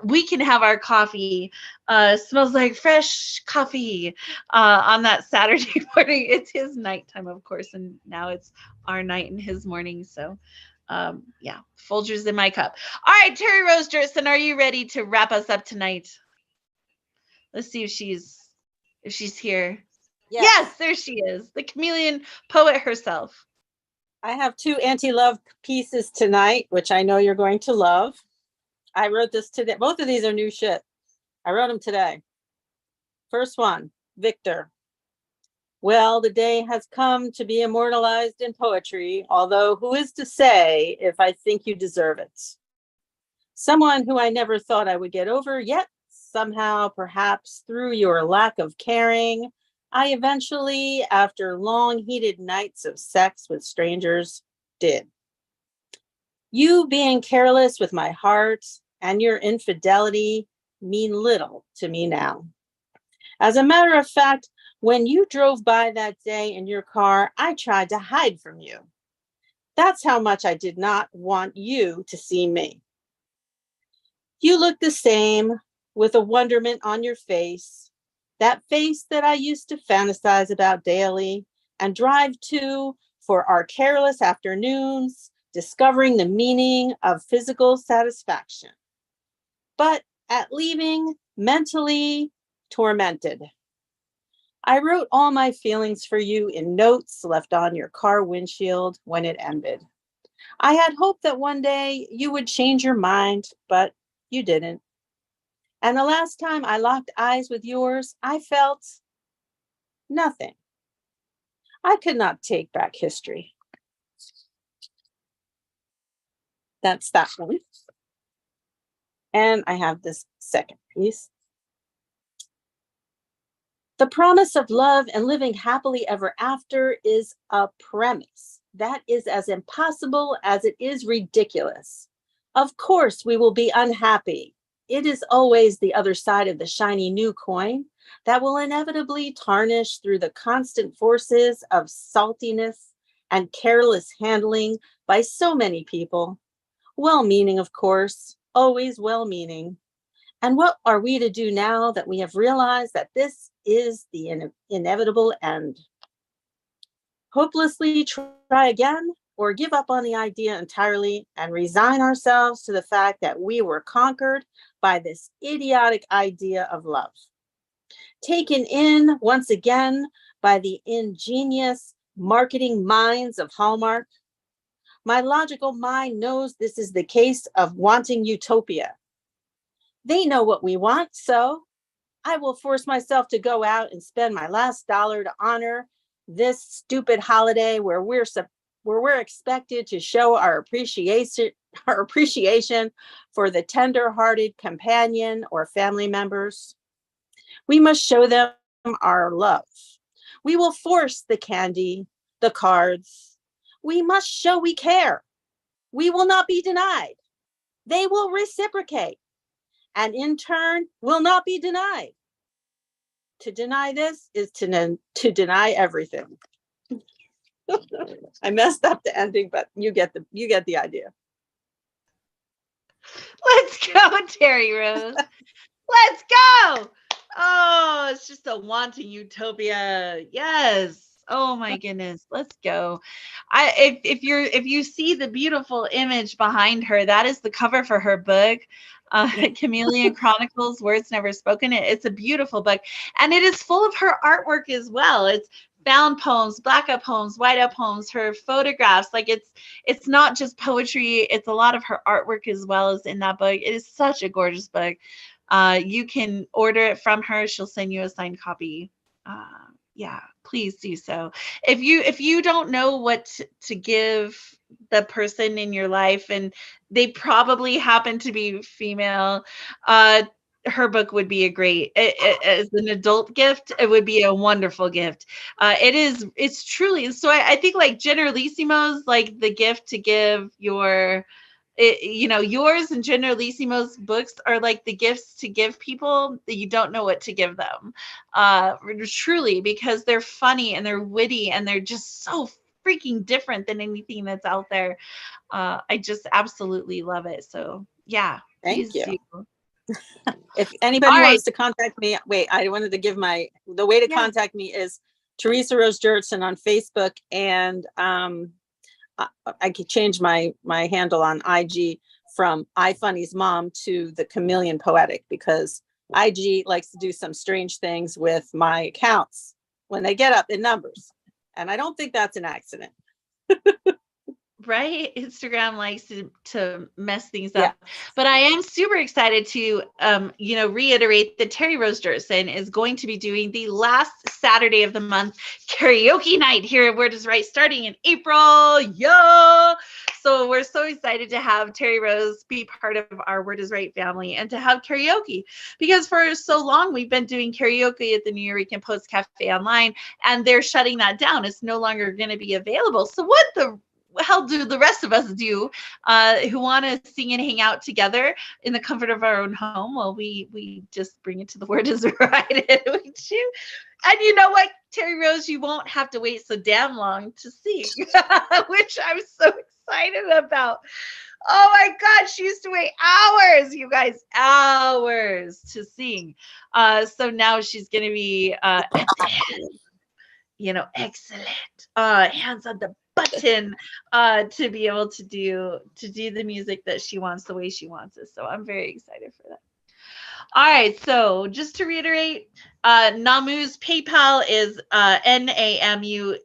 We can have our coffee. Smells like fresh coffee on that Saturday morning. It's his nighttime, of course, and now it's our night and his morning. So yeah, Folgers in my cup. All right, Terry Rose Jerson, are you ready to wrap us up tonight? Let's see if she's here. Yes, there she is, the chameleon poet herself. I have 2 anti-love pieces tonight, which I know you're going to love. I wrote this today. Both of these are new shit. I wrote them today. First one, Victor. Well, the day has come to be immortalized in poetry, although who is to say if I think you deserve it? Someone who I never thought I would get over, yet somehow, perhaps through your lack of caring, I eventually, after long heated nights of sex with strangers, did. You being careless with my heart and your infidelity mean little to me now. As a matter of fact, when you drove by that day in your car, I tried to hide from you. That's how much I did not want you to see me. You look the same, with a wonderment on your face, that face that I used to fantasize about daily and drive to for our careless afternoons, discovering the meaning of physical satisfaction. But at leaving, mentally tormented. I wrote all my feelings for you in notes left on your car windshield when it ended. I had hoped that one day you would change your mind, but you didn't. And the last time I locked eyes with yours, I felt nothing. I could not take back history. That's that one. And I have this second piece. The promise of love and living happily ever after is a premise that is as impossible as it is ridiculous. Of course, we will be unhappy. It is always the other side of the shiny new coin that will inevitably tarnish through the constant forces of saltiness and careless handling by so many people. Well-meaning, of course, always well-meaning. And what are we to do now that we have realized that this is the inevitable end? Hopelessly try again, or give up on the idea entirely and resign ourselves to the fact that we were conquered by this idiotic idea of love. Taken in once again by the ingenious marketing minds of Hallmark, my logical mind knows this is the case of wanting utopia. They know what we want, so I will force myself to go out and spend my last dollar to honor this stupid holiday where we're expected to show our appreciation for the tender-hearted companion or family members. We must show them our love. We will force the candy, the cards. We must show we care. We will not be denied. They will reciprocate, and in turn will not be denied. To deny this is to deny everything. I messed up the ending, but you get the idea. Let's go, Terry Rose. Let's go. Oh, it's just a wanting utopia. Yes. Oh my goodness. Let's go. If you see the beautiful image behind her, that is the cover for her book. Chameleon Chronicles, Words Never Spoken. It's a beautiful book. And it is full of her artwork as well. It's found poems, blackout poems, whiteout poems, her photographs. Like it's not just poetry, it's a lot of her artwork as well as in that book. It is such a gorgeous book. You can order it from her. She'll send you a signed copy. Yeah, please do so. If you don't know what to give the person in your life, and they probably happen to be female, her book would be a great as an adult gift. It would be a wonderful gift. It's truly so. I think like Generalissimo's like the gift to give your. Yours and Generalissimo's books are like the gifts to give people that you don't know what to give them. Truly, because they're funny and they're witty and they're just so freaking different than anything that's out there. I just absolutely love it. So yeah, Thank please you. do. If anybody All right. wants to contact me, wait, I wanted to give the way to Yeah. contact me is Teresa Rose Jurtson on Facebook, and I could change my handle on IG from iFunny's mom to the Chameleon Poetic, because IG likes to do some strange things with my accounts when they get up in numbers. And I don't think that's an accident. Right? Instagram likes to mess things Yeah. up. But I am super excited to reiterate that Terry Rose Jurtson is going to be doing the last Saturday of the month karaoke night here at Word is Right starting in April. Yeah. So we're so excited to have Terry Rose be part of our Word is Right family and to have karaoke, because for so long we've been doing karaoke at the New York Post Cafe online, and they're shutting that down. It's no longer going to be available. So what the hell do the rest of us do who want to sing and hang out together in the comfort of our own home? Well, we just bring it to the Word is Right. And you know what, Terry Rose, you won't have to wait so damn long to sing, which I'm so excited about. Oh my God, she used to wait hours, you guys, hours to sing. So now she's going to be excellent. Hands on the button to be able to do the music that she wants the way she wants it. So I'm very excited for that. All right, so just to reiterate, Namu's PayPal is NAMUGEERE.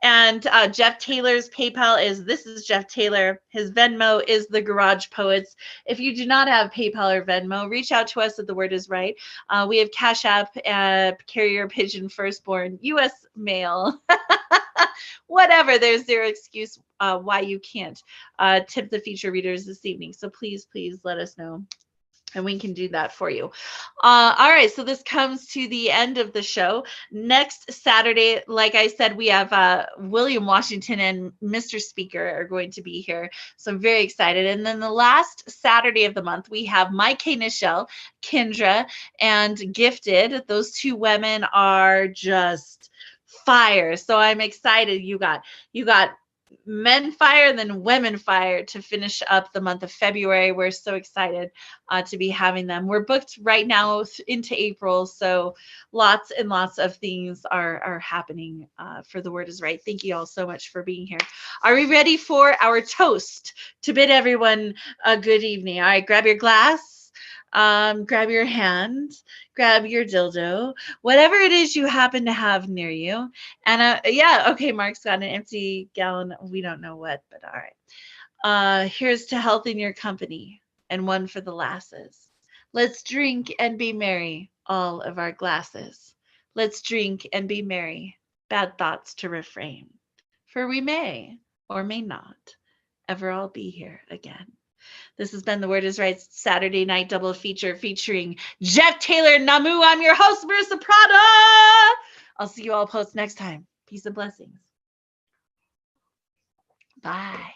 And Jeff Taylor's PayPal is This is Jeff Taylor. His Venmo is The Garage Poets. If you do not have PayPal or Venmo, reach out to us at The Word is Right. We have Cash App, Carrier Pigeon Firstborn, U.S. Mail. Whatever, there's zero excuse why you can't tip the feature readers this evening. So please let us know, and we can do that for you. All right, so this comes to the end of the show. Next Saturday, like I said, we have William Washington and Mr. Speaker are going to be here. So I'm very excited. And then the last Saturday of the month, we have Mike K. Nichelle, Kendra, and Gifted. Those two women are just fire. So I'm excited. You got men fire, then women fire to finish up the month of February. We're so excited to be having them. We're booked right now into April, so lots and lots of things are happening for The Word is Right. Thank you all so much for being here. Are we ready for our toast to bid everyone a good evening? All right, grab your glass, grab your hand, grab your dildo, whatever it is you happen to have near you. And okay, Mark's got an empty gallon. We don't know what, but all right. Here's to health in your company, and one for the lasses. Let's drink and be merry, all of our glasses. Let's drink and be merry, bad thoughts to refrain. For we may, or may not, ever all be here again. This has been The Word is Right Saturday night double feature featuring Jeff Taylor and Namu. I'm your host, Marissa Prada. I'll see you all post next time. Peace and blessings. Bye.